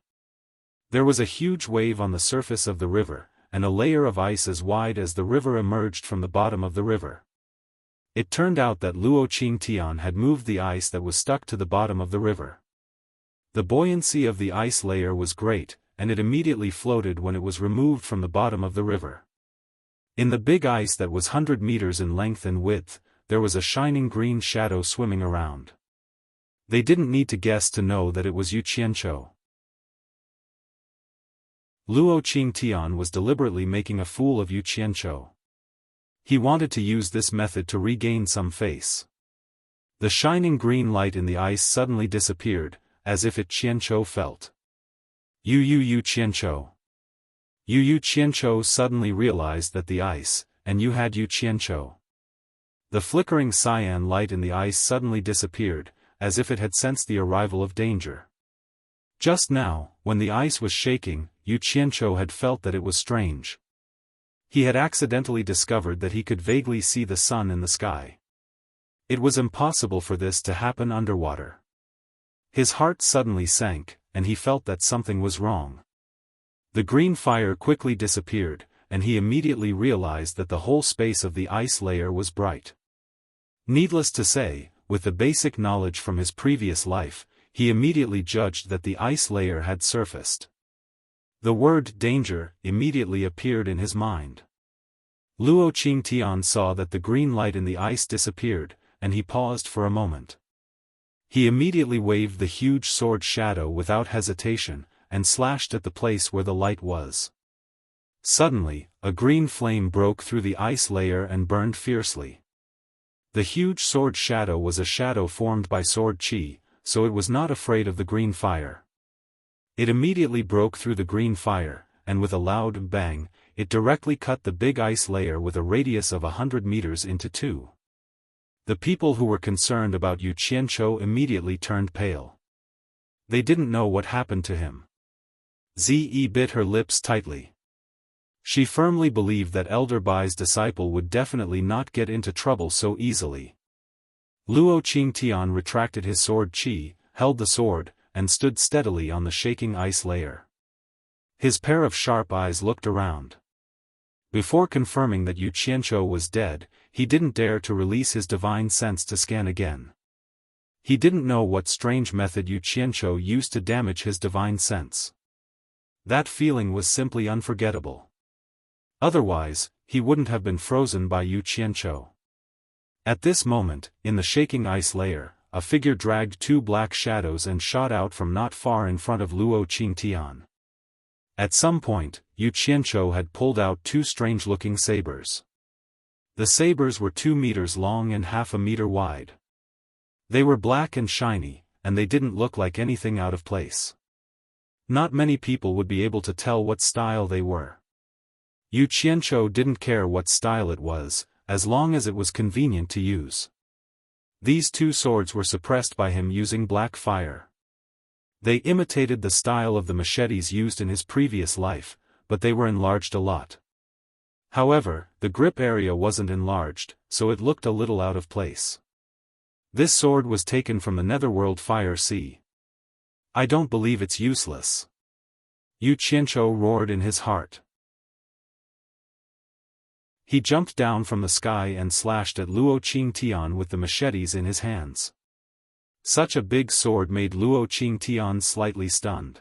There was a huge wave on the surface of the river, and a layer of ice as wide as the river emerged from the bottom of the river. It turned out that Luo Qingtian had moved the ice that was stuck to the bottom of the river. The buoyancy of the ice layer was great, and it immediately floated when it was removed from the bottom of the river. In the big ice that was 100 meters in length and width, there was a shining green shadow swimming around. They didn't need to guess to know that it was Yu Qianzhou. Luo Qingtian was deliberately making a fool of Yu Qianzhou. He wanted to use this method to regain some face. The shining green light in the ice suddenly disappeared, as if Qianzhou felt. Yu Qianzhou. Yu Qianzhou suddenly realized that the ice, and you had Yu Qianzhou. The flickering cyan light in the ice suddenly disappeared, as if it had sensed the arrival of danger. Just now, when the ice was shaking, Yu Qianzhou had felt that it was strange. He had accidentally discovered that he could vaguely see the sun in the sky. It was impossible for this to happen underwater. His heart suddenly sank, and he felt that something was wrong. The green fire quickly disappeared, and he immediately realized that the whole space of the ice layer was bright. Needless to say, with the basic knowledge from his previous life, he immediately judged that the ice layer had surfaced. The word danger immediately appeared in his mind. Luo Qingtian saw that the green light in the ice disappeared, and he paused for a moment. He immediately waved the huge sword shadow without hesitation, and slashed at the place where the light was. Suddenly, a green flame broke through the ice layer and burned fiercely. The huge sword shadow was a shadow formed by sword qi, so it was not afraid of the green fire. It immediately broke through the green fire, and with a loud bang, it directly cut the big ice layer with a radius of 100 meters into two. The people who were concerned about Yu Qianzhou immediately turned pale. They didn't know what happened to him. Zi bit her lips tightly. She firmly believed that Elder Bai's disciple would definitely not get into trouble so easily. Luo Qingtian retracted his sword qi, held the sword, and stood steadily on the shaking ice layer. His pair of sharp eyes looked around. Before confirming that Yu Qianzhou was dead, he didn't dare to release his divine sense to scan again. He didn't know what strange method Yu Qianzhou used to damage his divine sense. That feeling was simply unforgettable. Otherwise, he wouldn't have been frozen by Yu Qianzhou. At this moment, in the shaking ice layer, a figure dragged two black shadows and shot out from not far in front of Luo Qingtian. At some point, Yu Qianzhou had pulled out two strange-looking sabers. The sabers were 2 meters long and half a meter wide. They were black and shiny, and they didn't look like anything out of place. Not many people would be able to tell what style they were. Yu Qianzhou didn't care what style it was, as long as it was convenient to use. These two swords were suppressed by him using black fire. They imitated the style of the machetes used in his previous life, but they were enlarged a lot. However, the grip area wasn't enlarged, so it looked a little out of place. This sword was taken from the Netherworld Fire Sea. I don't believe it's useless. Yu Qianzhou roared in his heart. He jumped down from the sky and slashed at Luo Qingtian with the machetes in his hands. Such a big sword made Luo Qingtian slightly stunned.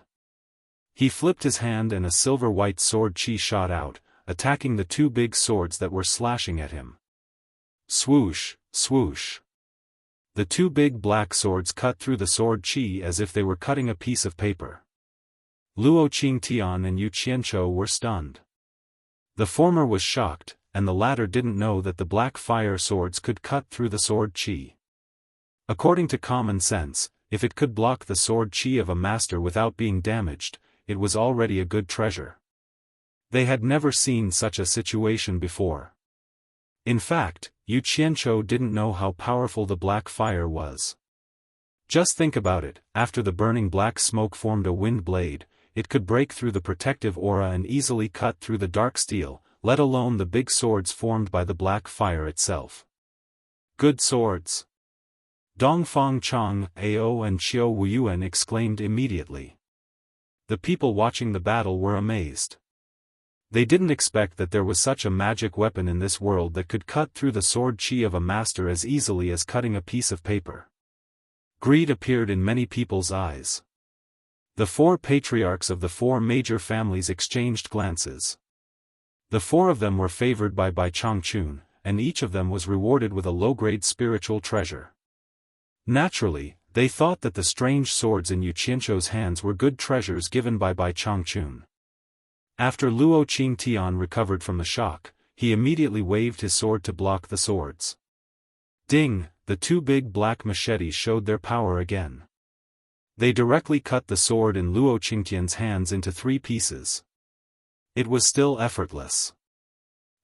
He flipped his hand and a silver-white sword chi shot out, attacking the two big swords that were slashing at him. Swoosh, swoosh. The two big black swords cut through the sword chi as if they were cutting a piece of paper. Luo Qingtian and Yu Qianzhou were stunned. The former was shocked, and the latter didn't know that the black fire swords could cut through the sword chi. According to common sense, if it could block the sword chi of a master without being damaged, it was already a good treasure. They had never seen such a situation before. In fact, Yu Qianzhou didn't know how powerful the black fire was. Just think about it, after the burning black smoke formed a wind blade, it could break through the protective aura and easily cut through the dark steel, let alone the big swords formed by the black fire itself. Good swords. Dongfang Chang, Ao and Xiao Wuyuan exclaimed immediately. The people watching the battle were amazed. They didn't expect that there was such a magic weapon in this world that could cut through the sword chi of a master as easily as cutting a piece of paper. Greed appeared in many people's eyes. The four patriarchs of the four major families exchanged glances. The four of them were favored by Bai Changchun, and each of them was rewarded with a low-grade spiritual treasure. Naturally, they thought that the strange swords in Yu Qianzhou's hands were good treasures given by Bai Changchun. After Luo Qingtian recovered from the shock, he immediately waved his sword to block the swords. Ding! The two big black machetes showed their power again. They directly cut the sword in Luo Qingtian's hands into 3 pieces. It was still effortless.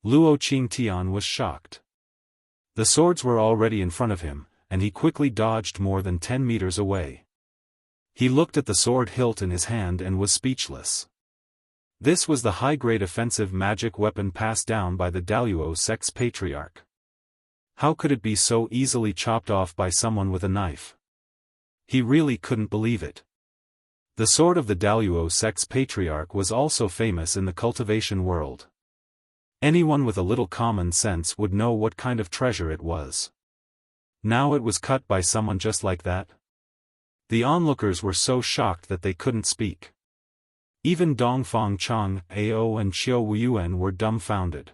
Luo Qingtian was shocked. The swords were already in front of him, and he quickly dodged more than 10 meters away. He looked at the sword hilt in his hand and was speechless. This was the high-grade offensive magic weapon passed down by the Daluo sect's patriarch. How could it be so easily chopped off by someone with a knife? He really couldn't believe it. The sword of the Daluo sect's patriarch was also famous in the cultivation world. Anyone with a little common sense would know what kind of treasure it was. Now it was cut by someone just like that? The onlookers were so shocked that they couldn't speak. Even Dongfang Chang, Ao and Xiao Wuyuan were dumbfounded.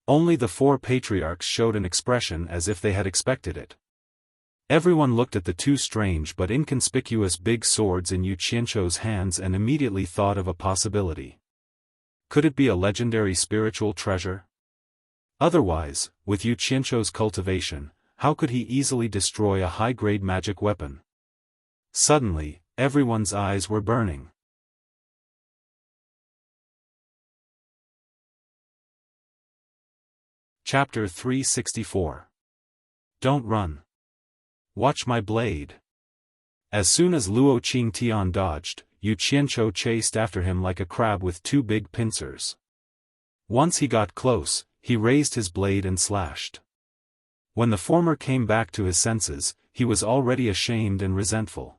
Only the four patriarchs showed an expression as if they had expected it. Everyone looked at the two strange but inconspicuous big swords in Yu Qianzhou's hands and immediately thought of a possibility. Could it be a legendary spiritual treasure? Otherwise, with Yu Qianzhou's cultivation, how could he easily destroy a high-grade magic weapon? Suddenly, everyone's eyes were burning. Chapter 364. Don't run. Watch my blade. As soon as Luo Qingtian dodged, Yu Qianzhou chased after him like a crab with 2 big pincers. Once he got close, he raised his blade and slashed. When the former came back to his senses, he was already ashamed and resentful.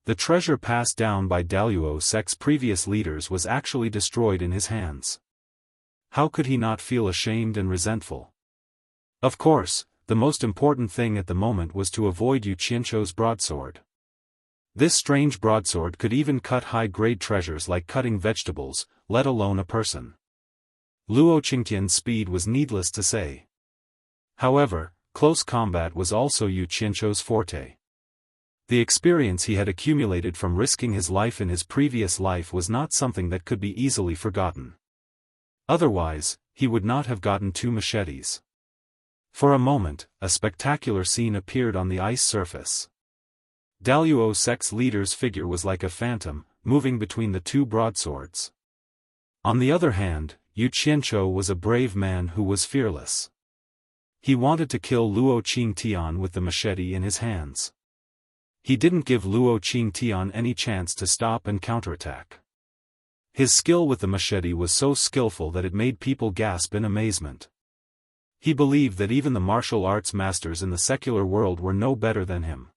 The treasure passed down by Daluo sect's previous leaders was actually destroyed in his hands. How could he not feel ashamed and resentful? Of course, the most important thing at the moment was to avoid Yu Qianzhou's broadsword. This strange broadsword could even cut high-grade treasures like cutting vegetables, let alone a person. Luo Qingtian's speed was needless to say. However, close combat was also Yu Qianzhou's forte. The experience he had accumulated from risking his life in his previous life was not something that could be easily forgotten. Otherwise, he would not have gotten 2 machetes. For a moment, a spectacular scene appeared on the ice surface. Daluo sect's leader's figure was like a phantom, moving between the 2 broadswords. On the other hand, Yu Qianzhou was a brave man who was fearless. He wanted to kill Luo Qingtian with the machete in his hands. He didn't give Luo Qingtian any chance to stop and counterattack. His skill with the machete was so skillful that it made people gasp in amazement. He believed that even the martial arts masters in the secular world were no better than him.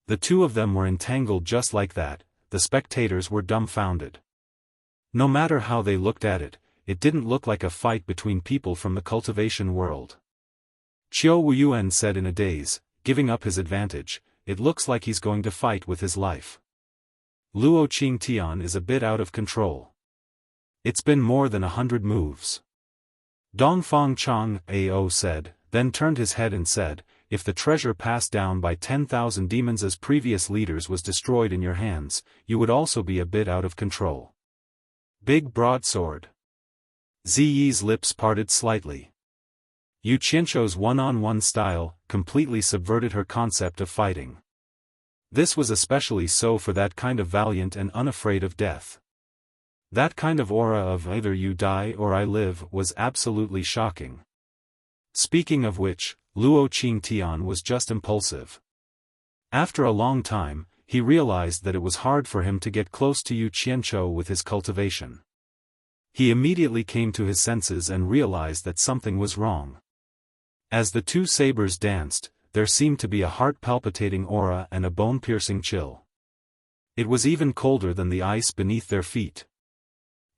The two of them were entangled just like that. The spectators were dumbfounded. No matter how they looked at it, it didn't look like a fight between people from the cultivation world. Qiu Wuyuan said in a daze, giving up his advantage, "It looks like he's going to fight with his life. Luo Qingtian is a bit out of control. It's been more than 100 moves." Dongfang Chang Ao said, then turned his head and said, "If the treasure passed down by 10,000 demons as previous leaders was destroyed in your hands, you would also be a bit out of control." Big broadsword. Ziyi's lips parted slightly. Yu Qianzhou's one-on-one style completely subverted her concept of fighting. This was especially so for that kind of valiant and unafraid of death. That kind of aura of either you die or I live was absolutely shocking. Speaking of which, Luo Qingtian was just impulsive. After a long time, he realized that it was hard for him to get close to Yu Qianzhou with his cultivation. He immediately came to his senses and realized that something was wrong. As the two sabers danced, there seemed to be a heart-palpitating aura and a bone-piercing chill. It was even colder than the ice beneath their feet.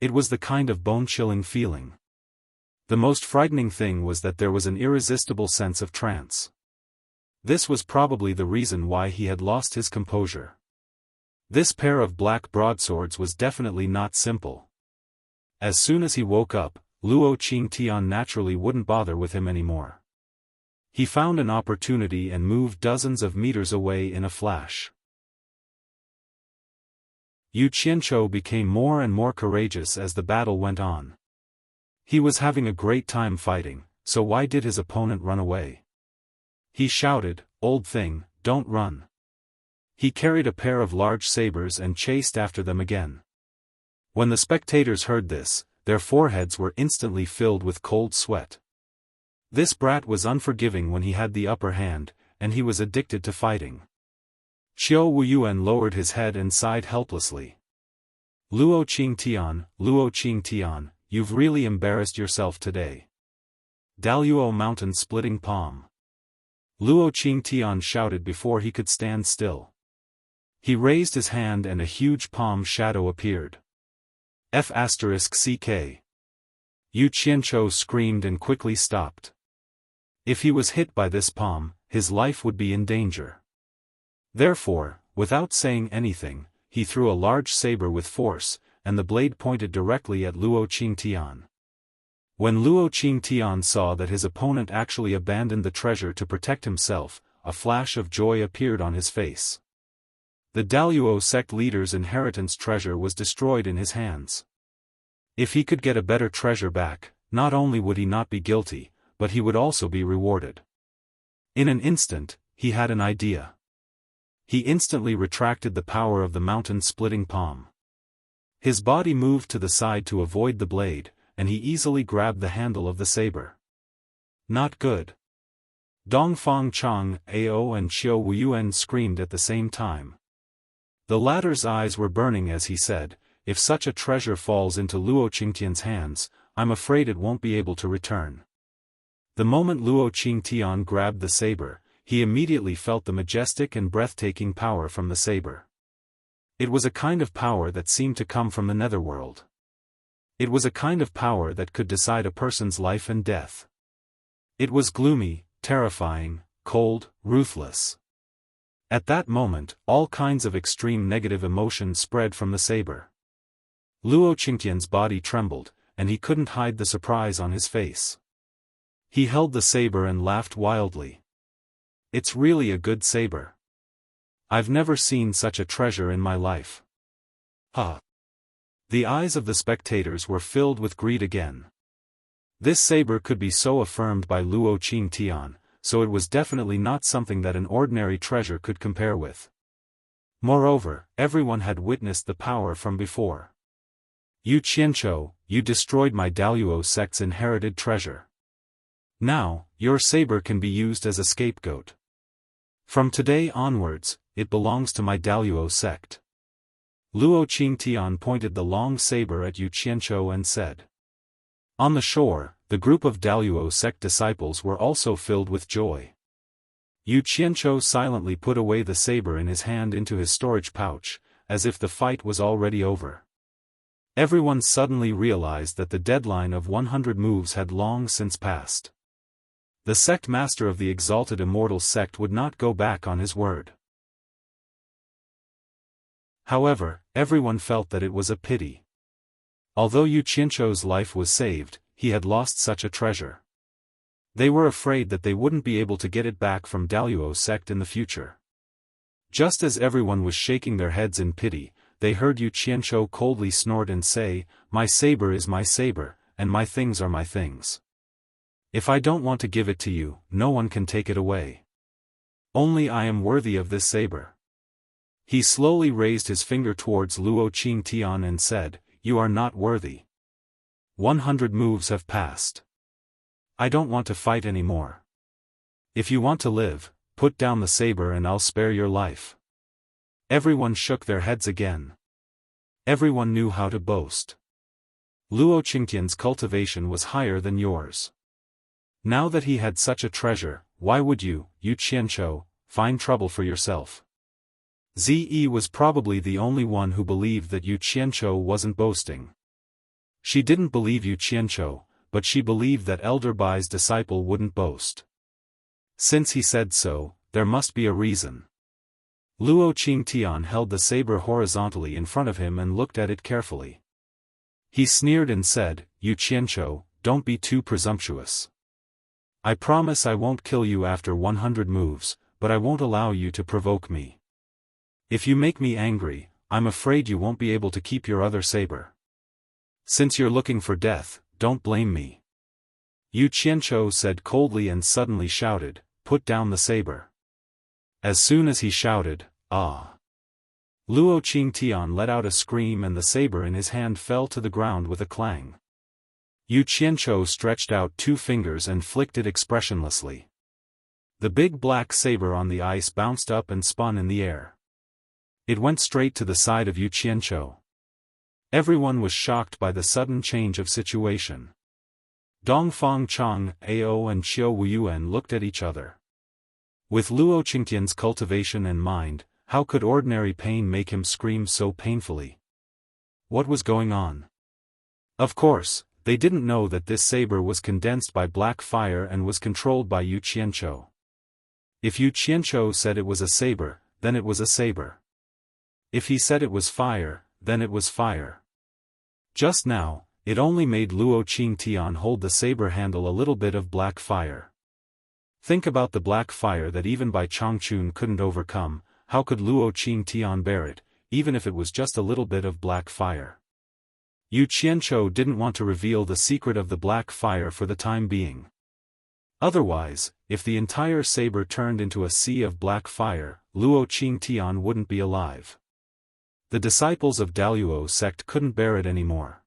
It was the kind of bone-chilling feeling. The most frightening thing was that there was an irresistible sense of trance. This was probably the reason why he had lost his composure. This pair of black broadswords was definitely not simple. As soon as he woke up, Luo Qingtian naturally wouldn't bother with him anymore. He found an opportunity and moved dozens of meters away in a flash. Yu Qianzhou became more and more courageous as the battle went on. He was having a great time fighting, so why did his opponent run away? He shouted, "Old thing, don't run." He carried a pair of large sabers and chased after them again. When the spectators heard this, their foreheads were instantly filled with cold sweat. This brat was unforgiving when he had the upper hand, and he was addicted to fighting. Qiu Wuyuan lowered his head and sighed helplessly. Luo Qingtian, you've really embarrassed yourself today. Daluo mountain splitting palm. Luo Qingtian shouted before he could stand still. He raised his hand and a huge palm shadow appeared. F***ck. Yu Qianzhou screamed and quickly stopped. If he was hit by this palm, his life would be in danger. Therefore, without saying anything, he threw a large saber with force, and the blade pointed directly at Luo Qingtian. When Luo Qingtian saw that his opponent actually abandoned the treasure to protect himself, a flash of joy appeared on his face. The Daluo sect leader's inheritance treasure was destroyed in his hands. If he could get a better treasure back, not only would he not be guilty, but he would also be rewarded. In an instant, he had an idea. He instantly retracted the power of the mountain-splitting palm. His body moved to the side to avoid the blade, and he easily grabbed the handle of the saber. Not good. Dongfang Chang Ao and Qiu Wuyuan screamed at the same time. The latter's eyes were burning as he said, "If such a treasure falls into Luo Qingtian's hands, I'm afraid it won't be able to return." The moment Luo Qingtian grabbed the saber, he immediately felt the majestic and breathtaking power from the saber. It was a kind of power that seemed to come from the netherworld. It was a kind of power that could decide a person's life and death. It was gloomy, terrifying, cold, ruthless. At that moment, all kinds of extreme negative emotion spread from the saber. Luo Qingtian's body trembled, and he couldn't hide the surprise on his face. He held the saber and laughed wildly. "It's really a good saber. I've never seen such a treasure in my life." Ha! The eyes of the spectators were filled with greed again. This saber could be so affirmed by Luo Qingtian, so it was definitely not something that an ordinary treasure could compare with. Moreover, everyone had witnessed the power from before. "Yu Qianzhou, you destroyed my Daluo sect's inherited treasure. Now, your saber can be used as a scapegoat. From today onwards, it belongs to my Daluo sect." Luo Qingtian pointed the long saber at Yu Qianzhou and said. On the shore, the group of Daluo sect disciples were also filled with joy. Yu Qianzhou silently put away the saber in his hand into his storage pouch, as if the fight was already over. Everyone suddenly realized that the deadline of 100 moves had long since passed. The sect master of the exalted immortal sect would not go back on his word. However, everyone felt that it was a pity. Although Yu Qianzhou's life was saved, he had lost such a treasure. They were afraid that they wouldn't be able to get it back from Daluo sect in the future. Just as everyone was shaking their heads in pity, they heard Yu Qianzhou coldly snort and say, "My saber is my saber, and my things are my things. If I don't want to give it to you, no one can take it away. Only I am worthy of this saber." He slowly raised his finger towards Luo Qingtian and said, "You are not worthy. 100 moves have passed. I don't want to fight anymore. If you want to live, put down the saber and I'll spare your life." Everyone shook their heads again. Everyone knew how to boast. Luo Qingtian's cultivation was higher than yours. Now that he had such a treasure, why would you, Yu Qianzhou, find trouble for yourself? Zi was probably the only one who believed that Yu Qianzhou wasn't boasting. She didn't believe Yu Qianzhou, but she believed that Elder Bai's disciple wouldn't boast. Since he said so, there must be a reason. Luo Qingtian held the saber horizontally in front of him and looked at it carefully. He sneered and said, "Yu Qianzhou, don't be too presumptuous. I promise I won't kill you after 100 moves, but I won't allow you to provoke me. If you make me angry, I'm afraid you won't be able to keep your other saber. Since you're looking for death, don't blame me." Yu Qianzhou said coldly and suddenly shouted, "Put down the saber." As soon as he shouted, "Ah!" Luo Qingtian let out a scream and the saber in his hand fell to the ground with a clang. Yu Qianzhou stretched out 2 fingers and flicked it expressionlessly. The big black saber on the ice bounced up and spun in the air. It went straight to the side of Yu Qianzhou. Everyone was shocked by the sudden change of situation. Dongfang Chang, Ao and Qiu Wuyuan looked at each other. With Luo Qingtian's cultivation and mind, how could ordinary pain make him scream so painfully? What was going on? Of course, they didn't know that this saber was condensed by black fire and was controlled by Yu Qianzhou. If Yu Qianzhou said it was a saber, then it was a saber. If he said it was fire, then it was fire. Just now, it only made Luo Qingtian hold the saber handle a little bit of black fire. Think about the black fire that even by Changchun couldn't overcome. How could Luo Qingtian bear it, even if it was just a little bit of black fire? Yu Qianzhou didn't want to reveal the secret of the black fire for the time being. Otherwise, if the entire saber turned into a sea of black fire, Luo Qingtian wouldn't be alive. The disciples of Daluo sect couldn't bear it anymore.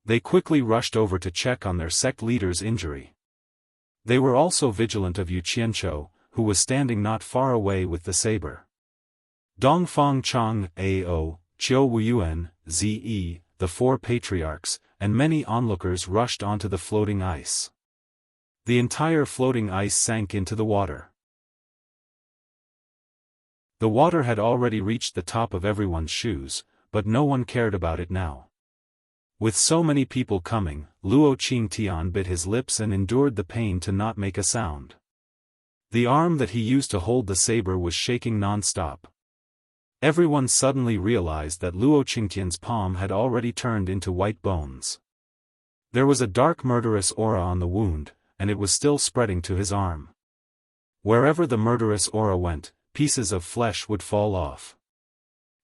They quickly rushed over to check on their sect leader's injury. They were also vigilant of Yu Qianzhou, who was standing not far away with the saber. Dongfang Chang, Ao, Qiu Wuyuan, Zi, the 4 patriarchs, and many onlookers rushed onto the floating ice. The entire floating ice sank into the water. The water had already reached the top of everyone's shoes, but no one cared about it now. With so many people coming, Luo Qingtian bit his lips and endured the pain to not make a sound. The arm that he used to hold the saber was shaking non-stop. Everyone suddenly realized that Luo Qingtian's palm had already turned into white bones. There was a dark murderous aura on the wound, and it was still spreading to his arm. Wherever the murderous aura went, pieces of flesh would fall off.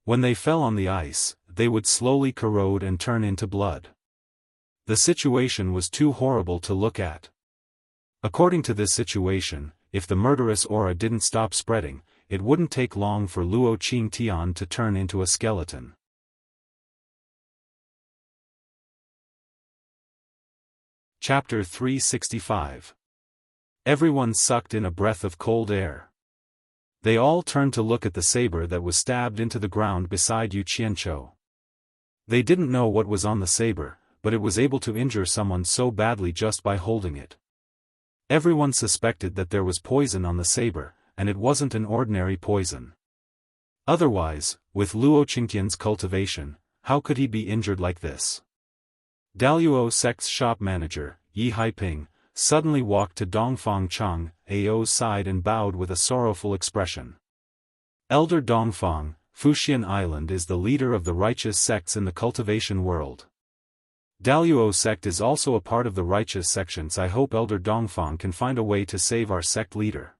When they fell on the ice, they would slowly corrode and turn into blood. The situation was too horrible to look at. According to this situation, if the murderous aura didn't stop spreading, it wouldn't take long for Luo Qingtian to turn into a skeleton. Chapter 365. Everyone sucked in a breath of cold air. They all turned to look at the saber that was stabbed into the ground beside Yu Qianzhou. They didn't know what was on the saber, but it was able to injure someone so badly just by holding it. Everyone suspected that there was poison on the saber, and it wasn't an ordinary poison. Otherwise, with Luo Qingtian's cultivation, how could he be injured like this? Daluo sect's shop manager, Yi Haiping, suddenly walked to Dongfang Chang Ao's side and bowed with a sorrowful expression. Elder Dongfang, Fuxian Island is the leader of the righteous sects in the cultivation world. Daluo sect is also a part of the righteous sections. I hope Elder Dongfang can find a way to save our sect leader.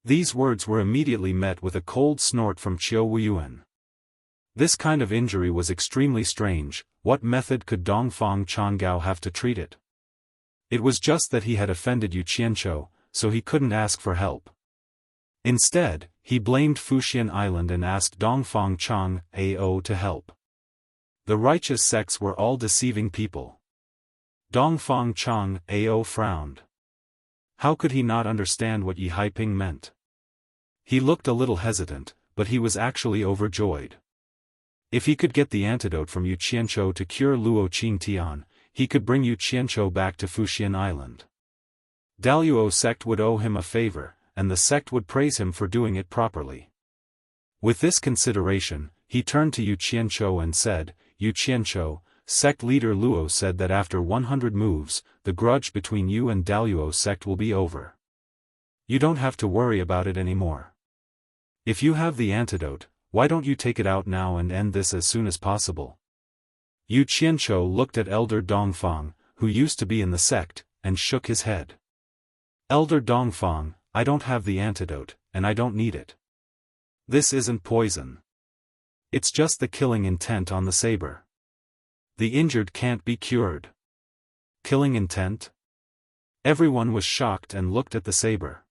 These words were immediately met with a cold snort from Qiu Wuyuan. This kind of injury was extremely strange. What method could Dongfang Changgao have to treat it? It was just that he had offended Yu Qianzhou, so he couldn't ask for help. Instead, he blamed Fuxian Island and asked Dongfang Chang Ao to help. The righteous sects were all deceiving people. Dongfang Chang Ao frowned. How could he not understand what Yi Haiping meant? He looked a little hesitant, but he was actually overjoyed. If he could get the antidote from Yu Qianzhou to cure Luo Qingtian, he could bring Yu Qianzhou back to Fuxian Island. Daluo sect would owe him a favor, and the sect would praise him for doing it properly. With this consideration, he turned to Yu Qianzhou and said, Yu Qianzhou, sect leader Luo said that after 100 moves, the grudge between you and Daluo sect will be over. You don't have to worry about it anymore. If you have the antidote, why don't you take it out now and end this as soon as possible? Yu Qianzhou looked at Elder Dongfang, who used to be in the sect, and shook his head. Elder Dongfang, I don't have the antidote, and I don't need it. This isn't poison. It's just the killing intent on the saber. The injured can't be cured. Killing intent? Everyone was shocked and looked at the saber.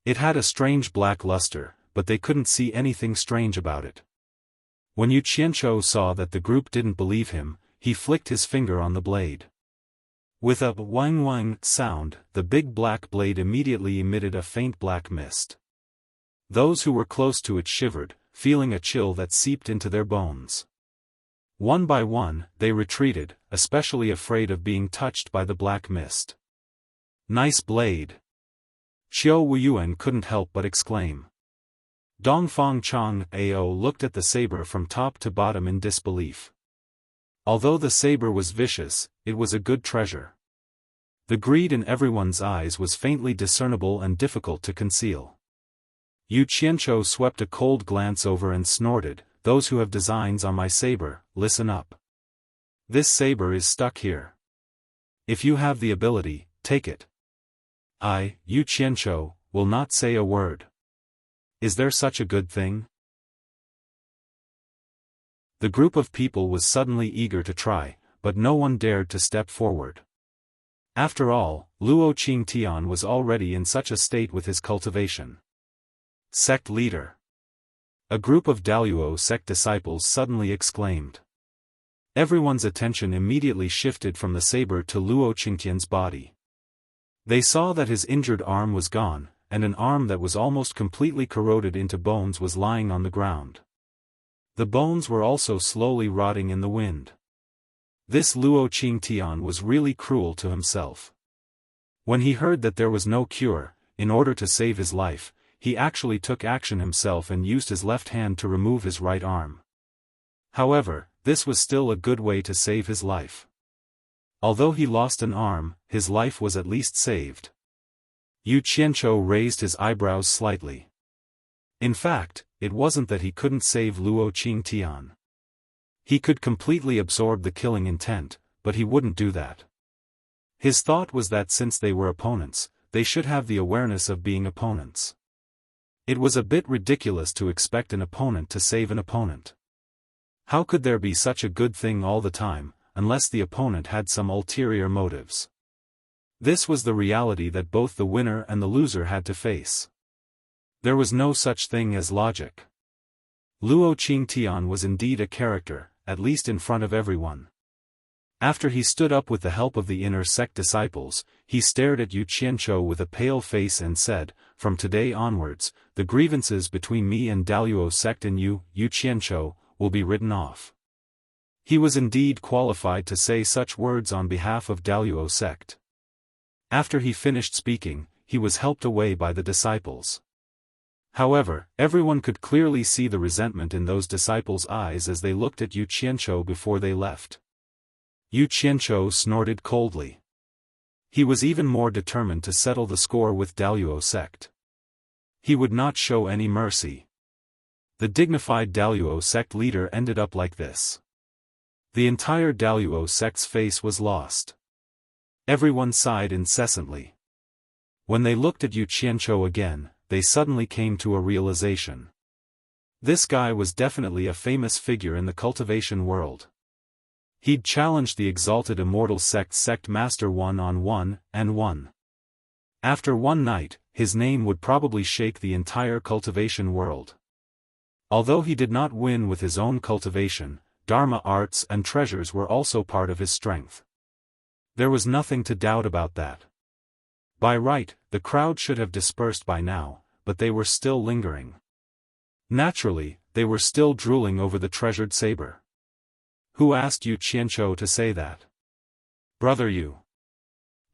It had a strange black luster, but they couldn't see anything strange about it. When Yu Qianzhou saw that the group didn't believe him, he flicked his finger on the blade. With a wang wang sound, the big black blade immediately emitted a faint black mist. Those who were close to it shivered, feeling a chill that seeped into their bones. One by one, they retreated, especially afraid of being touched by the black mist. Nice blade! Qiu Wuyuan couldn't help but exclaim. Dongfang Chang Ao looked at the saber from top to bottom in disbelief. Although the saber was vicious, it was a good treasure. The greed in everyone's eyes was faintly discernible and difficult to conceal. Yu Qianzhou swept a cold glance over and snorted, those who have designs on my saber, listen up. This saber is stuck here. If you have the ability, take it. I, Yu Qianzhou, will not say a word. Is there such a good thing? The group of people was suddenly eager to try, but no one dared to step forward. After all, Luo Qingtian was already in such a state with his cultivation. Sect leader. A group of Daluo sect disciples suddenly exclaimed. Everyone's attention immediately shifted from the saber to Luo Qingtian's body. They saw that his injured arm was gone, and an arm that was almost completely corroded into bones was lying on the ground. The bones were also slowly rotting in the wind. This Luo Qingtian was really cruel to himself. When he heard that there was no cure, in order to save his life, he actually took action himself and used his left hand to remove his right arm. However, this was still a good way to save his life. Although he lost an arm, his life was at least saved. Yu Qianzhou raised his eyebrows slightly. In fact, it wasn't that he couldn't save Luo Qingtian. He could completely absorb the killing intent, but he wouldn't do that. His thought was that since they were opponents, they should have the awareness of being opponents. It was a bit ridiculous to expect an opponent to save an opponent. How could there be such a good thing all the time, unless the opponent had some ulterior motives? This was the reality that both the winner and the loser had to face. There was no such thing as logic. Luo Qingtian was indeed a character, at least in front of everyone. After he stood up with the help of the inner sect disciples, he stared at Yu Qianzhou with a pale face and said, "From today onwards, the grievances between me and Daluo sect and you, Yu Qianzhou, will be written off." He was indeed qualified to say such words on behalf of Daluo sect. After he finished speaking, he was helped away by the disciples. However, everyone could clearly see the resentment in those disciples' eyes as they looked at Yu Qianzhou before they left. Yu Qianzhou snorted coldly. He was even more determined to settle the score with Daluo sect. He would not show any mercy. The dignified Daluo sect leader ended up like this. The entire Daluo sect's face was lost. Everyone sighed incessantly. When they looked at Yu Qianzhou again, they suddenly came to a realization. This guy was definitely a famous figure in the cultivation world. He'd challenged the exalted immortal sect master one-on-one, and won. After one night, his name would probably shake the entire cultivation world. Although he did not win with his own cultivation, Dharma arts and treasures were also part of his strength. There was nothing to doubt about that. By right, the crowd should have dispersed by now, but they were still lingering. Naturally, they were still drooling over the treasured saber. Who asked Yu Qianzhou to say that? Brother Yu.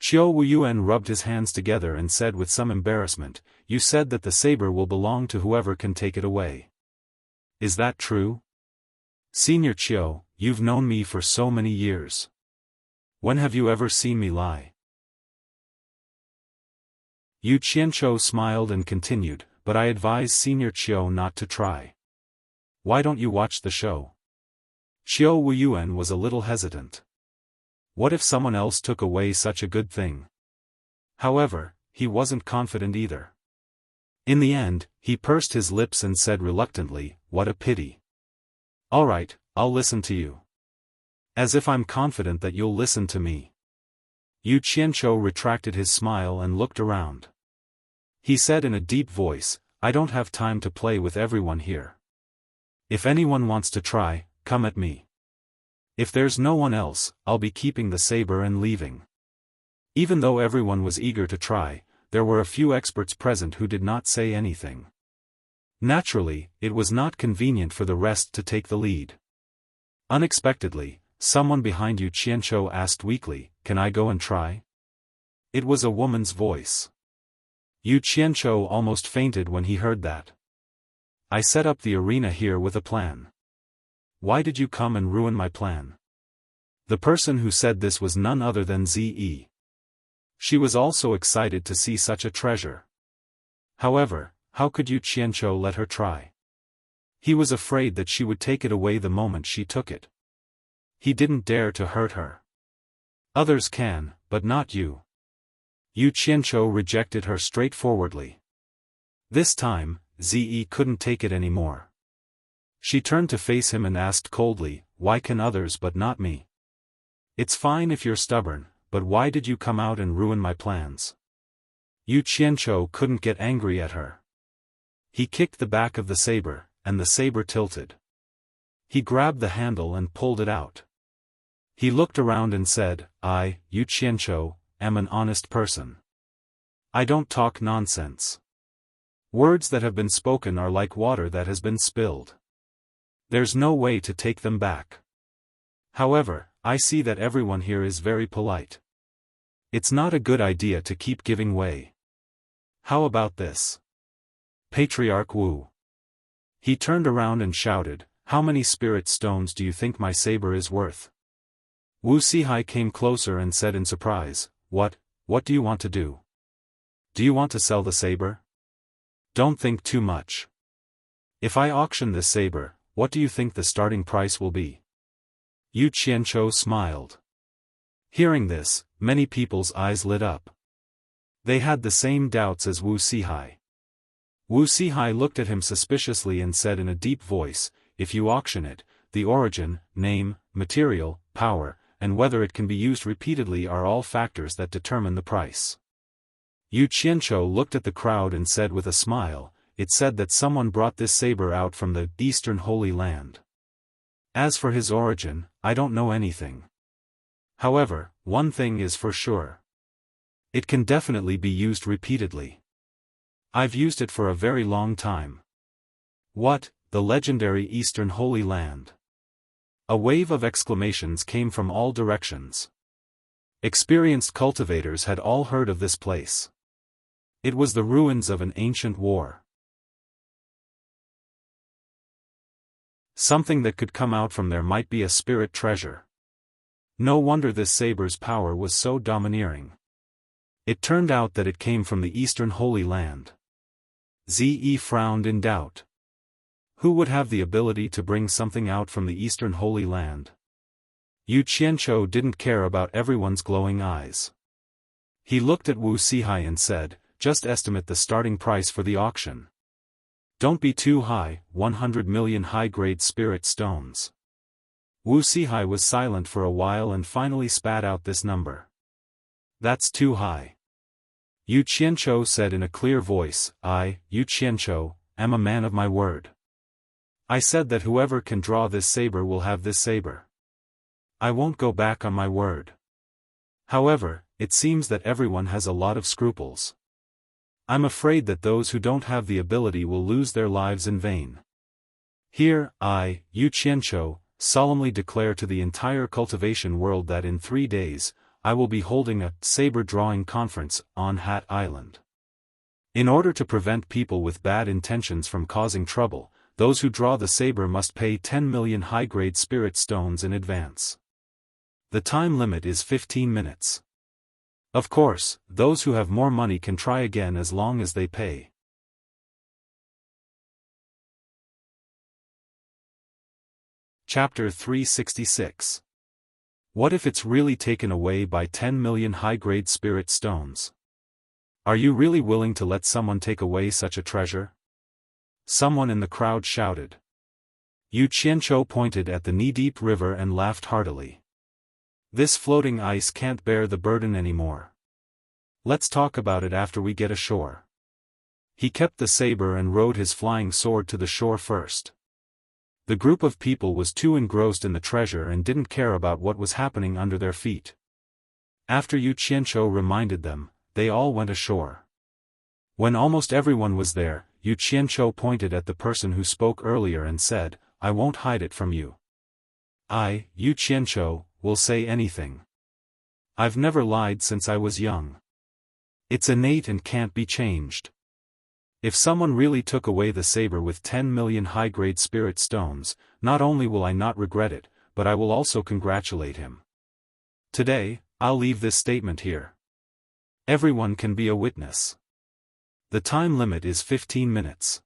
Qiu Wuyuan rubbed his hands together and said with some embarrassment, "You said that the saber will belong to whoever can take it away. Is that true? Senior Qiu, you've known me for so many years. When have you ever seen me lie?" Yu Qianzhou smiled and continued, "But I advise Senior Qiu not to try. Why don't you watch the show?" Qiu Wuyuan was a little hesitant. What if someone else took away such a good thing? However, he wasn't confident either. In the end, he pursed his lips and said reluctantly, "What a pity. All right, I'll listen to you. As if I'm confident that you'll listen to me." Yu Qianzhou retracted his smile and looked around. He said in a deep voice, "I don't have time to play with everyone here. If anyone wants to try, come at me. If there's no one else, I'll be keeping the saber and leaving." Even though everyone was eager to try, there were a few experts present who did not say anything. Naturally, it was not convenient for the rest to take the lead. Unexpectedly, someone behind Yu Qianzhou asked weakly, "Can I go and try?" It was a woman's voice. Yu Qianzhou almost fainted when he heard that. "I set up the arena here with a plan. Why did you come and ruin my plan?" The person who said this was none other than Ze. She was also excited to see such a treasure. However, how could Yu Qianzhou let her try? He was afraid that she would take it away the moment she took it. He didn't dare to hurt her. "Others can, but not you." Yu Qianzhou rejected her straightforwardly. This time, Ze couldn't take it anymore. She turned to face him and asked coldly, "Why can others but not me? It's fine if you're stubborn, but why did you come out and ruin my plans?" Yu Qianzhou couldn't get angry at her. He kicked the back of the saber, and the saber tilted. He grabbed the handle and pulled it out. He looked around and said, "I, Yu Qianzhou, am an honest person. I don't talk nonsense. Words that have been spoken are like water that has been spilled. There's no way to take them back. However, I see that everyone here is very polite. It's not a good idea to keep giving way. How about this? Patriarch Wu." He turned around and shouted, "How many spirit stones do you think my saber is worth?" Wu Sihai came closer and said in surprise, What do you want to do? Do you want to sell the saber? Don't think too much. If I auction this saber, what do you think the starting price will be?" Yu Qianzhou smiled. Hearing this, many people's eyes lit up. They had the same doubts as Wu Sihai. Wu Sihai looked at him suspiciously and said in a deep voice, "If you auction it, the origin, name, material, power, and whether it can be used repeatedly are all factors that determine the price." Yu Qianzhou looked at the crowd and said with a smile, "It said that someone brought this saber out from the Eastern Holy Land. As for his origin, I don't know anything. However, one thing is for sure. It can definitely be used repeatedly. I've used it for a very long time. What, the legendary Eastern Holy Land? A wave of exclamations came from all directions. Experienced cultivators had all heard of this place. It was the ruins of an ancient war. Something that could come out from there might be a spirit treasure. No wonder this saber's power was so domineering. It turned out that it came from the Eastern Holy Land. Ze frowned in doubt. Who would have the ability to bring something out from the Eastern Holy Land? Yu Qianqiu didn't care about everyone's glowing eyes. He looked at Wuxia and said, "Just estimate the starting price for the auction. Don't be too high, 100 million high-grade spirit stones." Wuxia was silent for a while and finally spat out this number. "That's too high." Yu Qianqiu said in a clear voice, "I, Yu Qianqiu, am a man of my word. I said that whoever can draw this saber will have this saber. I won't go back on my word. However, it seems that everyone has a lot of scruples. I'm afraid that those who don't have the ability will lose their lives in vain. Here, I, Yu Qianqiu, solemnly declare to the entire cultivation world that in 3 days, I will be holding a saber-drawing conference on Hat Island. In order to prevent people with bad intentions from causing trouble, those who draw the saber must pay 10 million high-grade spirit stones in advance. The time limit is 15 minutes. Of course, those who have more money can try again as long as they pay." Chapter 366. What if it's really taken away by 10 million high-grade spirit stones? Are you really willing to let someone take away such a treasure? Someone in the crowd shouted. Yu Qianqiu pointed at the knee-deep river and laughed heartily. "This floating ice can't bear the burden anymore. Let's talk about it after we get ashore." He kept the saber and rode his flying sword to the shore first. The group of people was too engrossed in the treasure and didn't care about what was happening under their feet. After Yu Qianqiu reminded them, they all went ashore. When almost everyone was there, Yu Qianqiu pointed at the person who spoke earlier and said, "I won't hide it from you. I, Yu Qianqiu, will say anything. I've never lied since I was young. It's innate and can't be changed. If someone really took away the saber with 10 million high-grade spirit stones, not only will I not regret it, but I will also congratulate him. Today, I'll leave this statement here. Everyone can be a witness. The time limit is 15 minutes.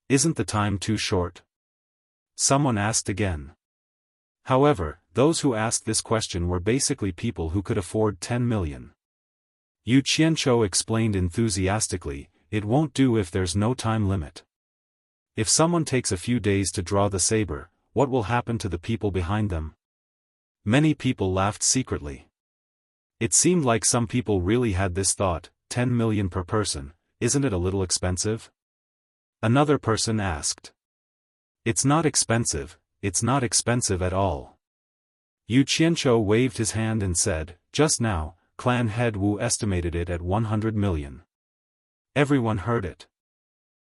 Isn't the time too short?" Someone asked again. However, those who asked this question were basically people who could afford 10 million. Yu Qianqiu explained enthusiastically, "It won't do if there's no time limit. If someone takes a few days to draw the saber, what will happen to the people behind them?" Many people laughed secretly. It seemed like some people really had this thought, 10 million per person, isn't it a little expensive? Another person asked. "It's not expensive, it's not expensive at all." Yu Qianqiu waved his hand and said, "Just now, Clan Head Wu estimated it at 100 million. Everyone heard it.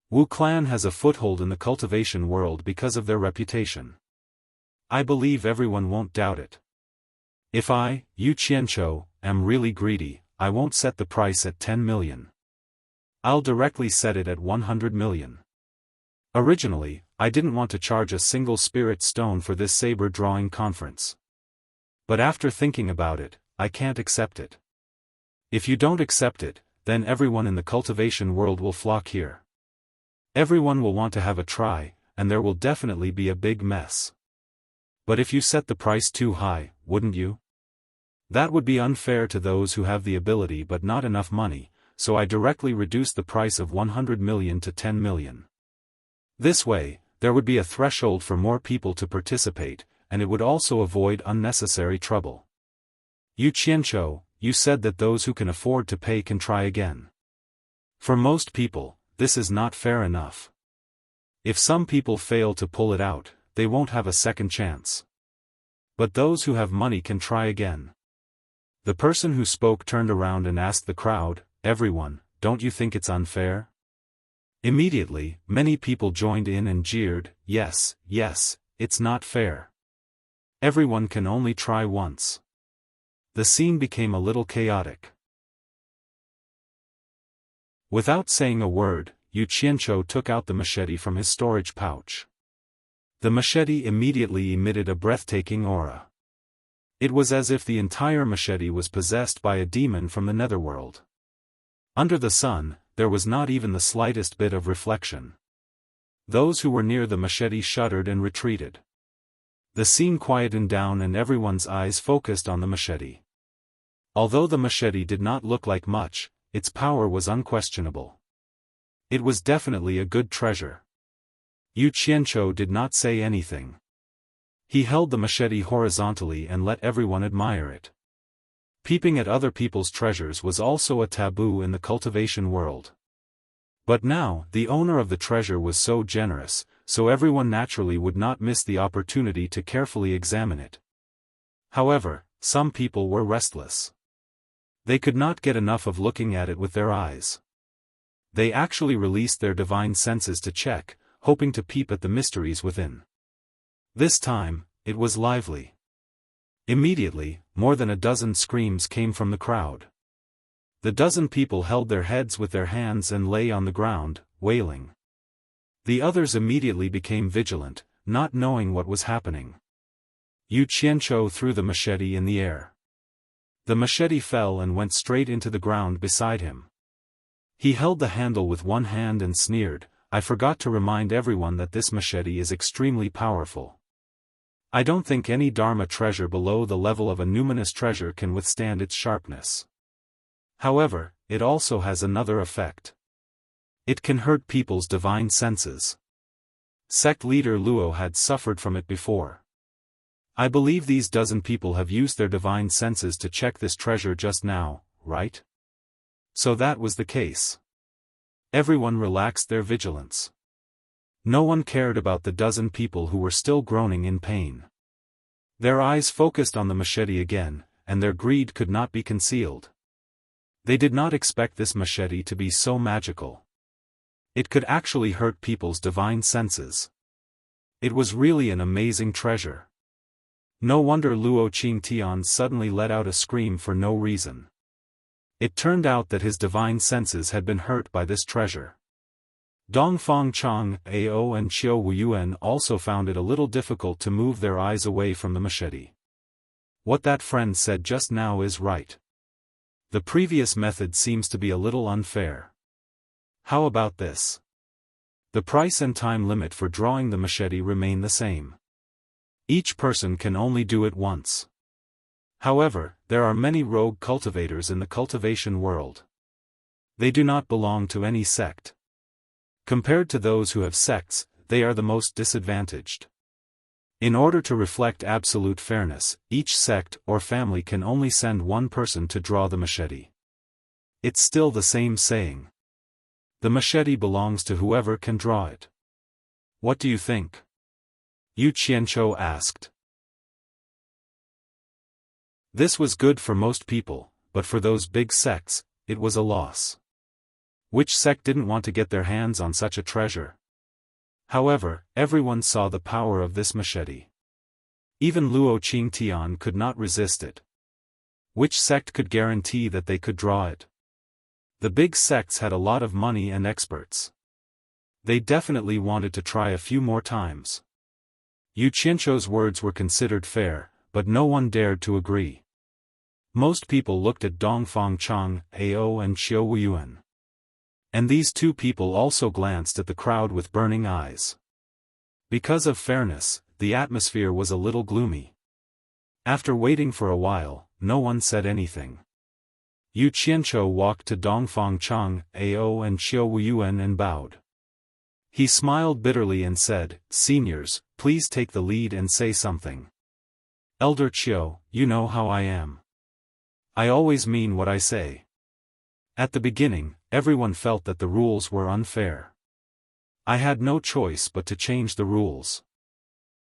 Wu Clan has a foothold in the cultivation world because of their reputation. I believe everyone won't doubt it. If I, Yu Qianqiu, am really greedy, I won't set the price at 10 million. I'll directly set it at 100 million. Originally, I didn't want to charge a single spirit stone for this saber drawing conference. But after thinking about it, I can't accept it. If you don't accept it, then everyone in the cultivation world will flock here. Everyone will want to have a try, and there will definitely be a big mess. But if you set the price too high, wouldn't you? That would be unfair to those who have the ability but not enough money, so I directly reduced the price of 100 million to 10 million. This way, there would be a threshold for more people to participate, and it would also avoid unnecessary trouble. Yu Qianqiu, you said that those who can afford to pay can try again. For most people, this is not fair enough. If some people fail to pull it out, they won't have a second chance. But those who have money can try again. The person who spoke turned around and asked the crowd, "Everyone, don't you think it's unfair?" Immediately, many people joined in and jeered, "Yes, yes, it's not fair. Everyone can only try once." The scene became a little chaotic. Without saying a word, Yu Qianqiu took out the machete from his storage pouch. The machete immediately emitted a breathtaking aura. It was as if the entire machete was possessed by a demon from the netherworld. Under the sun, there was not even the slightest bit of reflection. Those who were near the machete shuddered and retreated. The scene quietened down and everyone's eyes focused on the machete. Although the machete did not look like much, its power was unquestionable. It was definitely a good treasure. Yu Qianqiu did not say anything. He held the machete horizontally and let everyone admire it. Peeping at other people's treasures was also a taboo in the cultivation world. But now, the owner of the treasure was so generous, so everyone naturally would not miss the opportunity to carefully examine it. However, some people were restless. They could not get enough of looking at it with their eyes. They actually released their divine senses to check, hoping to peep at the mysteries within. This time, it was lively. Immediately, more than a dozen screams came from the crowd. The dozen people held their heads with their hands and lay on the ground, wailing. The others immediately became vigilant, not knowing what was happening. Yu Qianqiu threw the machete in the air. The machete fell and went straight into the ground beside him. He held the handle with one hand and sneered, "I forgot to remind everyone that this machete is extremely powerful. I don't think any Dharma treasure below the level of a numinous treasure can withstand its sharpness. However, it also has another effect. It can hurt people's divine senses. Sect leader Luo had suffered from it before. I believe these dozen people have used their divine senses to check this treasure just now, right?" So that was the case. Everyone relaxed their vigilance. No one cared about the dozen people who were still groaning in pain. Their eyes focused on the machete again, and their greed could not be concealed. They did not expect this machete to be so magical. It could actually hurt people's divine senses. It was really an amazing treasure. No wonder Luo Qingtian suddenly let out a scream for no reason. It turned out that his divine senses had been hurt by this treasure. Dongfang Chang, Ao and Qiu Wuyuan also found it a little difficult to move their eyes away from the machete. What that friend said just now is right. The previous method seems to be a little unfair. How about this? The price and time limit for drawing the machete remain the same. Each person can only do it once. However, there are many rogue cultivators in the cultivation world. They do not belong to any sect. Compared to those who have sects, they are the most disadvantaged. In order to reflect absolute fairness, each sect or family can only send one person to draw the machete. It's still the same saying. The machete belongs to whoever can draw it. What do you think? Yu Qianqiu asked. This was good for most people, but for those big sects, it was a loss. Which sect didn't want to get their hands on such a treasure? However, everyone saw the power of this machete. Even Luo Qingtian could not resist it. Which sect could guarantee that they could draw it? The big sects had a lot of money and experts. They definitely wanted to try a few more times. Yu Qianqiu's words were considered fair, but no one dared to agree. Most people looked at Dongfang Chang, Ao and Qiu Wuyuan. And these two people also glanced at the crowd with burning eyes. Because of fairness, the atmosphere was a little gloomy. After waiting for a while, no one said anything. Yu Qianqiu walked to Dongfang Chang, Ao and Qiu Wuyuan and bowed. He smiled bitterly and said, "Seniors, please take the lead and say something. Elder Qiu, you know how I am. I always mean what I say." At the beginning, everyone felt that the rules were unfair. I had no choice but to change the rules.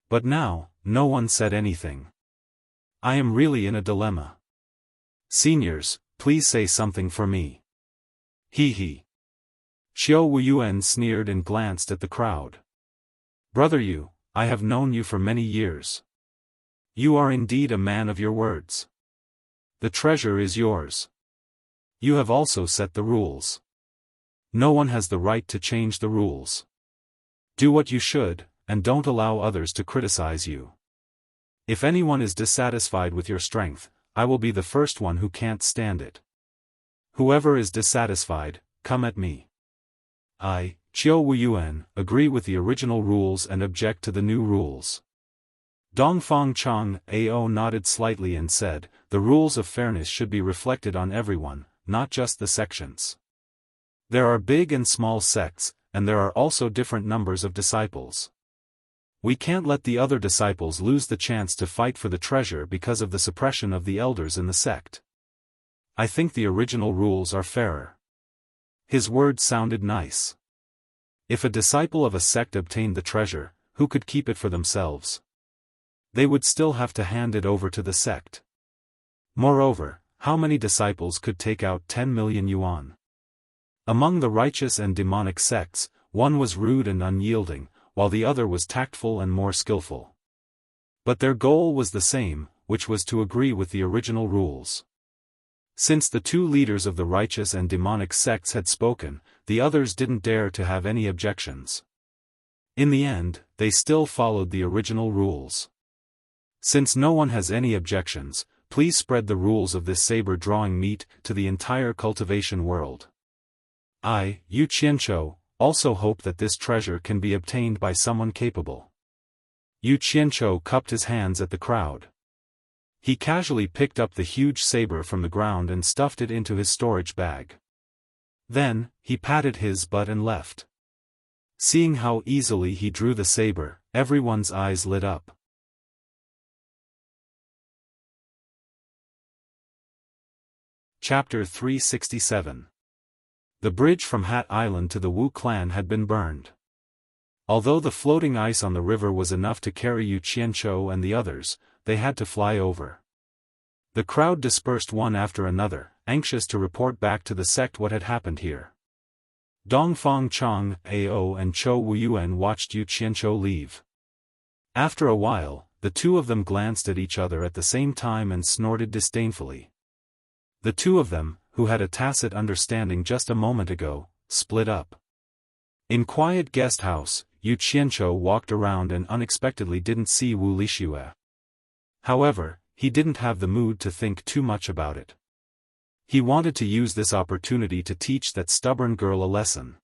But now, no one said anything. I am really in a dilemma. Seniors, please say something for me. He he. Xiao Wuyuan sneered and glanced at the crowd. Brother Yu, I have known you for many years. You are indeed a man of your words. The treasure is yours. You have also set the rules. No one has the right to change the rules. Do what you should, and don't allow others to criticize you. If anyone is dissatisfied with your strength, I will be the first one who can't stand it. Whoever is dissatisfied, come at me. I, Qiu Wuyuan, agree with the original rules and object to the new rules. Dongfang Chang Ao nodded slightly and said, the rules of fairness should be reflected on everyone, not just the sections. There are big and small sects, and there are also different numbers of disciples. We can't let the other disciples lose the chance to fight for the treasure because of the suppression of the elders in the sect. I think the original rules are fairer. His words sounded nice. If a disciple of a sect obtained the treasure, who could keep it for themselves? They would still have to hand it over to the sect. Moreover, how many disciples could take out 10 million yuan? Among the righteous and demonic sects, one was rude and unyielding, while the other was tactful and more skillful. But their goal was the same, which was to agree with the original rules. Since the two leaders of the righteous and demonic sects had spoken, the others didn't dare to have any objections. In the end, they still followed the original rules. Since no one has any objections, please spread the rules of this saber-drawing meet to the entire cultivation world. I, Yu Qianchou, also hope that this treasure can be obtained by someone capable. Yu Qianchou cupped his hands at the crowd. He casually picked up the huge saber from the ground and stuffed it into his storage bag. Then, he patted his butt and left. Seeing how easily he drew the saber, everyone's eyes lit up. Chapter 367. The bridge from Hat Island to the Wu clan had been burned. Although the floating ice on the river was enough to carry Yu Qianchou and the others, they had to fly over. The crowd dispersed one after another, anxious to report back to the sect what had happened here. Dongfang Chang Ao and Chou Wuyuan watched Yu Qianchou leave. After a while, the two of them glanced at each other at the same time and snorted disdainfully. The two of them, who had a tacit understanding just a moment ago, split up. In quiet guest house, Yu Qianchou walked around and unexpectedly didn't see Wu Lixue. However, he didn't have the mood to think too much about it. He wanted to use this opportunity to teach that stubborn girl a lesson.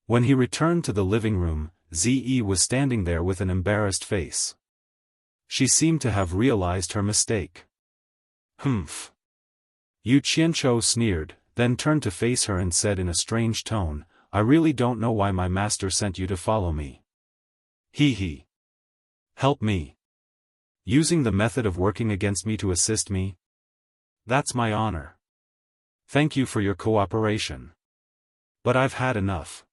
When he returned to the living room, Zi was standing there with an embarrassed face. She seemed to have realized her mistake. Humph. Yu Qianchou sneered, then turned to face her and said in a strange tone, I really don't know why my master sent you to follow me. He. Help me. Using the method of working against me to assist me? That's my honor. Thank you for your cooperation. But I've had enough.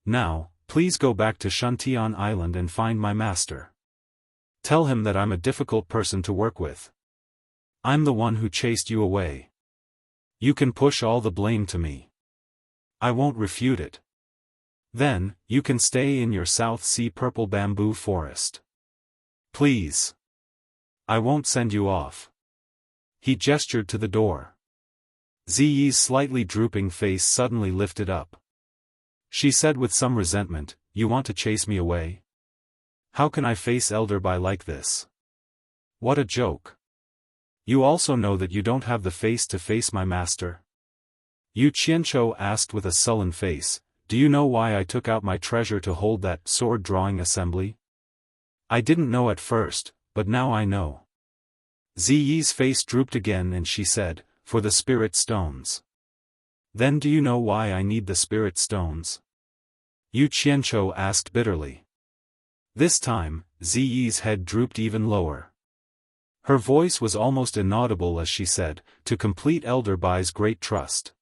Now, please go back to Shantian Island and find my master. Tell him that I'm a difficult person to work with. I'm the one who chased you away. You can push all the blame to me. I won't refute it. Then, you can stay in your South Sea purple bamboo forest. Please. I won't send you off. He gestured to the door. Ziyi's slightly drooping face suddenly lifted up. She said with some resentment, You want to chase me away? How can I face Elder Bai like this? What a joke. You also know that you don't have the face to face my master? Yu Qianchou asked with a sullen face, Do you know why I took out my treasure to hold that sword-drawing assembly? I didn't know at first, but now I know. Ziyi's face drooped again and she said, For the spirit stones. Then do you know why I need the spirit stones? Yu Qianchou asked bitterly. This time, Ziyi's head drooped even lower. Her voice was almost inaudible as she said, To complete Elder Bai's great trust.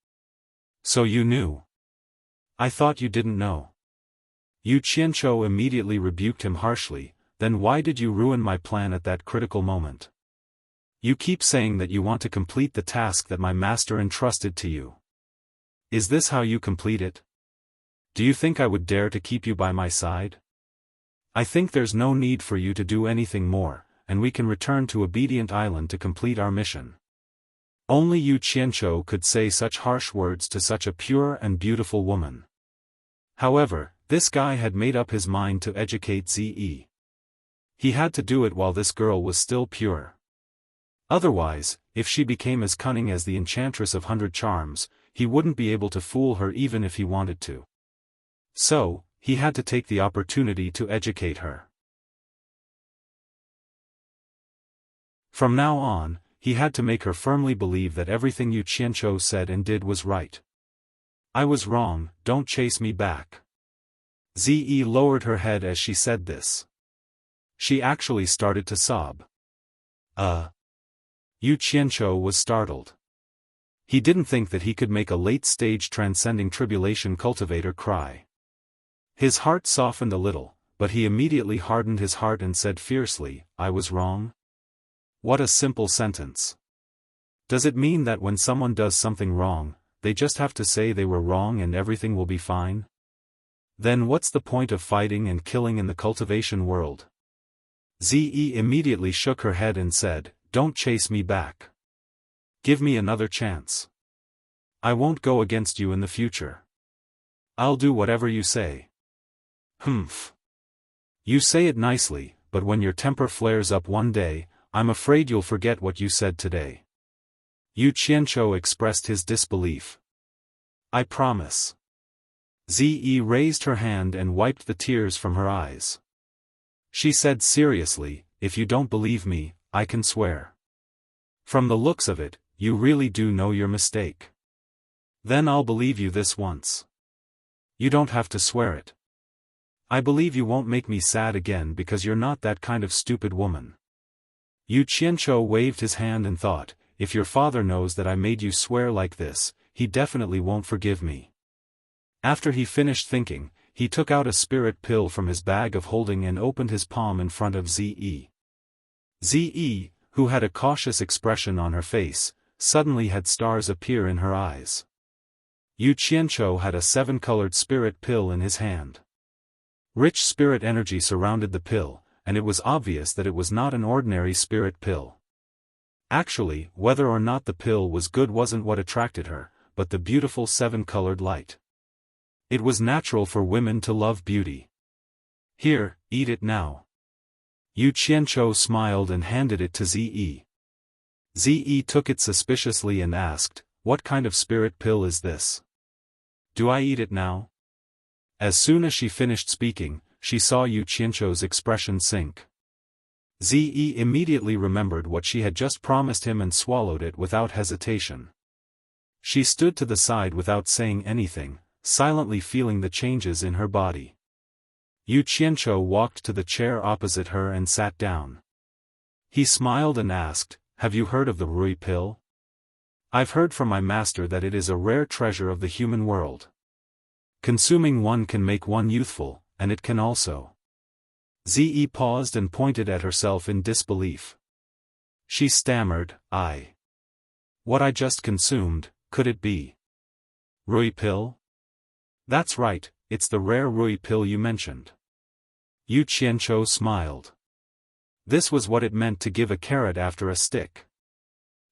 So you knew. I thought you didn't know. Yu Qianchou immediately rebuked him harshly, Then why did you ruin my plan at that critical moment? You keep saying that you want to complete the task that my master entrusted to you. Is this how you complete it? Do you think I would dare to keep you by my side? I think there's no need for you to do anything more, and we can return to Obedient Island to complete our mission. Only Yu Qianzhou could say such harsh words to such a pure and beautiful woman. However, this guy had made up his mind to educate Zi. He had to do it while this girl was still pure. Otherwise, if she became as cunning as the Enchantress of 100 Charms, he wouldn't be able to fool her even if he wanted to. So, he had to take the opportunity to educate her. From now on, he had to make her firmly believe that everything Yu Qianzhou said and did was right. I was wrong, don't chase me back. Zi lowered her head as she said this. She actually started to sob. Yu Qianzhou was startled. He didn't think that he could make a late-stage transcending tribulation cultivator cry. His heart softened a little, but he immediately hardened his heart and said fiercely, I was wrong? What a simple sentence. Does it mean that when someone does something wrong, they just have to say they were wrong and everything will be fine? Then what's the point of fighting and killing in the cultivation world? Zi immediately shook her head and said, don't chase me back. Give me another chance. I won't go against you in the future. I'll do whatever you say. Humph. You say it nicely, but when your temper flares up one day, I'm afraid you'll forget what you said today. Yu Qianzhou expressed his disbelief. I promise. Zi raised her hand and wiped the tears from her eyes. She said seriously, if you don't believe me, I can swear. From the looks of it, you really do know your mistake. Then I'll believe you this once. You don't have to swear it. I believe you won't make me sad again because you're not that kind of stupid woman. Yu Qianzhou waved his hand and thought, if your father knows that I made you swear like this, he definitely won't forgive me. After he finished thinking, he took out a spirit pill from his bag of holding and opened his palm in front of Zi. Zi, who had a cautious expression on her face, suddenly had stars appear in her eyes. Yu Qianzhou had a 7-colored spirit pill in his hand. Rich spirit energy surrounded the pill, and it was obvious that it was not an ordinary spirit pill. Actually, whether or not the pill was good wasn't what attracted her, but the beautiful 7-colored light. It was natural for women to love beauty. Here, eat it now. Yu Qianzhou smiled and handed it to Zi. Zi took it suspiciously and asked, what kind of spirit pill is this? Do I eat it now? As soon as she finished speaking, she saw Yu Qianzhou's expression sink. Zi immediately remembered what she had just promised him and swallowed it without hesitation. She stood to the side without saying anything, silently feeling the changes in her body. Yu Qianzhou walked to the chair opposite her and sat down. He smiled and asked, have you heard of the Rui pill? I've heard from my master that it is a rare treasure of the human world. Consuming one can make one youthful, and it can also. Zi paused and pointed at herself in disbelief. She stammered, What I just consumed, could it be? Rui pill? That's right, it's the rare Rui pill you mentioned. Yu Qianzhou smiled. This was what it meant to give a carrot after a stick.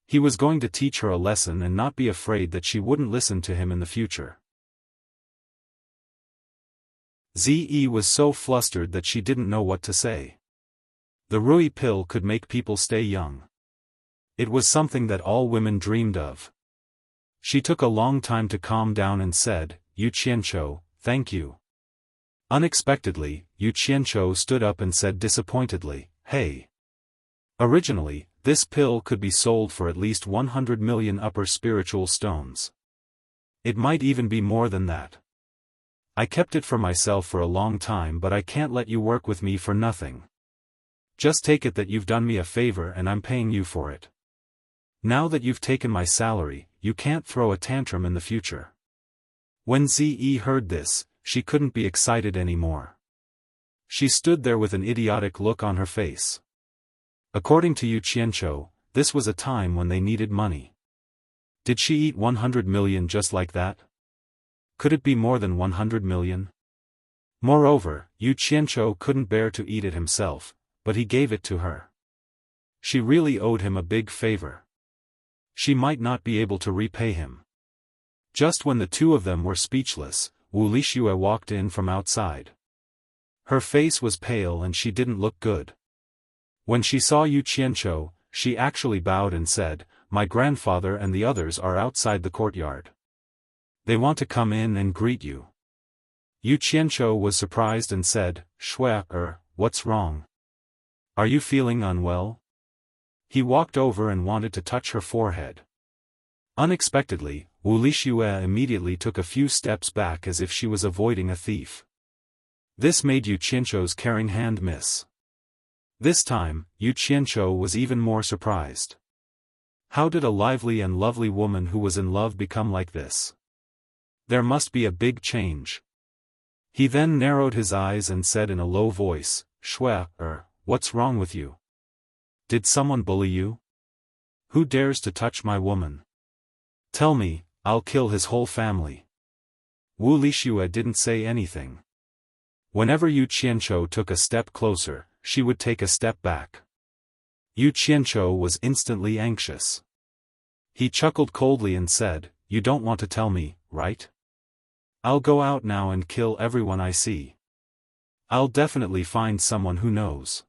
He was going to teach her a lesson and not be afraid that she wouldn't listen to him in the future. Zi was so flustered that she didn't know what to say. The Rui pill could make people stay young. It was something that all women dreamed of. She took a long time to calm down and said, Yu Qianzhou, thank you. Unexpectedly, Yu Qianzhou stood up and said disappointedly, hey. Originally, this pill could be sold for at least 100 million upper spiritual stones. It might even be more than that. I kept it for myself for a long time, but I can't let you work with me for nothing. Just take it that you've done me a favor and I'm paying you for it. Now that you've taken my salary, you can't throw a tantrum in the future. When Zi heard this, she couldn't be excited anymore. She stood there with an idiotic look on her face. According to Yu Qianzhou, This was a time when they needed money. Did she eat 100 million just like that? Could it be more than 100 million? Moreover, Yu Qianzhou couldn't bear to eat it himself, but he gave it to her. She really owed him a big favor. She might not be able to repay him. Just when the two of them were speechless, Wu Lixue walked in from outside. Her face was pale and she didn't look good. When she saw Yu Qianzhou, she actually bowed and said, "My grandfather and the others are outside the courtyard. They want to come in and greet you." Yu Qianzhou was surprised and said, "Shui, what's wrong? Are you feeling unwell?" He walked over and wanted to touch her forehead. Unexpectedly, Wu Lixue immediately took a few steps back as if she was avoiding a thief. This made Yu Qianzhou's caring hand miss. This time, Yu Qianzhou was even more surprised. How did a lively and lovely woman who was in love become like this? There must be a big change. He then narrowed his eyes and said in a low voice, "Shui, what's wrong with you? Did someone bully you? Who dares to touch my woman? Tell me, I'll kill his whole family." Wu Lixue didn't say anything. Whenever Yu Qianzhou took a step closer, she would take a step back. Yu Qianzhou was instantly anxious. He chuckled coldly and said, "You don't want to tell me, right? I'll go out now and kill everyone I see. I'll definitely find someone who knows."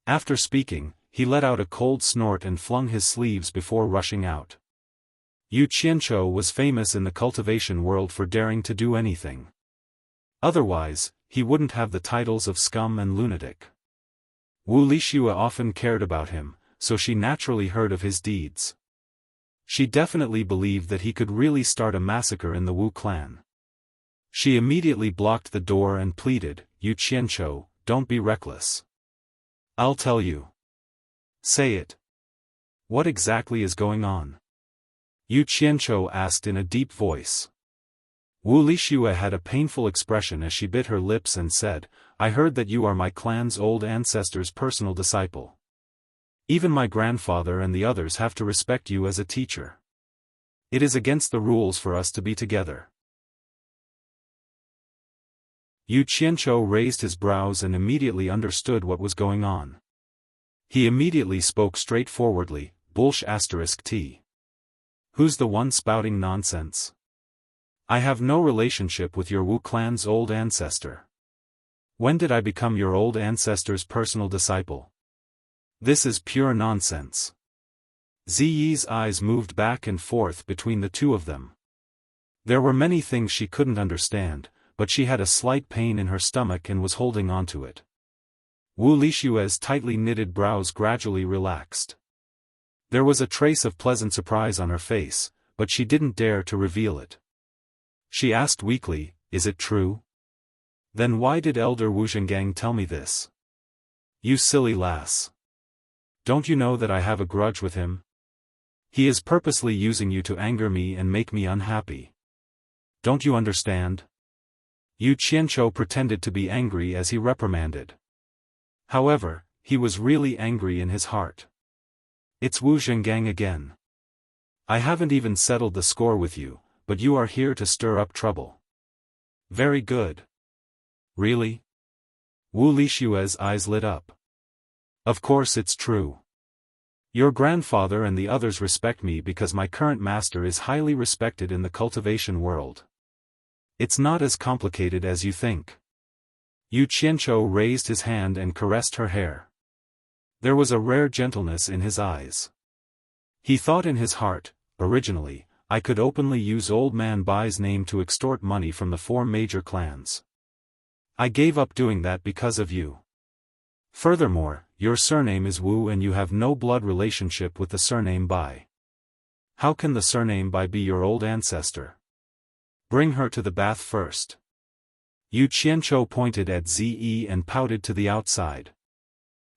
After speaking, he let out a cold snort and flung his sleeves before rushing out. Yu Qianzhou was famous in the cultivation world for daring to do anything. Otherwise, he wouldn't have the titles of scum and lunatic. Wu Lixue often cared about him, so she naturally heard of his deeds. She definitely believed that he could really start a massacre in the Wu clan. She immediately blocked the door and pleaded, "Yu Qianzhou, don't be reckless. I'll tell you." "Say it. What exactly is going on?" Yu Qianzhou asked in a deep voice. Wu Lixue had a painful expression as she bit her lips and said, "I heard that you are my clan's old ancestor's personal disciple. Even my grandfather and the others have to respect you as a teacher. It is against the rules for us to be together." Yu Qianzhou raised his brows and immediately understood what was going on. He immediately spoke straightforwardly, "Bullsh*t. Who's the one spouting nonsense? I have no relationship with your Wu clan's old ancestor. When did I become your old ancestor's personal disciple? This is pure nonsense." Ziyi's eyes moved back and forth between the two of them. There were many things she couldn't understand, but she had a slight pain in her stomach and was holding on to it. Wu Lixue's tightly knitted brows gradually relaxed. There was a trace of pleasant surprise on her face, but she didn't dare to reveal it. She asked weakly, "Is it true? Then why did Elder Wu Zhengang tell me this?" "You silly lass. Don't you know that I have a grudge with him? He is purposely using you to anger me and make me unhappy. Don't you understand?" Yu Qianzhou pretended to be angry as he reprimanded. However, he was really angry in his heart. "It's Wu Zhengang again. I haven't even settled the score with you, but you are here to stir up trouble. Very good. Really?" Wu Lixue's eyes lit up. "Of course it's true. Your grandfather and the others respect me because my current master is highly respected in the cultivation world. It's not as complicated as you think." Yu Qianzhou raised his hand and caressed her hair. There was a rare gentleness in his eyes. He thought in his heart, "Originally, I could openly use Old Man Bai's name to extort money from the 4 major clans. I gave up doing that because of you. Furthermore, your surname is Wu and you have no blood relationship with the surname Bai. How can the surname Bai be your old ancestor? Bring her to the bath first." Yu Qianzhou pointed at Ziyi and pouted to the outside.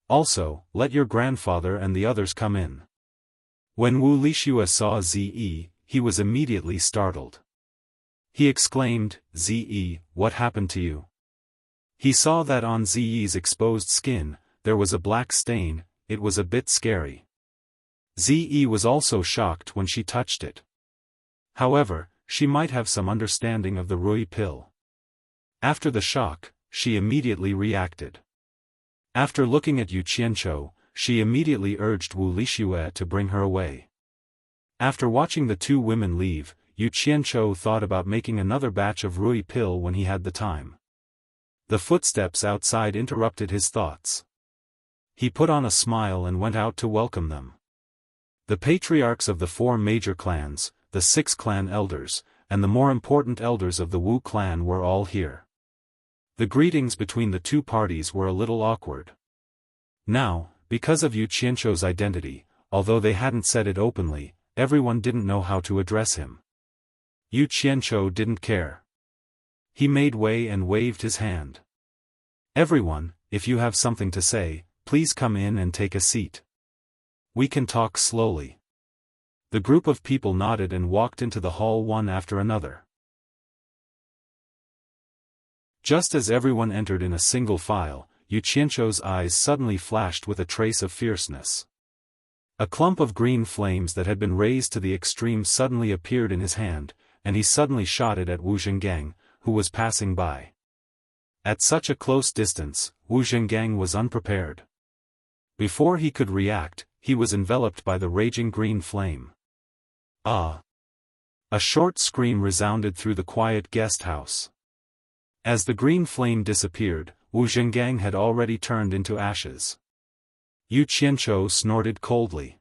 "Also, let your grandfather and the others come in." When Wu Lixue saw Ziyi, he was immediately startled. He exclaimed, "Ziyi, what happened to you?" He saw that on Ziyi's exposed skin, there was a black stain. It was a bit scary. Ze was also shocked when she touched it. However, she might have some understanding of the Rui pill. After the shock, she immediately reacted. After looking at Yu Qianzhou, she immediately urged Wu Lixue to bring her away. After watching the two women leave, Yu Qianzhou thought about making another batch of Rui pill when he had the time. The footsteps outside interrupted his thoughts. He put on a smile and went out to welcome them. The patriarchs of the 4 major clans, the 6 clan elders, and the more important elders of the Wu clan were all here. The greetings between the two parties were a little awkward. Now, because of Yu Qianzhou's identity, although they hadn't said it openly, everyone didn't know how to address him. Yu Qianzhou didn't care. He made way and waved his hand. "Everyone, if you have something to say, please come in and take a seat. We can talk slowly." The group of people nodded and walked into the hall one after another. Just as everyone entered in a single file, Yu Qianzhou's eyes suddenly flashed with a trace of fierceness. A clump of green flames that had been raised to the extreme suddenly appeared in his hand, and he suddenly shot it at Wu Zhengang, who was passing by. At such a close distance, Wu Zhengang was unprepared. Before he could react, he was enveloped by the raging green flame. Ah! A short scream resounded through the quiet guest house. As the green flame disappeared, Wu Zhengang had already turned into ashes. Yu Qianzhou snorted coldly.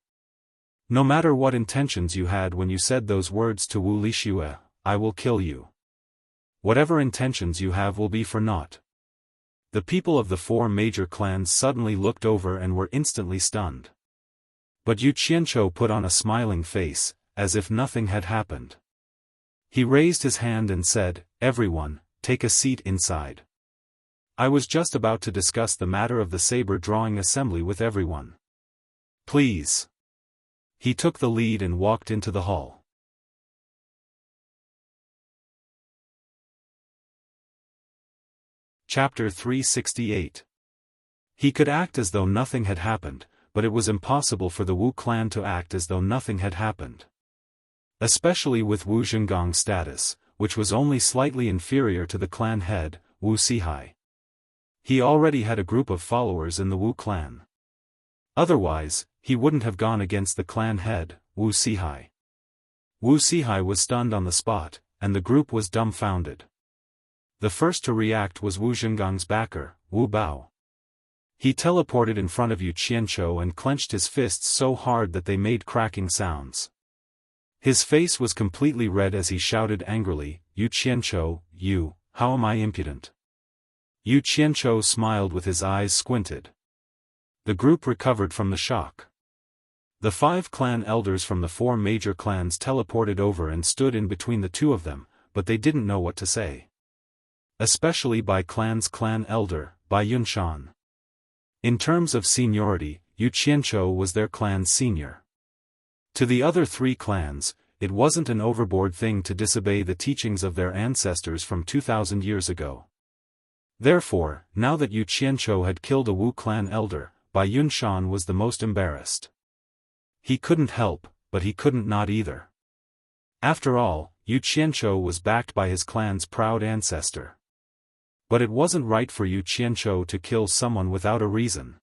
"No matter what intentions you had when you said those words to Wu Lixue, I will kill you. Whatever intentions you have will be for naught." The people of the 4 major clans suddenly looked over and were instantly stunned. But Yu Qianzhou put on a smiling face, as if nothing had happened. He raised his hand and said, "Everyone, take a seat inside. I was just about to discuss the matter of the saber drawing assembly with everyone. Please." He took the lead and walked into the hall. Chapter 368. He could act as though nothing had happened, but it was impossible for the Wu clan to act as though nothing had happened. Especially with Wu Zhenggang's status, which was only slightly inferior to the clan head, Wu Sihai. He already had a group of followers in the Wu clan. Otherwise, he wouldn't have gone against the clan head, Wu Sihai. Wu Sihai was stunned on the spot, and the group was dumbfounded. The first to react was Wu Zhenggang's backer, Wu Bao. He teleported in front of Yu Qianzhou and clenched his fists so hard that they made cracking sounds. His face was completely red as he shouted angrily, "Yu Qianzhou, you, how am I impudent?" Yu Qianzhou smiled with his eyes squinted. The group recovered from the shock. The 5 clan elders from the 4 major clans teleported over and stood in between the two of them, but they didn't know what to say. Especially Bai clan's clan elder, Bai Yunshan. In terms of seniority, Yu Qianzhou was their clan's senior. To the other 3 clans, it wasn't an overboard thing to disobey the teachings of their ancestors from 2,000 years ago. Therefore, now that Yu Qianzhou had killed a Wu clan elder, Bai Yunshan was the most embarrassed. He couldn't help, but he couldn't not either. After all, Yu Qianzhou was backed by his clan's proud ancestor. But it wasn't right for Yu Qianzhou to kill someone without a reason.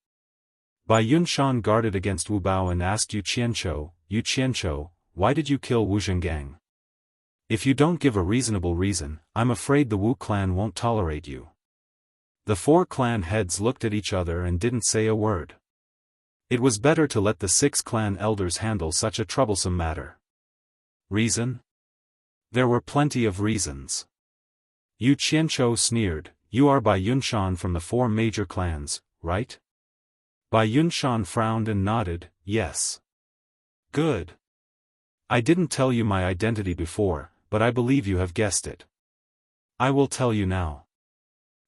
Bai Yunshan guarded against Wu Bao and asked Yu Qianzhou, why did you kill Wu Zhengang? If you don't give a reasonable reason, I'm afraid the Wu clan won't tolerate you. The 4 clan heads looked at each other and didn't say a word. It was better to let the 6 clan elders handle such a troublesome matter. Reason? There were plenty of reasons. Yu Qianzhou sneered, "You are Bai Yunshan from the 4 major clans, right?" Bai Yunshan frowned and nodded, "Yes." "Good. I didn't tell you my identity before, but I believe you have guessed it. I will tell you now."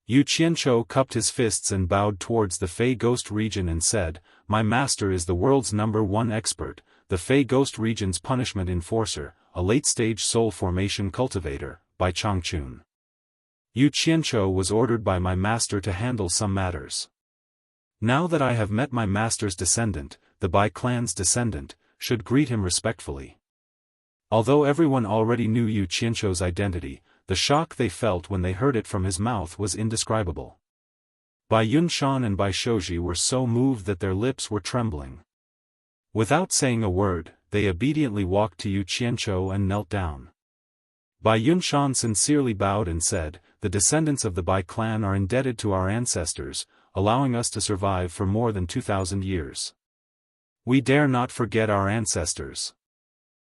Yu Qianzhou cupped his fists and bowed towards the Fey Ghost region and said, "My master is the world's #1 expert, the Fey Ghost region's punishment enforcer, a late-stage soul formation cultivator, Bai Changchun. Yu Qianzhou was ordered by my master to handle some matters. Now that I have met my master's descendant, the Bai clan's descendant, should greet him respectfully. Although everyone already knew Yu Qianzhou's identity, the shock they felt when they heard it from his mouth was indescribable. Bai Yunshan and Bai Shouji were so moved that their lips were trembling. Without saying a word, they obediently walked to Yu Qianzhou and knelt down. Bai Yunshan sincerely bowed and said, "The descendants of the Bai clan are indebted to our ancestors, allowing us to survive for more than 2,000 years. We dare not forget our ancestors."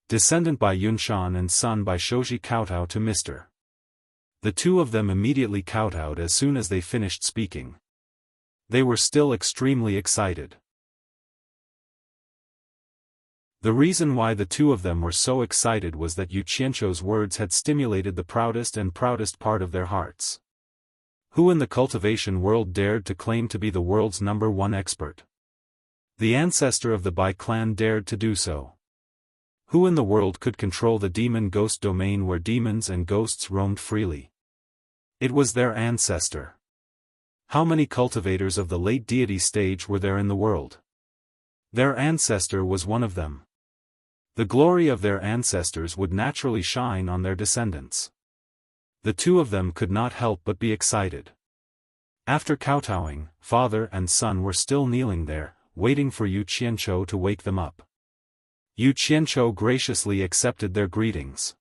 Descendant Bai Yunshan and son Bai Shouji kowtowed to Mr. The two of them immediately kowtowed as soon as they finished speaking. They were still extremely excited. The reason why the two of them were so excited was that Yu Qianzhou's words had stimulated the proudest part of their hearts. Who in the cultivation world dared to claim to be the world's #1 expert? The ancestor of the Bai clan dared to do so. Who in the world could control the demon-ghost domain where demons and ghosts roamed freely? It was their ancestor. How many cultivators of the late deity stage were there in the world? Their ancestor was one of them. The glory of their ancestors would naturally shine on their descendants. The two of them could not help but be excited. After kowtowing, father and son were still kneeling there, waiting for Yu Qianzhou to wake them up. Yu Qianzhou graciously accepted their greetings.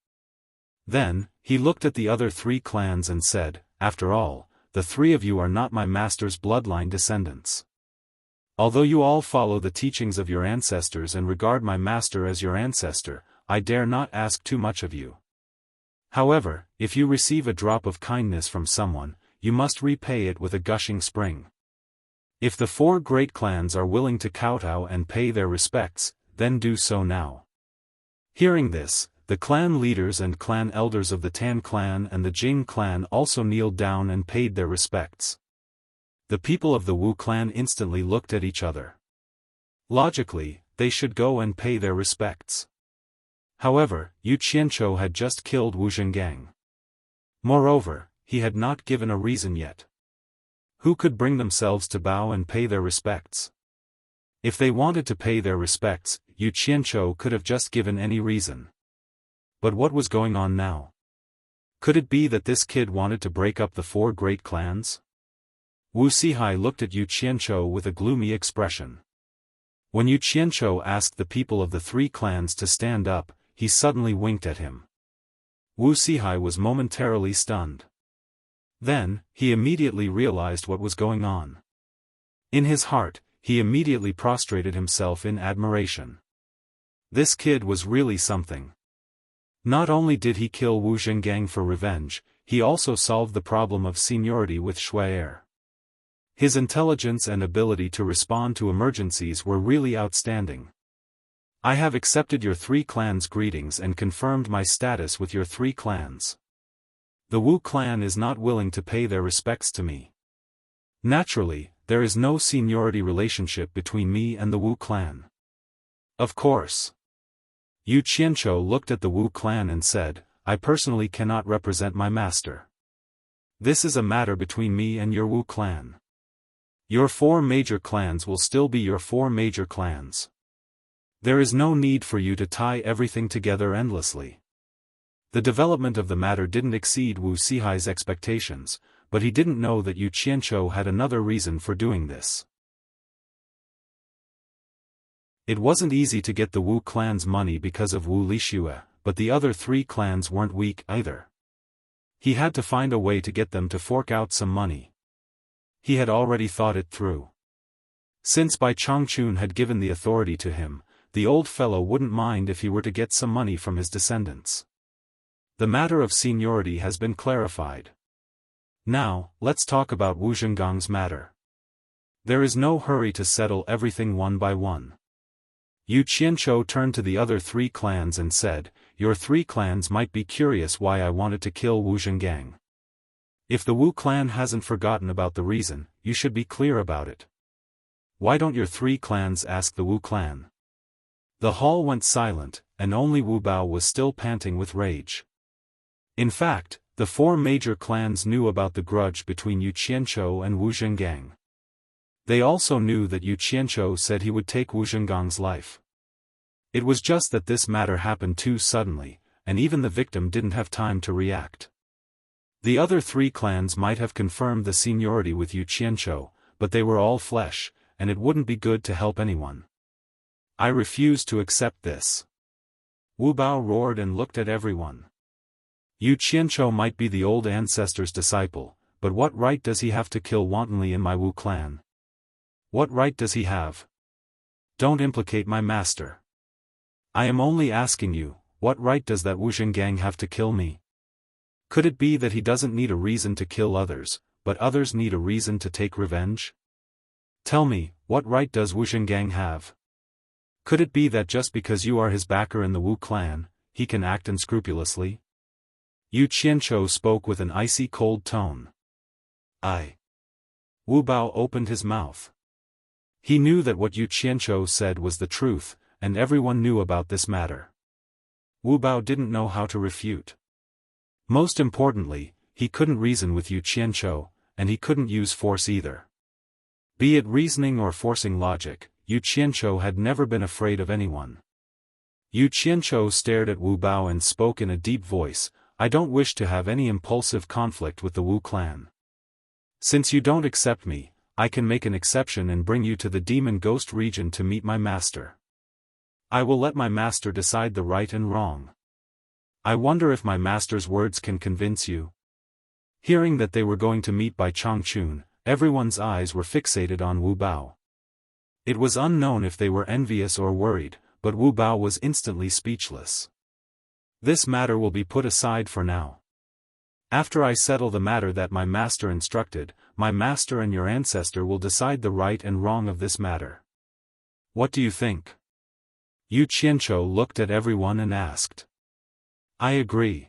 Then, he looked at the other three clans and said, "After all, the three of you are not my master's bloodline descendants. Although you all follow the teachings of your ancestors and regard my master as your ancestor, I dare not ask too much of you. However, if you receive a drop of kindness from someone, you must repay it with a gushing spring. If the 4 great clans are willing to kowtow and pay their respects, then do so now." Hearing this, the clan leaders and clan elders of the Tan clan and the Jing clan also kneeled down and paid their respects. The people of the Wu clan instantly looked at each other. Logically, they should go and pay their respects. However, Yu Qianzhou had just killed Wu Zhengang. Moreover, he had not given a reason yet. Who could bring themselves to bow and pay their respects? If they wanted to pay their respects, Yu Qianzhou could have just given any reason. But what was going on now? Could it be that this kid wanted to break up the 4 great clans? Wu Sihai looked at Yu Qianzhou with a gloomy expression. When Yu Qianzhou asked the people of the 3 clans to stand up, he suddenly winked at him. Wu Sihai was momentarily stunned. Then, he immediately realized what was going on. In his heart, he immediately prostrated himself in admiration. This kid was really something. Not only did he kill Wu Zhengang for revenge, he also solved the problem of seniority with Shuai. His intelligence and ability to respond to emergencies were really outstanding. I have accepted your 3 clans' greetings and confirmed my status with your 3 clans. The Wu clan is not willing to pay their respects to me. Naturally, there is no seniority relationship between me and the Wu clan. Of course. Yu Qianzhou looked at the Wu clan and said, "I personally cannot represent my master. This is a matter between me and your Wu clan. Your 4 major clans will still be your 4 major clans. There is no need for you to tie everything together endlessly." The development of the matter didn't exceed Wu Sihai's expectations, but he didn't know that Yu Qianzhou had another reason for doing this. It wasn't easy to get the Wu clan's money because of Wu Lixue, but the other 3 clans weren't weak either. He had to find a way to get them to fork out some money. He had already thought it through. Since Bai Chongqun had given the authority to him, the old fellow wouldn't mind if he were to get some money from his descendants. The matter of seniority has been clarified. Now, let's talk about Wu Zhenggang's matter. There is no hurry to settle everything one by one. Yu Qianzhou turned to the other 3 clans and said, "Your 3 clans might be curious why I wanted to kill Wu Zhengang. If the Wu clan hasn't forgotten about the reason, you should be clear about it. Why don't your 3 clans ask the Wu clan?" The hall went silent, and only Wu Bao was still panting with rage. In fact, the 4 major clans knew about the grudge between Yu Qianzhou and Wu Zhengang. They also knew that Yu Qianzhou said he would take Wu Zhenggang's life. It was just that this matter happened too suddenly, and even the victim didn't have time to react. The other 3 clans might have confirmed the seniority with Yu Qianzhou, but they were all flesh, and it wouldn't be good to help anyone. I refuse to accept this. Wu Bao roared and looked at everyone. Yu Qianzhou might be the old ancestor's disciple, but what right does he have to kill wantonly in my Wu clan? What right does he have? Don't implicate my master. I am only asking you, what right does that Wu Zhengang have to kill me? Could it be that he doesn't need a reason to kill others, but others need a reason to take revenge? Tell me, what right does Wu Zhengang have? Could it be that just because you are his backer in the Wu clan, he can act unscrupulously? Yu Qianzhou spoke with an icy cold tone. Wu Bao opened his mouth. He knew that what Yu Qianzhou said was the truth, and everyone knew about this matter. Wu Bao didn't know how to refute. Most importantly, he couldn't reason with Yu Qianzhou, and he couldn't use force either. Be it reasoning or forcing logic, Yu Qianzhou had never been afraid of anyone. Yu Qianzhou stared at Wu Bao and spoke in a deep voice, I don't wish to have any impulsive conflict with the Wu clan. Since you don't accept me, I can make an exception and bring you to the Demon Ghost region to meet my master. I will let my master decide the right and wrong. I wonder if my master's words can convince you. Hearing that they were going to meet by Changchun, everyone's eyes were fixated on Wu Bao. It was unknown if they were envious or worried, but Wu Bao was instantly speechless. This matter will be put aside for now. After I settle the matter that my master instructed, my master and your ancestor will decide the right and wrong of this matter. What do you think? Yu Qianzhou looked at everyone and asked. I agree.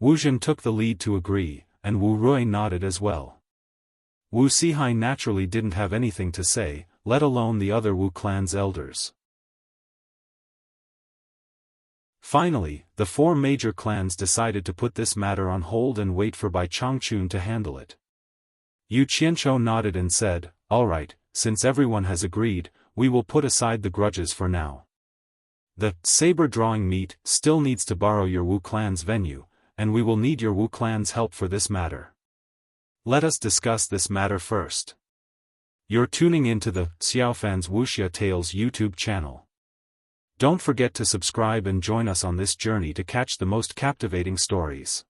Wu Zhen took the lead to agree, and Wu Rui nodded as well. Wu Sihai naturally didn't have anything to say, let alone the other Wu clan's elders. Finally, the 4 major clans decided to put this matter on hold and wait for Bai Changchun to handle it. Yu Qianzhou nodded and said, all right, since everyone has agreed, we will put aside the grudges for now. The saber drawing meet still needs to borrow your Wu clan's venue, and we will need your Wu clan's help for this matter. Let us discuss this matter first. You're tuning into the Xiaofan's Wuxia Tales YouTube channel. Don't forget to subscribe and join us on this journey to catch the most captivating stories.